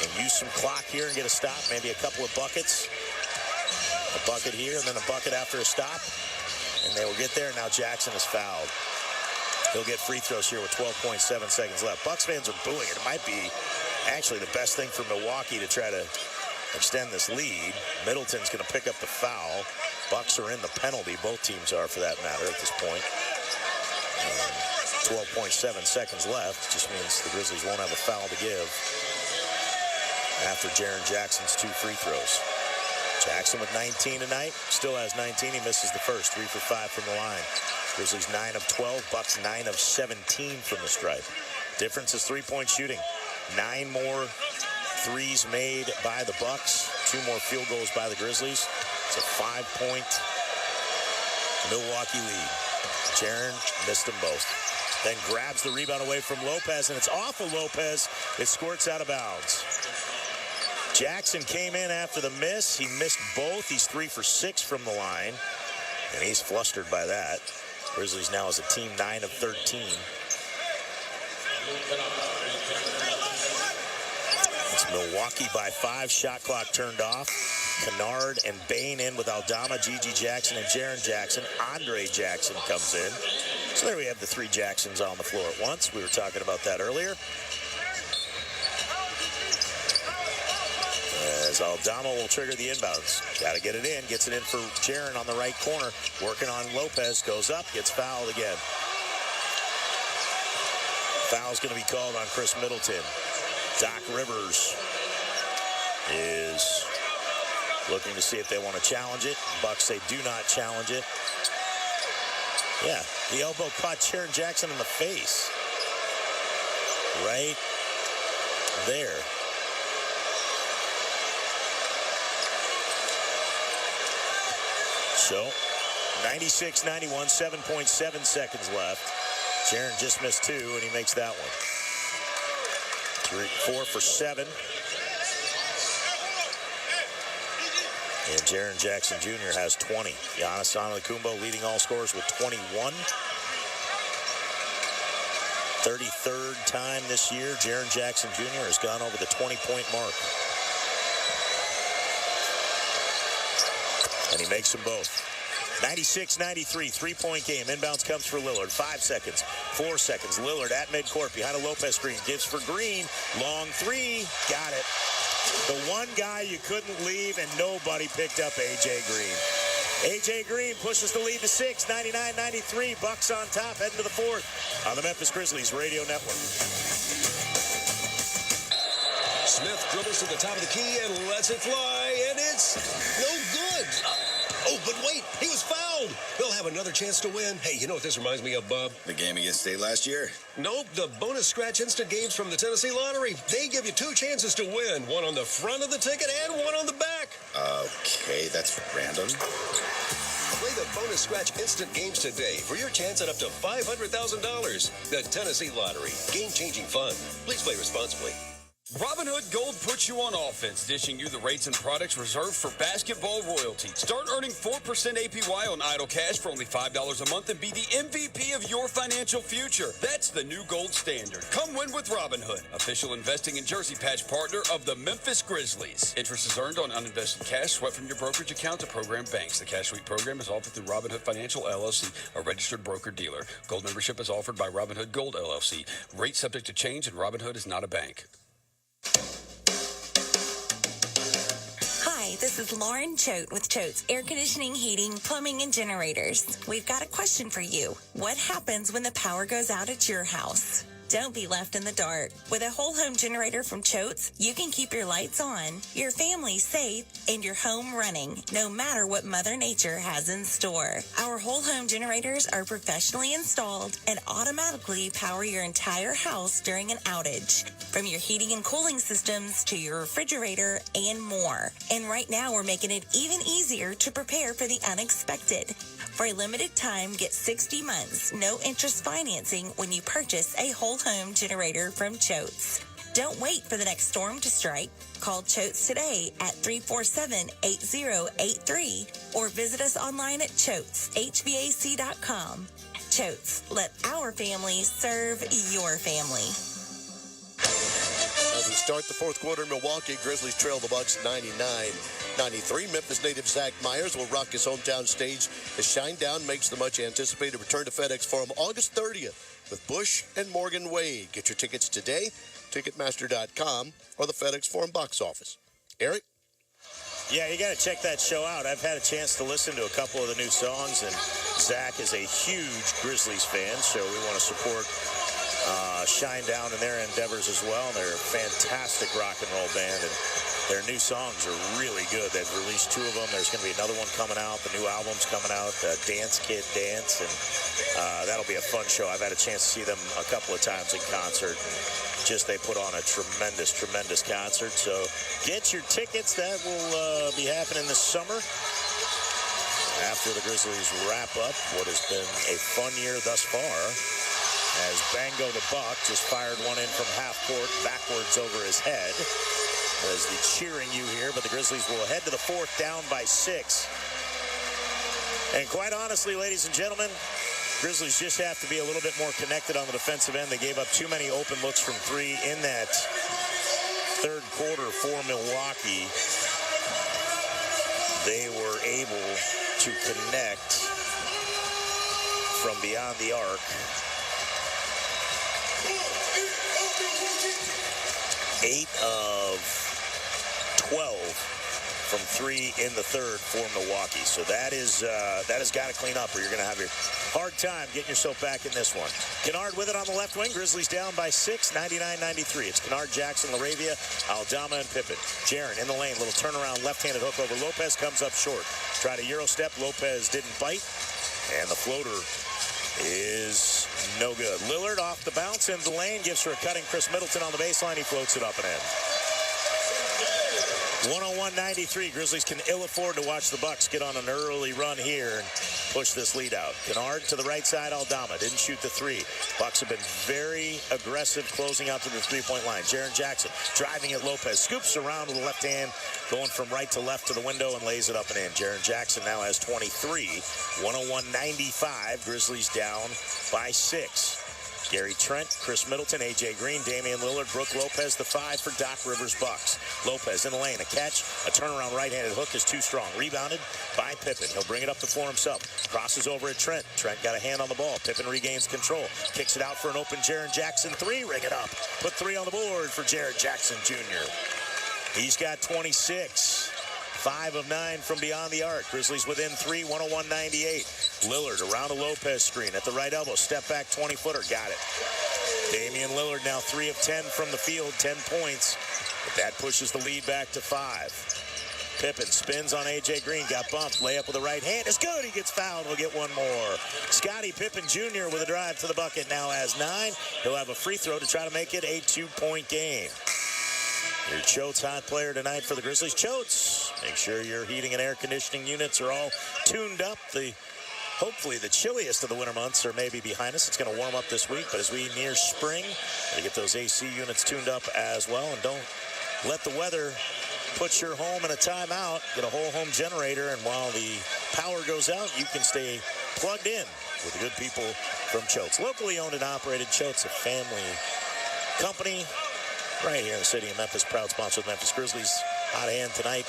And use some clock here and get a stop, maybe a couple of buckets. A bucket here and then a bucket after a stop. And they will get there. Now Jackson is fouled. He'll get free throws here with 12.7 seconds left. Bucks fans are booing it. It might be actually the best thing for Milwaukee to try to extend this lead. Middleton's going to pick up the foul. Bucks are in the penalty. Both teams are, for that matter, at this point. 12.7 seconds left. Just means the Grizzlies won't have a foul to give after Jaren Jackson's 2 free throws. Jackson with 19 tonight. Still has 19. He misses the first. 3 for 5 from the line. Grizzlies 9 of 12, Bucks 9 of 17 from the stripe. Difference is 3-point shooting. 9 more threes made by the Bucks, 2 more field goals by the Grizzlies. It's a 5-point Milwaukee lead. Jaren missed them both. then grabs the rebound away from Lopez, and it's off of Lopez. It squirts out of bounds. Jackson came in after the miss. He missed both. He's 3 for 6 from the line, and he's flustered by that. Grizzlies now as a team 9 of 13. It's Milwaukee by 5. Shot clock turned off. Kennard and Bain in with Aldama, Gigi Jackson, and Jaren Jackson. Andre Jackson comes in. So there we have the 3 Jacksons on the floor at once. We were talking about that earlier. As Aldama will trigger the inbounds. Got to get it in. Gets it in for Jaren on the right corner. Working on Lopez. Goes up. Gets fouled again. Foul's going to be called on Chris Middleton. Doc Rivers is looking to see if they want to challenge it. Bucks say do not challenge it. Yeah, the elbow caught Jaren Jackson in the face. Right there. So, 96-91, 7.7 seconds left. Jaren just missed 2, and he makes that one. 4 for 7. And Jaren Jackson Jr. has 20. Giannis Antetokounmpo leading all scorers with 21. 33rd time this year, Jaren Jackson Jr. has gone over the 20-point mark. And he makes them both. 96-93, 3-point game. Inbounds comes for Lillard. 5 seconds, 4 seconds. Lillard at midcourt behind a Lopez screen. Gives for Green. Long 3. Got it. The one guy you couldn't leave, and nobody picked up A.J. Green. A.J. Green pushes the lead to 6, 99-93. Bucks on top, heading to the 4th on the Memphis Grizzlies Radio Network. Smith dribbles to the top of the key and lets it fly, and it's no good. Oh, but wait, he was fouled. They'll have another chance to win. Hey, you know what this reminds me of, Bob? The game against State last year? Nope, the bonus scratch instant games from the Tennessee Lottery. They give you 2 chances to win, one on the front of the ticket and one on the back. Okay, that's random. Play the bonus scratch instant games today for your chance at up to $500,000. The Tennessee Lottery. Game-changing fun. Please play responsibly. Robinhood Gold puts you on offense, dishing you the rates and products reserved for basketball royalty. Start earning 4% APY on idle cash for only $5 a month and be the MVP of your financial future. That's the new gold standard. Come win with Robinhood, official investing and jersey patch partner of the Memphis Grizzlies. Interest is earned on uninvested cash swept from your brokerage account to program banks. The Cash Sweep program is offered through Robinhood Financial LLC, a registered broker-dealer. Gold membership is offered by Robinhood Gold LLC. Rates subject to change, and Robinhood is not a bank. Hi, this is Lauren Choate with Choate's Air Conditioning, Heating, Plumbing, and Generators. We've got a question for you. What happens when the power goes out at your house? Don't be left in the dark. With a whole home generator from Choate's, you can keep your lights on, your family safe, and your home running, no matter what Mother Nature has in store. Our whole home generators are professionally installed and automatically power your entire house during an outage, from your heating and cooling systems to your refrigerator and more. And right now, we're making it even easier to prepare for the unexpected. For a limited time, get 60 months, no interest financing when you purchase a whole home generator from Choate's. Don't wait for the next storm to strike. Call Choate's today at 347-8083 or visit us online at choateshvac.com. Choate's, let our family serve your family. As we start the 4th quarter in Milwaukee, Grizzlies trail the Bucks 99-93. Memphis native Zach Myers will rock his hometown stage as Shinedown makes the much-anticipated return to FedEx Forum August 30th with Bush and Morgan Wade. Get your tickets today, Ticketmaster.com, or the FedEx Forum box office. Eric? Yeah, you got to check that show out. I've had a chance to listen to a couple of the new songs, and Zach is a huge Grizzlies fan, so we want to support Shinedown in their endeavors as well. They're a fantastic rock and roll band, and their new songs are really good. They've released 2 of them. There's going to be another one coming out. The new album's coming out, Dance Kid Dance, and that'll be a fun show. I've had a chance to see them a couple of times in concert. They put on a tremendous concert. So get your tickets. That will be happening this summer after the Grizzlies wrap up what has been a fun year thus far. As Bango the Buck just fired one in from half court backwards over his head. As the cheering you hear, but the Grizzlies will head to the fourth down by 6. And quite honestly, ladies and gentlemen, Grizzlies just have to be a little bit more connected on the defensive end. They gave up too many open looks from 3 in that third quarter for Milwaukee. They were able to connect from beyond the arc. 8 of 12 from 3 in the third for Milwaukee. So that has got to clean up, or you're going to have your hard time getting yourself back in this one. Kennard with it on the left wing. Grizzlies down by 6, 99-93. It's Kennard, Jackson, Laravia, Aldama, and Pippen. Jaren in the lane. Little turnaround left-handed hook over Lopez. Comes up short. Tried a Euro step. Lopez didn't bite. And the floater is no good. Lillard off the bounce into the lane. Gives her a cutting Chris Middleton on the baseline. He floats it up and in. 101-93. Grizzlies can ill afford to watch the Bucks get on an early run here and push this lead out. Kennard to the right side. Aldama didn't shoot the 3. Bucks have been very aggressive closing out to the three-point line. Jaren Jackson driving at Lopez. Scoops around with the left hand, going from right to left to the window and lays it up and in. Jaren Jackson now has 23. 101-95. Grizzlies down by 6. Gary Trent, Chris Middleton, A.J. Green, Damian Lillard, Brooke Lopez, the 5 for Doc Rivers Bucks. Lopez in the lane, a catch, a turnaround right-handed hook is too strong. Rebounded by Pippen. He'll bring it up the floor himself. Crosses over at Trent. Trent got a hand on the ball. Pippen regains control. Kicks it out for an open Jaren Jackson 3. Ring it up. Put 3 on the board for Jaren Jackson Jr. He's got 26. 5 of 9 from beyond the arc. Grizzlies within 3, 101-98. Lillard around a Lopez screen at the right elbow. Step back 20-footer. Got it. Damian Lillard now 3 of 10 from the field. 10 points. But that pushes the lead back to 5. Pippen spins on A.J. Green. Got bumped. Layup with the right hand. It's good. He gets fouled. We'll get one more. Scottie Pippen Jr. with a drive to the bucket now has 9. He'll have a free throw to try to make it a 2-point game. Your Choate's hot player tonight for the Grizzlies. Choate's, make sure your heating and air conditioning units are all tuned up. Hopefully the chilliest of the winter months are maybe behind us. It's going to warm up this week, but as we near spring, we get those AC units tuned up as well. And don't let the weather put your home in a timeout. Get a whole home generator, and while the power goes out, you can stay plugged in with the good people from Choate's. Locally owned and operated. Choate's, a family company right here in the city of Memphis, proud sponsor of the Memphis Grizzlies. Hot hand tonight.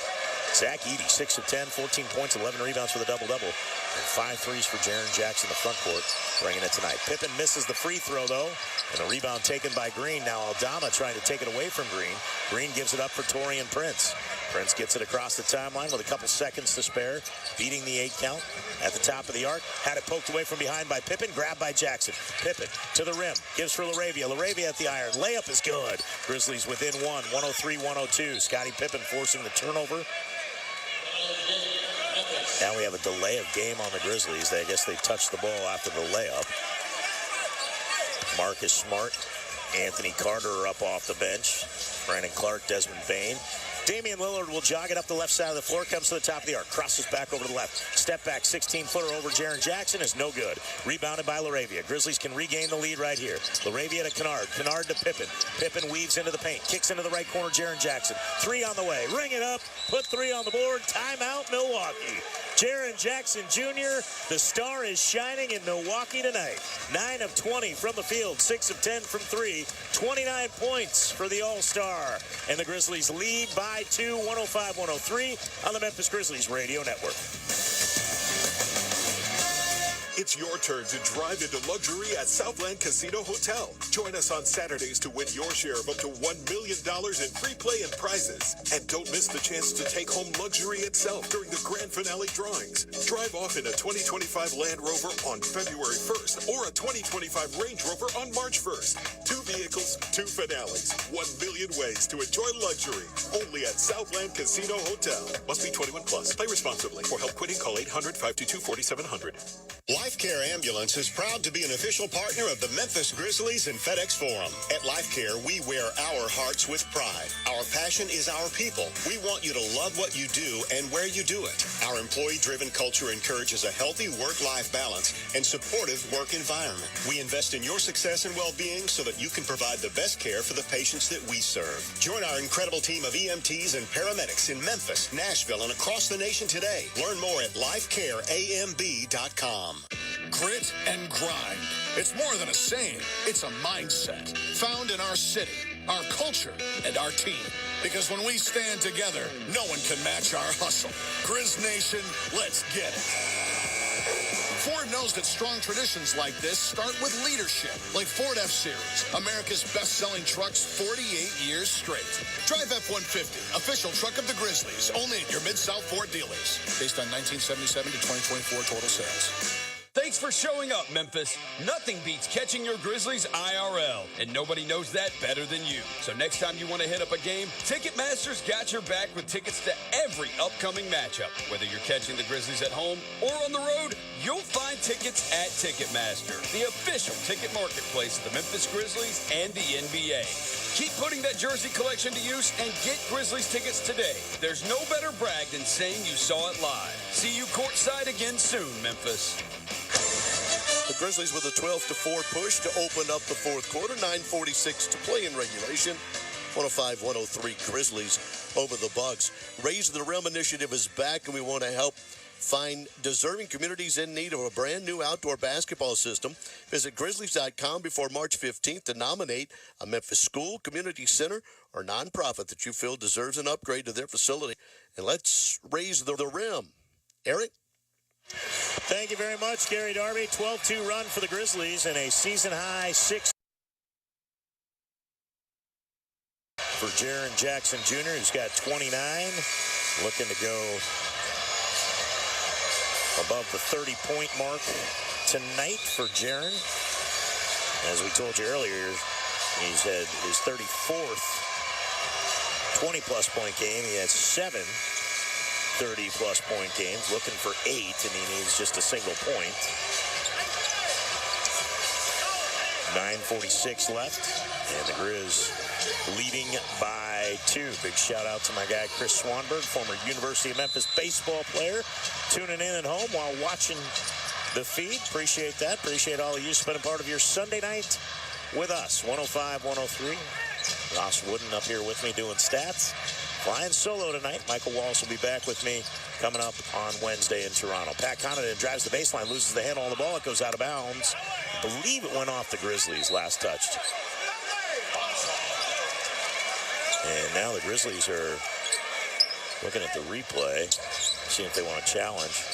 Zach Edey, 6 of 10, 14 points, 11 rebounds for the double-double. And 5 threes for Jaren Jackson in the front court, bringing it tonight. Pippen misses the free throw, though, and a rebound taken by Green. Now Aldama trying to take it away from Green. Green gives it up for Taurean Prince. Prince gets it across the timeline with a couple seconds to spare, beating the 8 count at the top of the arc. Had it poked away from behind by Pippen, grabbed by Jackson. Pippen to the rim, gives for Laravia. Laravia at the iron. Layup is good. Grizzlies within 1, 103-102. Scottie Pippen forcing the turnover. Now we have a delay of game on the Grizzlies. I guess they touched the ball after the layup. Marcus Smart, Anthony Carter are up off the bench. Brandon Clark, Desmond Bain. Damian Lillard will jog it up the left side of the floor, comes to the top of the arc, crosses back over to the left. Step back, 16-footer over Jaren Jackson is no good. Rebounded by Laravia. Grizzlies can regain the lead right here. Laravia to Kennard. Kennard to Pippen. Pippen weaves into the paint, kicks into the right corner, Jaren Jackson. 3 on the way. Ring it up. Put 3 on the board. Timeout, Milwaukee. Jaren Jackson Jr., the star is shining in Milwaukee tonight. 9 of 20 from the field, 6 of 10 from 3, 29 points for the All-Star. And the Grizzlies lead by 2, 105-103 on the Memphis Grizzlies Radio Network. It's your turn to drive into luxury at Southland Casino Hotel. Join us on Saturdays to win your share of up to $1 million in free play and prizes. And don't miss the chance to take home luxury itself during the grand finale drawings. Drive off in a 2025 Land Rover on February 1st or a 2025 Range Rover on March 1st. 2 vehicles, 2 finales, $1 million million ways to enjoy luxury. Only at Southland Casino Hotel. Must be 21 plus. Play responsibly. For help quitting, call 800-522-4700. Life Care Ambulance is proud to be an official partner of the Memphis Grizzlies and FedEx Forum. At Life Care, we wear our hearts with pride. Our passion is our people. We want you to love what you do and where you do it. Our employee-driven culture encourages a healthy work-life balance and supportive work environment. We invest in your success and well-being so that you can provide the best care for the patients that we serve. Join our incredible team of EMTs and paramedics in Memphis, Nashville, and across the nation today. Learn more at lifecareamb.com. Grit and grind. It's more than a saying. It's a mindset found in our city, our culture, and our team. Because when we stand together, no one can match our hustle. Grizz Nation, let's get it. Ford knows that strong traditions like this start with leadership, like Ford F-Series, America's best-selling trucks 48 years straight. Drive F-150, official truck of the Grizzlies, only at your Mid-South Ford dealers. Based on 1977 to 2024 total sales. Thanks for showing up, Memphis. Nothing beats catching your Grizzlies IRL, and nobody knows that better than you. So next time you want to hit up a game, Ticketmaster's got your back with tickets to every upcoming matchup. Whether you're catching the Grizzlies at home or on the road, you'll find tickets at Ticketmaster, the official ticket marketplace of the Memphis Grizzlies and the NBA. Keep putting that jersey collection to use and get Grizzlies tickets today. There's no better brag than saying you saw it live. See you courtside again soon, Memphis. The Grizzlies with a 12-4 push to open up the fourth quarter. 9:46 to play in regulation. 105-103 Grizzlies over the Bucks. Raise the Rim initiative is back, and we want to help find deserving communities in need of a brand new outdoor basketball system. Visit Grizzlies.com before March 15th to nominate a Memphis school, community center, or nonprofit that you feel deserves an upgrade to their facility. And let's raise the rim. Eric? Thank you very much, Gary Darby. 12-2 run for the Grizzlies and a season-high 6 for Jaren Jackson Jr., who's got 29. Looking to go above the 30-point mark tonight for Jaren. As we told you earlier, he's had his 34th 20-plus point game. He had 7 30-plus point games, looking for 8, and he needs just a single point. 9:46 left, and the Grizz leading by 2. Big shout-out to my guy, Chris Swanberg, former University of Memphis baseball player, tuning in at home while watching the feed. Appreciate that. Appreciate all of you spending part of your Sunday night with us. 105-103. Ross Wooden up here with me doing stats. Flying solo tonight. Michael Walsh will be back with me coming up on Wednesday in Toronto. Pat Connaughton drives the baseline, loses the handle on the ball. It goes out of bounds. I believe it went off the Grizzlies last touched. And now the Grizzlies are looking at the replay, seeing if they want to challenge.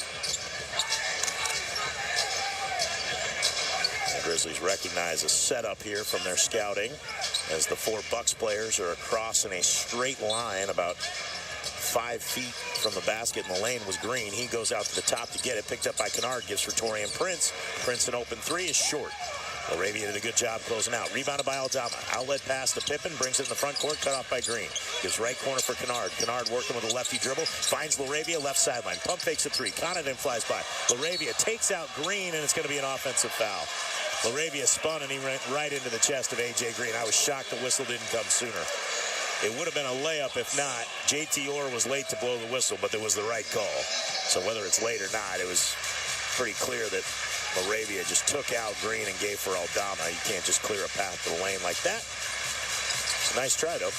The Grizzlies recognize a setup here from their scouting as the 4 Bucks players are across in a straight line about 5 feet from the basket, and the lane was green. He goes out to the top to get it, picked up by Kennard, gives for Taurean Prince. Prince an open 3 is short. Laravia did a good job closing out. Rebounded by Aldama. Outlet pass to Pippen, brings it in the front court, cut off by Green. Gives right corner for Kennard. Kennard working with a lefty dribble, finds Laravia left sideline. Pump fakes a 3. Connaughton flies by. Laravia takes out Green, and it's going to be an offensive foul. Laravia spun, and he went right into the chest of A.J. Green. I was shocked the whistle didn't come sooner. It would have been a layup if not. J.T. Orr was late to blow the whistle, but it was the right call. So whether it's late or not, it was pretty clear that Laravia just took out Green and gave for Aldama. You can't just clear a path to the lane like that. It's a nice try, though.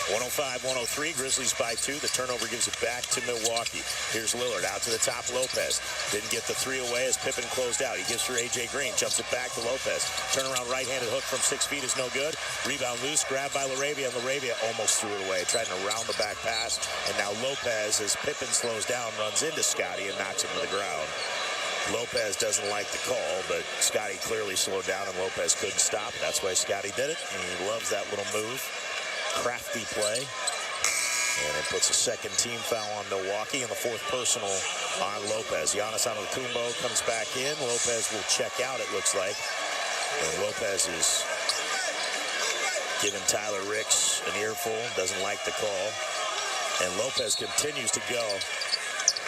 105-103, Grizzlies by 2. The turnover gives it back to Milwaukee. Here's Lillard out to the top. Lopez didn't get the 3 away as Pippen closed out. He gives for A.J. Green, jumps it back to Lopez. Turnaround right-handed hook from 6 feet is no good. Rebound loose, grabbed by Laravia, and Laravia almost threw it away, trying to round the back pass. And now Lopez, as Pippen slows down, runs into Scotty and knocks him to the ground. Lopez doesn't like the call, but Scotty clearly slowed down, and Lopez couldn't stop. That's why Scotty did it, and he loves that little move. Crafty play. And it puts a second team foul on Milwaukee and the 4th personal on Lopez. Giannis Antetokounmpo comes back in. Lopez will check out, it looks like. And Lopez is giving Tyler Ricks an earful. Doesn't like the call. And Lopez continues to go.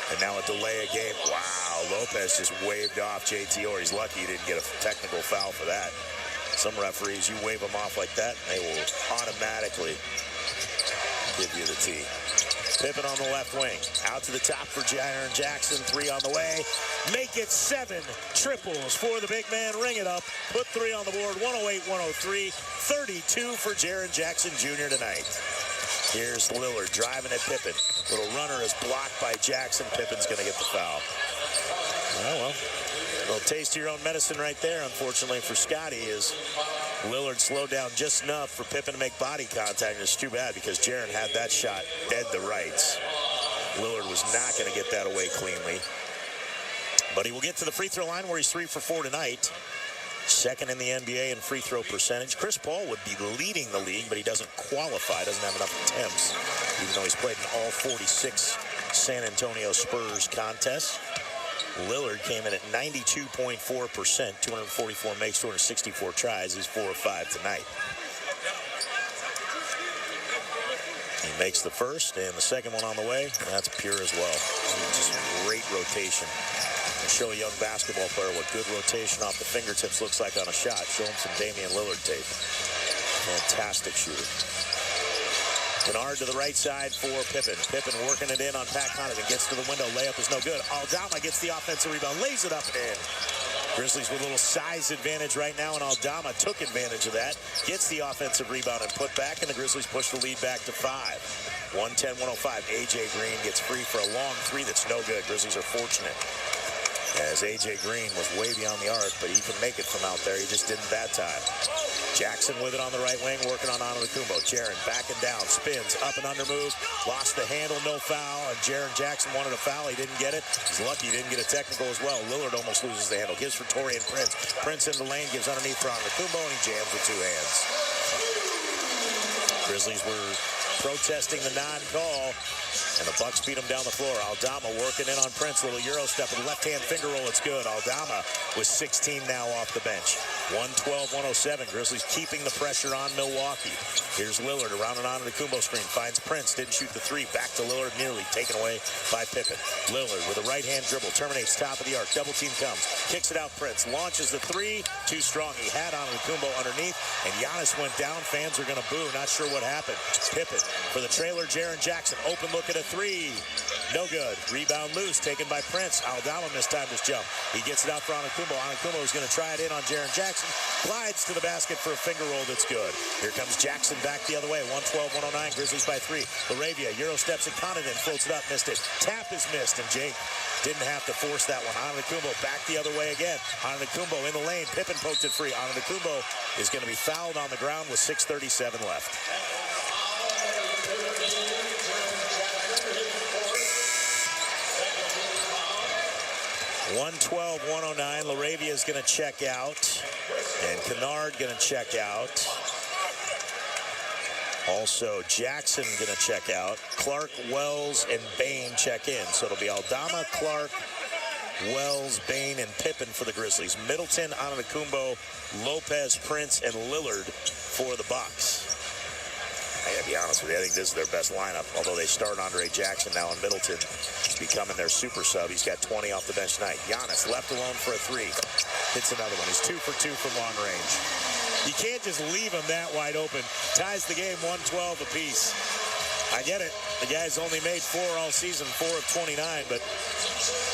And now a delay of game. Wow, Lopez just waved off JT Orr. He's lucky he didn't get a technical foul for that. Some referees, you wave them off like that, and they will automatically give you the tee. Pippen on the left wing. Out to the top for Jaren Jackson. 3 on the way. Make it 7 triples for the big man. Ring it up. Put 3 on the board. 108-103. 32 for Jaren Jackson Jr. tonight. Here's Lillard driving at Pippen. Little runner is blocked by Jackson. Pippen's going to get the foul. Well, a little taste of your own medicine right there, unfortunately, for Scotty, is Lillard slowed down just enough for Pippen to make body contact. And it's too bad because Jaren had that shot dead to rights. Lillard was not going to get that away cleanly. But he will get to the free throw line where he's 3 for 4 tonight. Second in the NBA in free throw percentage. Chris Paul would be leading the league, but he doesn't qualify, doesn't have enough attempts, even though he's played in all 46 San Antonio Spurs contests. Lillard came in at 92.4%, 244 makes, 264 tries. He's 4 of 5 tonight. He makes the first, and the second one on the way. That's pure as well. Just great rotation. Show a young basketball player what good rotation off the fingertips looks like on a shot. Show him some Damian Lillard tape. Fantastic shooter. Kennard to the right side for Pippen. Pippen working it in on Pat Connaughton. Gets to the window. Layup is no good. Aldama gets the offensive rebound. Lays it up and in. Grizzlies with a little size advantage right now, and Aldama took advantage of that. Gets the offensive rebound and put back, and the Grizzlies push the lead back to 5. 110-105. A.J. Green gets free for a long 3 that's no good. Grizzlies are fortunate, as A.J. Green was way beyond the arc, but he can make it from out there. He just didn't that time. Jackson with it on the right wing, working on Antetokounmpo. Jaren backing down, spins, up and under move. Lost the handle, no foul, and Jaren Jackson wanted a foul. He didn't get it. He's lucky he didn't get a technical as well. Lillard almost loses the handle. Gives for Torian Prince. Prince in the lane, gives underneath for Antetokounmpo, and he jams with 2 hands. Grizzlies were protesting the non-call, and the Bucks beat him down the floor. Aldama working in on Prince. Little Euro step with left-hand finger roll. It's good. Aldama with 16 now off the bench. 112-107. Grizzlies keeping the pressure on Milwaukee. Here's Lillard around an Antetokounmpo screen. Finds Prince. Didn't shoot the 3. Back to Lillard. Nearly taken away by Pippen. Lillard with a right-hand dribble. Terminates top of the arc. Double team comes. Kicks it out. Prince launches the 3. Too strong. He had Antetokounmpo underneath, and Giannis went down. Fans are going to boo. Not sure what happened. Pippen for the trailer. Jaren Jackson. Open look at a 3. No good. Rebound loose. Taken by Prince. Aldama mistimed his jump. He gets it out for Antetokounmpo. Antetokounmpo is going to try it in on Jaren Jackson. Glides to the basket for a finger roll that's good. Here comes Jackson back the other way. 112-109. Grizzlies by 3. Laravia. Euro steps at Connaughton. Floats it up. Missed it. Tap is missed. And Jake didn't have to force that one. Antetokounmpo back the other way again. Antetokounmpo in the lane. Pippen poked it free. Antetokounmpo is going to be fouled on the ground with 6:37 left. (112-109). Laravia is going to check out, and Kennard going to check out. Also, Jackson going to check out. Clark, Wells, and Bain check in. So it'll be Aldama, Clark, Wells, Bain, and Pippen for the Grizzlies. Middleton, Antetokounmpo, Lopez, Prince, and Lillard for the Bucks. I gotta be honest with you, I think this is their best lineup. Although they start Andre Jackson now, and Middleton is becoming their super sub. He's got 20 off the bench tonight. Giannis left alone for a 3. Hits another one. He's 2 for 2 from long range. You can't just leave him that wide open. Ties the game 112 apiece. I get it. The guy's only made 4 all season, 4 of 29, but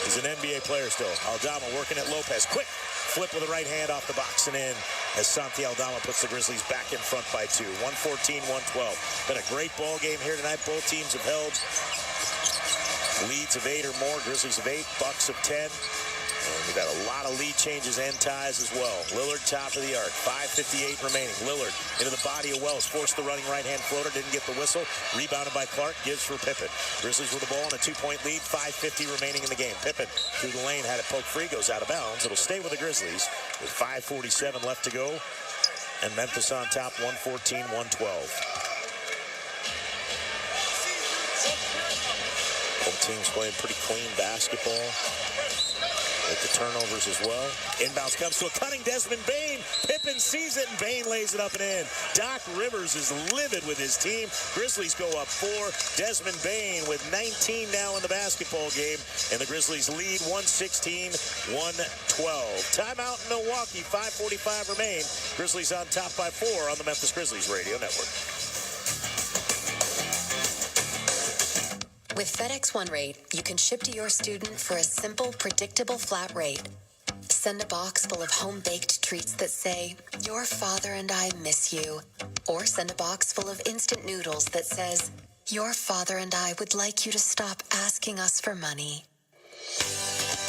he's an NBA player still. Aldama working at Lopez. Quick flip with the right hand off the box and in, as Santi Aldama puts the Grizzlies back in front by 2. 114-112. Been a great ball game here tonight. Both teams have held leads of 8 or more. Grizzlies of 8, Bucks of 10. And we've got a lot of lead changes and ties as well. Lillard top of the arc. 5:58 remaining. Lillard into the body of Wells. Forced the running right-hand floater. Didn't get the whistle. Rebounded by Clark. Gives for Pippen. Grizzlies with the ball on a 2-point lead. 5:50 remaining in the game. Pippen through the lane. Had it poked free. Goes out of bounds. It'll stay with the Grizzlies with 5:47 left to go. And Memphis on top, 114-112. Both teams playing pretty clean basketball. With the turnovers as well. Inbounds comes to a cutting Desmond Bane. Pippen sees it, and Bane lays it up and in. Doc Rivers is livid with his team. Grizzlies go up 4. Desmond Bane with 19 now in the basketball game, and the Grizzlies lead 116-112. Timeout in Milwaukee. 5:45 remain. Grizzlies on top by 4 on the Memphis Grizzlies Radio Network. With FedEx One Rate, you can ship to your student for a simple, predictable flat rate. Send a box full of home-baked treats that say, "Your father and I miss you." Or send a box full of instant noodles that says, "Your father and I would like you to stop asking us for money."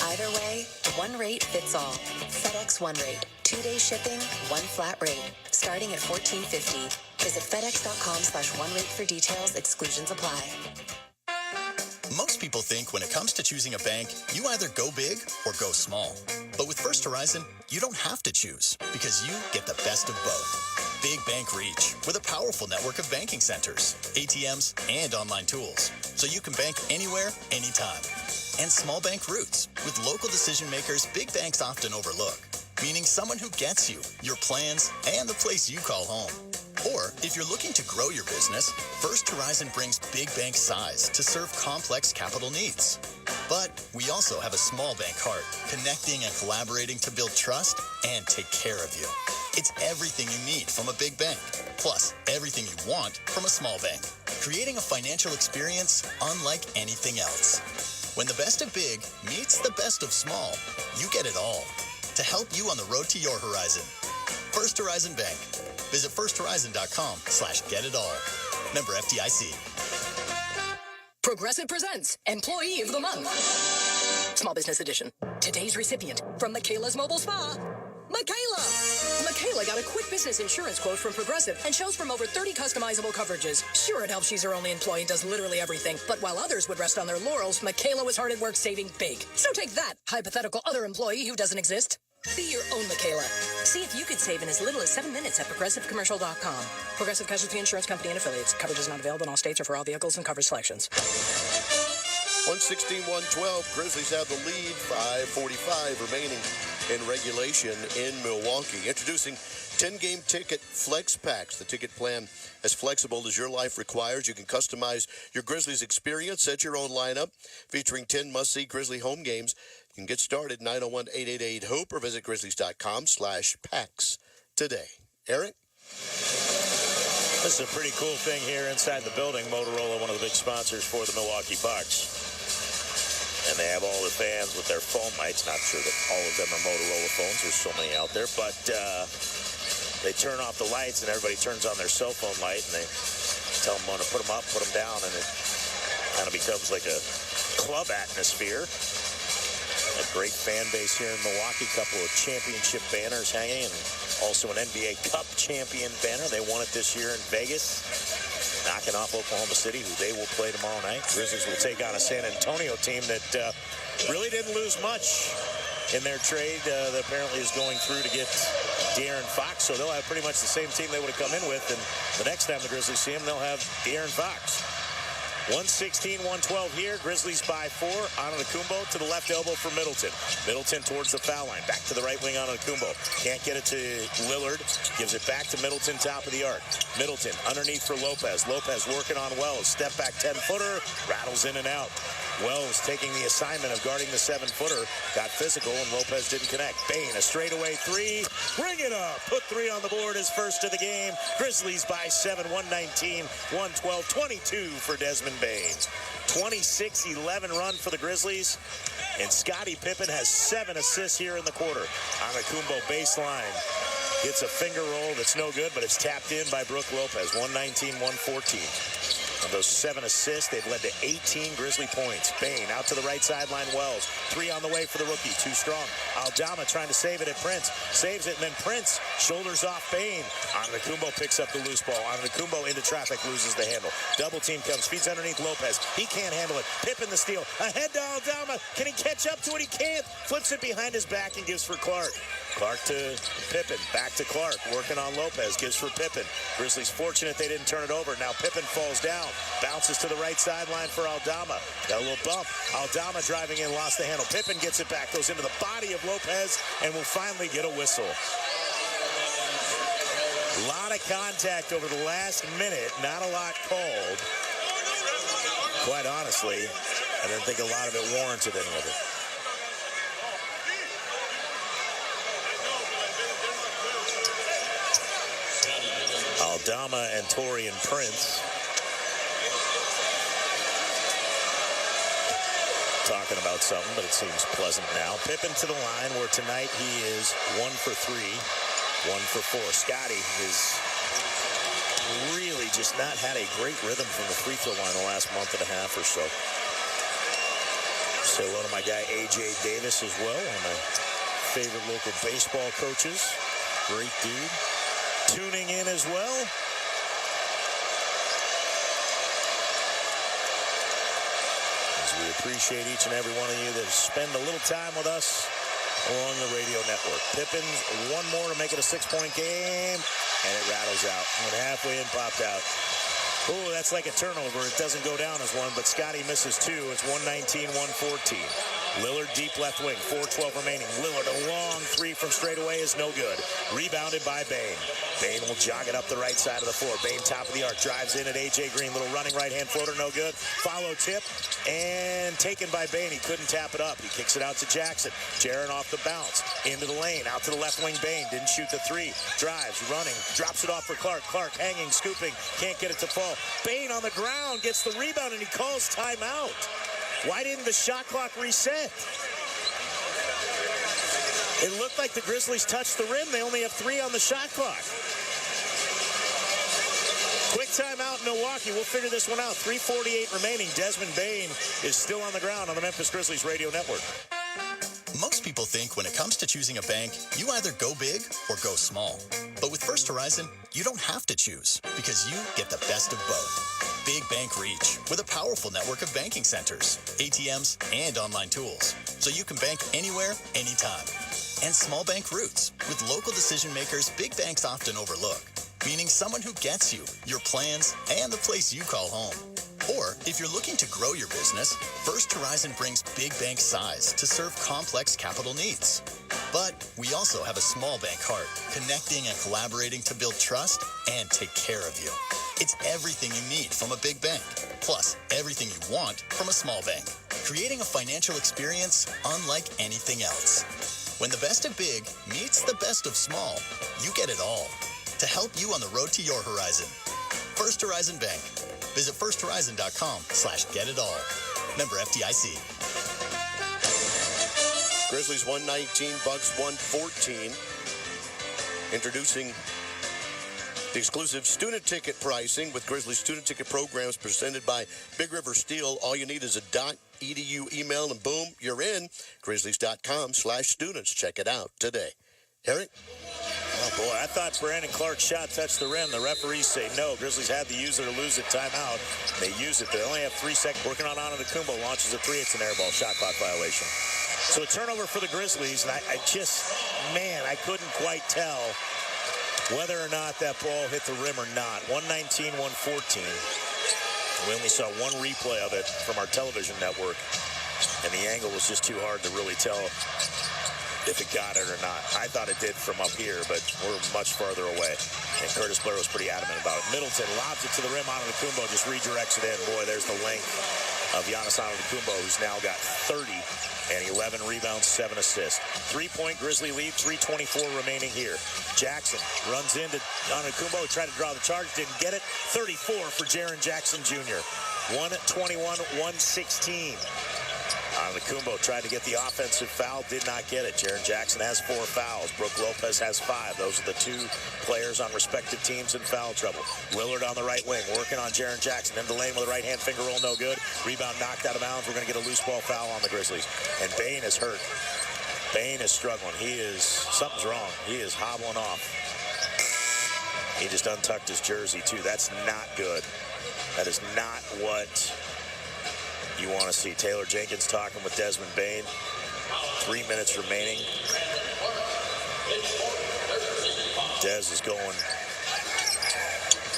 Either way, one rate fits all. FedEx One Rate. 2-day shipping, one flat rate. Starting at $14.50. Visit FedEx.com/OneRate for details. Exclusions apply. Most people think when it comes to choosing a bank, you either go big or go small. But with First Horizon, you don't have to choose because you get the best of both. Big bank reach with a powerful network of banking centers, ATMs, and online tools. So you can bank anywhere, anytime. And small bank roots with local decision makers big banks often overlook. Meaning someone who gets you, your plans, and the place you call home. Or if you're looking to grow your business, First Horizon brings big bank size to serve complex capital needs. But we also have a small bank heart, connecting and collaborating to build trust and take care of you. It's everything you need from a big bank, plus everything you want from a small bank, creating a financial experience unlike anything else. When the best of big meets the best of small, you get it all to help you on the road to your horizon. First Horizon Bank. Visit firsthorizon.com/getitall. Member FDIC. Progressive presents Employee of the Month. Small Business Edition. Today's recipient from Michaela's Mobile Spa, Michaela. Michaela got a quick business insurance quote from Progressive and chose from over 30 customizable coverages. Sure, it helps she's her only employee and does literally everything. But while others would rest on their laurels, Michaela was hard at work saving big. So take that, hypothetical other employee who doesn't exist. Be your own Michaela. See if you could save in as little as 7 minutes at ProgressiveCommercial.com. Progressive Casualty Insurance Company and Affiliates. Coverage is not available in all states or for all vehicles and coverage selections. 116-112. Grizzlies have the lead. 5:45 remaining in regulation in Milwaukee. Introducing 10-game ticket flex packs. The ticket plan as flexible as your life requires. You can customize your Grizzlies experience, set your own lineup, featuring 10 must-see Grizzly home games. You can get started 901-888-HOOP or visit grizzlies.com/packs today. Eric? This is a pretty cool thing here inside the building. Motorola, one of the big sponsors for the Milwaukee Bucks. And they have all the fans with their phone mics. Not sure that all of them are Motorola phones. There's so many out there. But they turn off the lights and everybody turns on their cell phone light. And they tell them when to put them up, put them down. And it kind of becomes like a club atmosphere. A great fan base here in Milwaukee. A couple of championship banners hanging. And also an NBA Cup champion banner. They won it this year in Vegas. Knocking off Oklahoma City, who they will play tomorrow night. Grizzlies will take on a San Antonio team that really didn't lose much in their trade that apparently is going through to get De'Aaron Fox. So they'll have pretty much the same team they would have come in with. And the next time the Grizzlies see him, they'll have De'Aaron Fox. 116-112 here. Grizzlies by 4. Antetokounmpo to the left elbow for Middleton. Middleton towards the foul line. Back to the right wing on Antetokounmpo. Can't get it to Lillard. Gives it back to Middleton, top of the arc. Middleton underneath for Lopez. Lopez working on Wells. Step back 10-footer. Rattles in and out. Wells taking the assignment of guarding the 7-footer. Got physical and Lopez didn't connect. Bain, a straightaway 3. Bring it up. Put 3 on the board. His first of the game. Grizzlies by 7. 119-112. 22 for Desmond Bane. 26-11 run for the Grizzlies. And Scottie Pippen has 7 assists here in the quarter. Antetokounmpo baseline. Gets a finger roll that's no good, but it's tapped in by Brook Lopez. 119-114. Of those 7 assists, they've led to 18 Grizzly points. Bane out to the right sideline. Wells. 3 on the way for the rookie. Too strong. Aldama trying to save it at Prince. Saves it, and then Prince shoulders off Bane. Antetokounmpo picks up the loose ball. Antetokounmpo into traffic, loses the handle. Double team comes, feeds underneath Lopez. He can't handle it. Pippen the steal. Ahead to Aldama. Can he catch up to it? He can't. Flips it behind his back and gives for Clark. Clark to Pippen. Back to Clark. Working on Lopez. Gives for Pippen. Grizzlies fortunate they didn't turn it over. Now Pippen falls down. Bounces to the right sideline for Aldama. Got a little bump. Aldama driving in. Lost the handle. Pippen gets it back. Goes into the body of Lopez and will finally get a whistle. A lot of contact over the last minute. Not a lot called. Quite honestly, I didn't think a lot of it warranted any of it. Aldama and Torian Prince talking about something, but it seems pleasant now. Pippen to the line, where tonight he is 1 for 3, 1 for 4. Scotty has really just not had a great rhythm from the free throw line the last month and a half or so. Say hello to my guy A.J. Davis as well, one of my favorite local baseball coaches. Great dude. Tuning in as well. As we appreciate each and every one of you that spend a little time with us along the radio network. Pippen, one more to make it a 6-point game, and it rattles out. Went halfway in, popped out. Oh, that's like a turnover. It doesn't go down as one, but Scotty misses 2. It's 119-114. Lillard deep left wing, 4:12 remaining. Lillard, a long 3 from straight away is no good. Rebounded by Bane. Bane will jog it up the right side of the floor. Bane top of the arc, drives in at A.J. Green. Little running right-hand floater, no good. Follow tip, and taken by Bane. He couldn't tap it up. He kicks it out to Jackson. Jaren off the bounce. Into the lane, out to the left wing. Bane didn't shoot the 3. Drives, running, drops it off for Clark. Clark hanging, scooping, can't get it to fall. Bane on the ground, gets the rebound, and he calls timeout. Why didn't the shot clock reset? It looked like the Grizzlies touched the rim. They only have 3 on the shot clock. Quick timeout in Milwaukee. We'll figure this one out. 3:48 remaining. Desmond Bane is still on the ground on the Memphis Grizzlies radio network. Most people think when it comes to choosing a bank, you either go big or go small. But with First Horizon, you don't have to choose because you get the best of both. Big bank reach with a powerful network of banking centers, ATMs, and online tools. So you can bank anywhere, anytime. And small bank roots with local decision makers big banks often overlook. Meaning someone who gets you, your plans, and the place you call home. Or if you're looking to grow your business, First Horizon brings big bank size to serve complex capital needs. But we also have a small bank heart, connecting and collaborating to build trust and take care of you. It's everything you need from a big bank, plus everything you want from a small bank, creating a financial experience unlike anything else. When the best of big meets the best of small, you get it all to help you on the road to your horizon. First Horizon Bank. Visit firsthorizon.com/getitall. Member FDIC. Grizzlies 119, Bucks 114. Introducing the exclusive student ticket pricing with Grizzlies student ticket programs presented by Big River Steel. All you need is a .edu email and boom, you're in. Grizzlies.com/students. Check it out today. Eric? Oh, boy, I thought Brandon Clark's shot touched the rim. The referees say no. Grizzlies had the use it or lose it timeout. They use it. They only have 3 seconds. Working on Antetokounmpo. Launches a 3. It's an air ball. Shot clock violation. So a turnover for the Grizzlies. And I couldn't quite tell whether or not that ball hit the rim or not. 119-114. We only saw one replay of it from our television network. And the angle was just too hard to really tell if it got it or not. I thought it did from up here, but we're much farther away. And Curtis Blair was pretty adamant about it. Middleton lobs it to the rim. Antetokounmpo just redirects it in. Boy, there's the length of Giannis Antetokounmpo, who's now got 30 and 11 rebounds, 7 assists. 3-point Grizzly lead, 3:24 remaining here. Jackson runs into Antetokounmpo, tried to draw the charge, didn't get it. 34 for Jaren Jackson Jr. 121-116. Antetokounmpo tried to get the offensive foul, did not get it. Jaren Jackson has 4 fouls. Brooke Lopez has 5. Those are the 2 players on respective teams in foul trouble. Lillard on the right wing, working on Jaren Jackson. In the lane with a right-hand finger roll, no good. Rebound knocked out of bounds. We're going to get a loose ball foul on the Grizzlies. And Bane is hurt. Bane is struggling. Something's wrong. He is hobbling off. He just untucked his jersey, too. That's not good. That is not what you want to see. Taylor Jenkins talking with Desmond Bane. 3 minutes remaining. Dez is going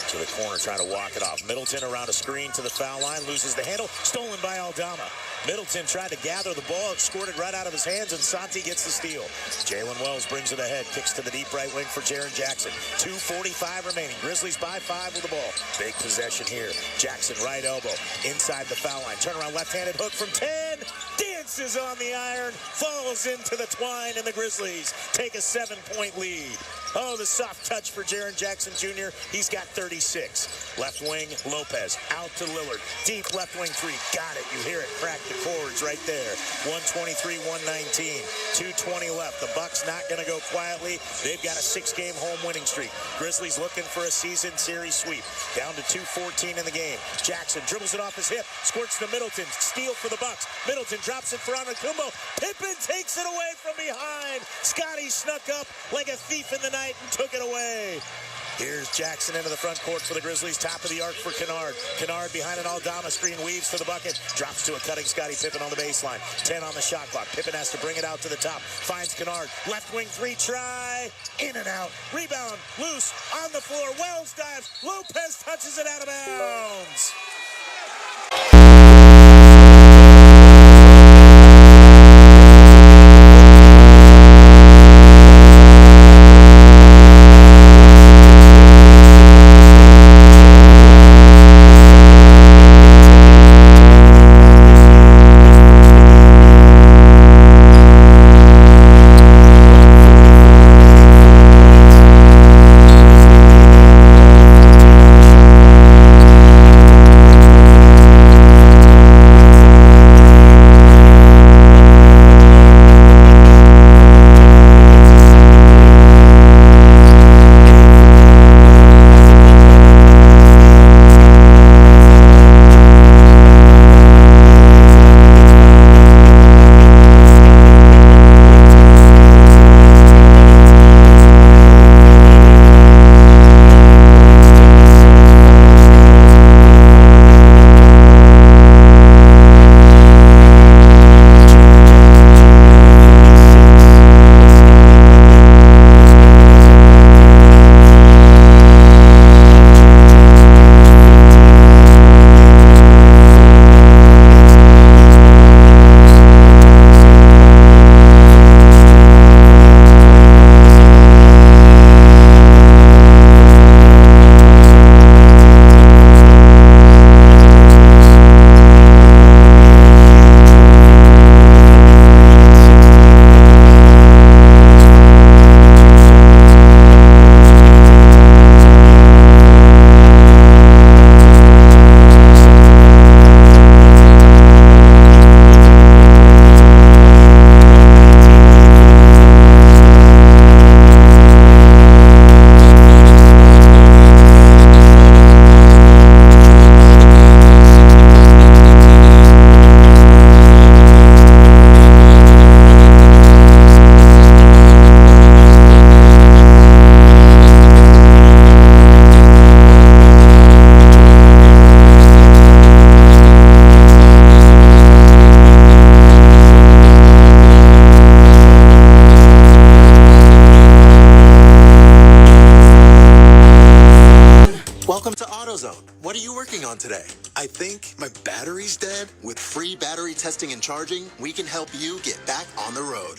to the corner, trying to walk it off. Middleton around a screen to the foul line, loses the handle, stolen by Aldama. Middleton tried to gather the ball, scored it right out of his hands, and Santi gets the steal. Jalen Wells brings it ahead, kicks to the deep right wing for Jaren Jackson. 2:45 remaining. Grizzlies by 5 with the ball. Big possession here. Jackson right elbow, inside the foul line. Turnaround left-handed hook from 10. Dances on the iron, falls into the twine, and the Grizzlies take a 7-point lead. Oh, the soft touch for Jaren Jackson Jr. He's got 36. Left wing, Lopez. Out to Lillard. Deep left wing three. Got it. You hear it crack the chords right there. 123-119. 2:20 left. The Bucks not going to go quietly. They've got a 6-game home winning streak. Grizzlies looking for a season series sweep. Down to 2:14 in the game. Jackson dribbles it off his hip. Squirts to Middleton. Steal for the Bucks. Middleton drops it for Antetokounmpo. Pippen takes it away from behind. Scotty snuck up like a thief in the night and took it away. Here's Jackson into the front court for the Grizzlies. Top of the arc for Kennard. Kennard behind an Aldama screen, weaves to the bucket. Drops to a cutting Scottie Pippen on the baseline. 10 on the shot clock. Pippen has to bring it out to the top. Finds Kennard. Left wing three try. In and out. Rebound. Loose. On the floor. Wells dives. Lopez touches it out of bounds. What are you working on today? I think my battery's dead. With free battery testing and charging, we can help you get back on the road.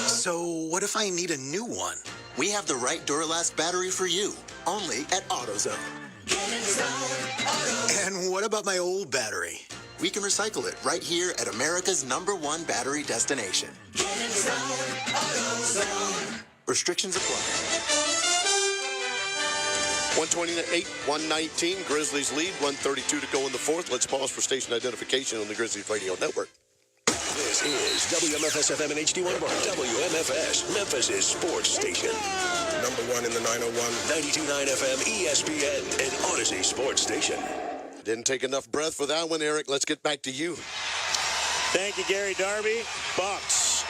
So what if I need a new one? We have the right Duralast battery for you, only at AutoZone. And what about my old battery? We can recycle it right here at America's #1 battery destination. Restrictions apply. 128, 119, Grizzlies lead, 132 to go in the fourth. Let's pause for station identification on the Grizzlies Radio Network. This is WMFS-FM and HD1 bar. WMFS, Memphis' sports station. #1 in the 901. 92.9 FM, ESPN, and Odyssey Sports Station. Didn't take enough breath for that one, Eric. Let's get back to you. Thank you, Gary Darby. Bucks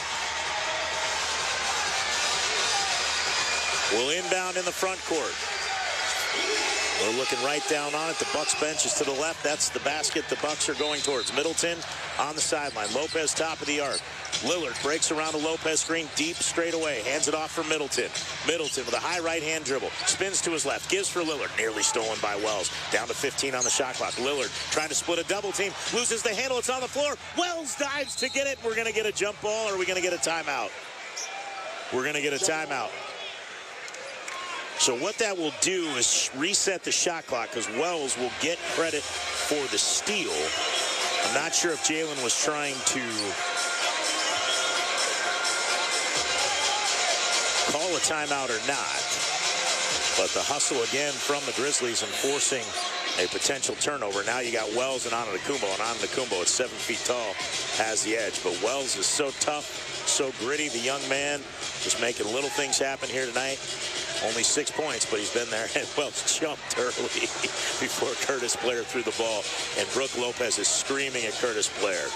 will inbound in the front court. We're looking right down on it. The Bucks bench is to the left. That's the basket the Bucks are going towards. Middleton on the sideline. Lopez top of the arc. Lillard breaks around the Lopez screen deep straight away. Hands it off for Middleton. Middleton with a high right-hand dribble. Spins to his left. Gives for Lillard. Nearly stolen by Wells. Down to 15 on the shot clock. Lillard trying to split a double team. Loses the handle. It's on the floor. Wells dives to get it. We're going to get a jump ball, or are we going to get a timeout? We're going to get a timeout. So what that will do is reset the shot clock because Wells will get credit for the steal. I'm not sure if Jalen was trying to call a timeout or not. But the hustle again from the Grizzlies and forcing a potential turnover. Now you got Wells and Antetokounmpo. And Antetokounmpo at 7 feet tall has the edge. But Wells is so tough, so gritty. The young man just making little things happen here tonight. Only 6 points, but he's been there. And Wells jumped early before Curtis Blair threw the ball. And Brook Lopez is screaming at Curtis Blair.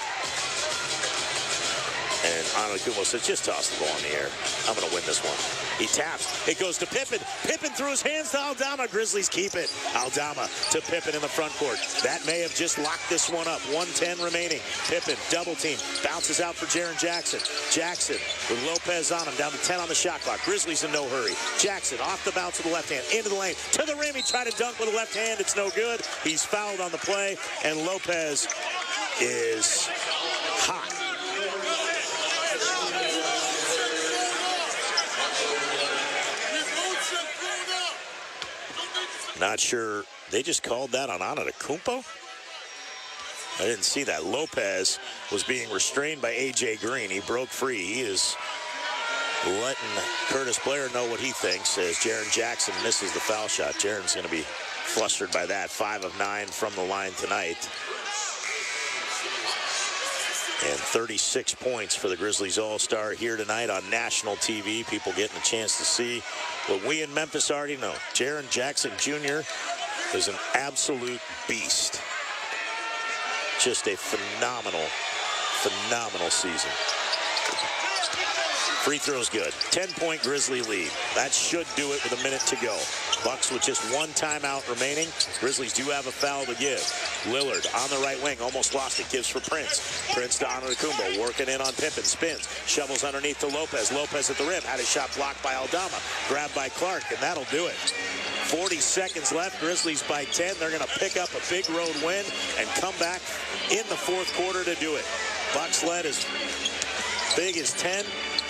And Antetokounmpo says, just toss the ball in the air. I'm going to win this one. He taps. It goes to Pippen. Pippen threw his hands to Aldama. Grizzlies keep it. Aldama to Pippen in the front court. That may have just locked this one up. 1:10 remaining. Pippen, double team. Bounces out for Jaren Jackson. Jackson with Lopez on him. Down to 10 on the shot clock. Grizzlies in no hurry. Jackson off the bounce with the left hand. Into the lane. To the rim. He tried to dunk with the left hand. It's no good. He's fouled on the play. And Lopez is hot. Not sure. They just called that on Antetokounmpo? I didn't see that. Lopez was being restrained by A.J. Green. He broke free. He is letting Curtis Blair know what he thinks as Jaren Jackson misses the foul shot. Jaren's going to be flustered by that. 5 of 9 from the line tonight. And 36 points for the Grizzlies All-Star here tonight on national TV. People getting a chance to see what we in Memphis already know. Jaren Jackson Jr. is an absolute beast. Just a phenomenal, phenomenal season. Free throw's good. 10-point Grizzly lead. That should do it with a minute to go. Bucks with just one timeout remaining. Grizzlies do have a foul to give. Lillard on the right wing. Almost lost it. Gives for Prince. Prince to Antetokounmpo. Working in on Pippen. Spins. Shovels underneath to Lopez. Lopez at the rim. Had his shot blocked by Aldama. Grabbed by Clark, and that'll do it. 40 seconds left. Grizzlies by 10. They're going to pick up a big road win and come back in the fourth quarter to do it. Bucks led as big as 10.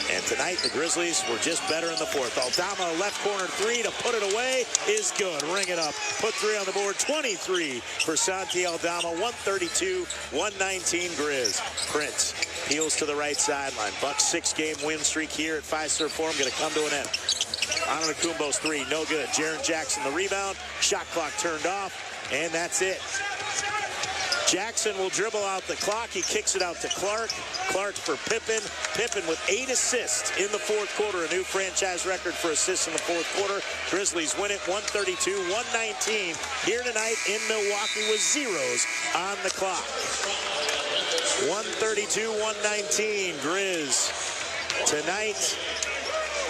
And tonight, the Grizzlies were just better in the fourth. Aldama, left corner three to put it away is good. Ring it up. Put 3 on the board. 23 for Santi Aldama. 132-119 Grizz. Prince peels to the right sideline. Bucks 6-game win streak here at Fiserv Forum going to come to an end. Antetokounmpo's 3, no good. Jaren Jackson the rebound. Shot clock turned off, and that's it. Jackson will dribble out the clock. He kicks it out to Clark. Clark for Pippen. Pippen with 8 assists in the fourth quarter. A new franchise record for assists in the fourth quarter. Grizzlies win it 132-119 here tonight in Milwaukee with zeros on the clock. 132-119 Grizz tonight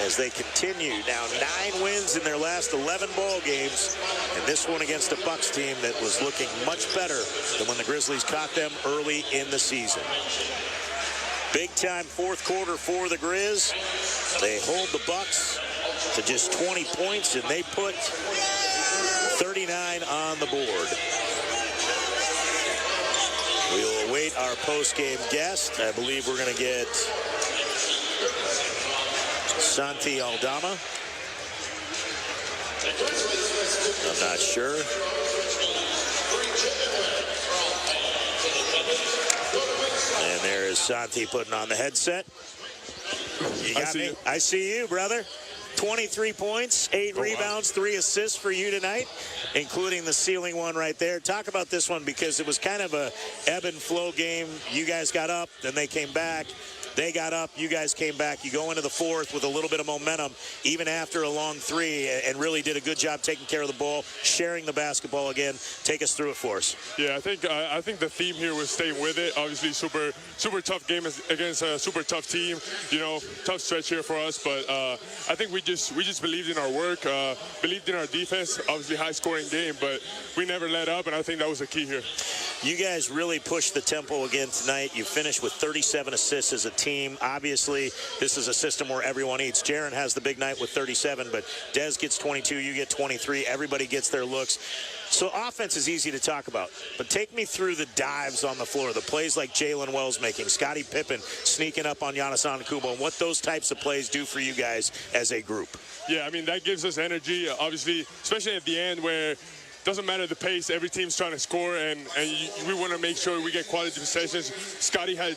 as they continue now 9 wins in their last 11 ball games, and this one against a Bucks team that was looking much better than when the Grizzlies caught them early in the season. Big time fourth quarter for the Grizz. They hold the Bucks to just 20 points, and they put 39 on the board. We will await our post-game guest. I believe we're going to get Santi Aldama. I'm not sure. And there is Santi putting on the headset. You got me? I see you, brother. 23 points, 8 rebounds, 3 assists for you tonight, including the ceiling one right there. Talk about this one because it was kind of a ebb and flow game. You guys got up, then they came back. They got up. You guys came back. You go into the fourth with a little bit of momentum, even after a long three, and really did a good job taking care of the ball, sharing the basketball again. Take us through it for us. Yeah, I think the theme here was staying with it. Obviously, super tough game against a super tough team. You know, tough stretch here for us, but I think we just believed in our work, believed in our defense. Obviously, high-scoring game, but we never let up, and I think that was the key here. You guys really pushed the tempo again tonight. You finished with 37 assists as a team. Obviously, this is a system where everyone eats. Jaren has the big night with 37, but Dez gets 22, you get 23. Everybody gets their looks. So offense is easy to talk about, but take me through the dives on the floor, the plays like Jalen Wells making, Scottie Pippen sneaking up on Giannis Antetokounmpo, and what those types of plays do for you guys as a group. Yeah, I mean, that gives us energy, obviously, especially at the end where doesn't matter the pace, every team's trying to score, and we want to make sure we get quality possessions. Scottie had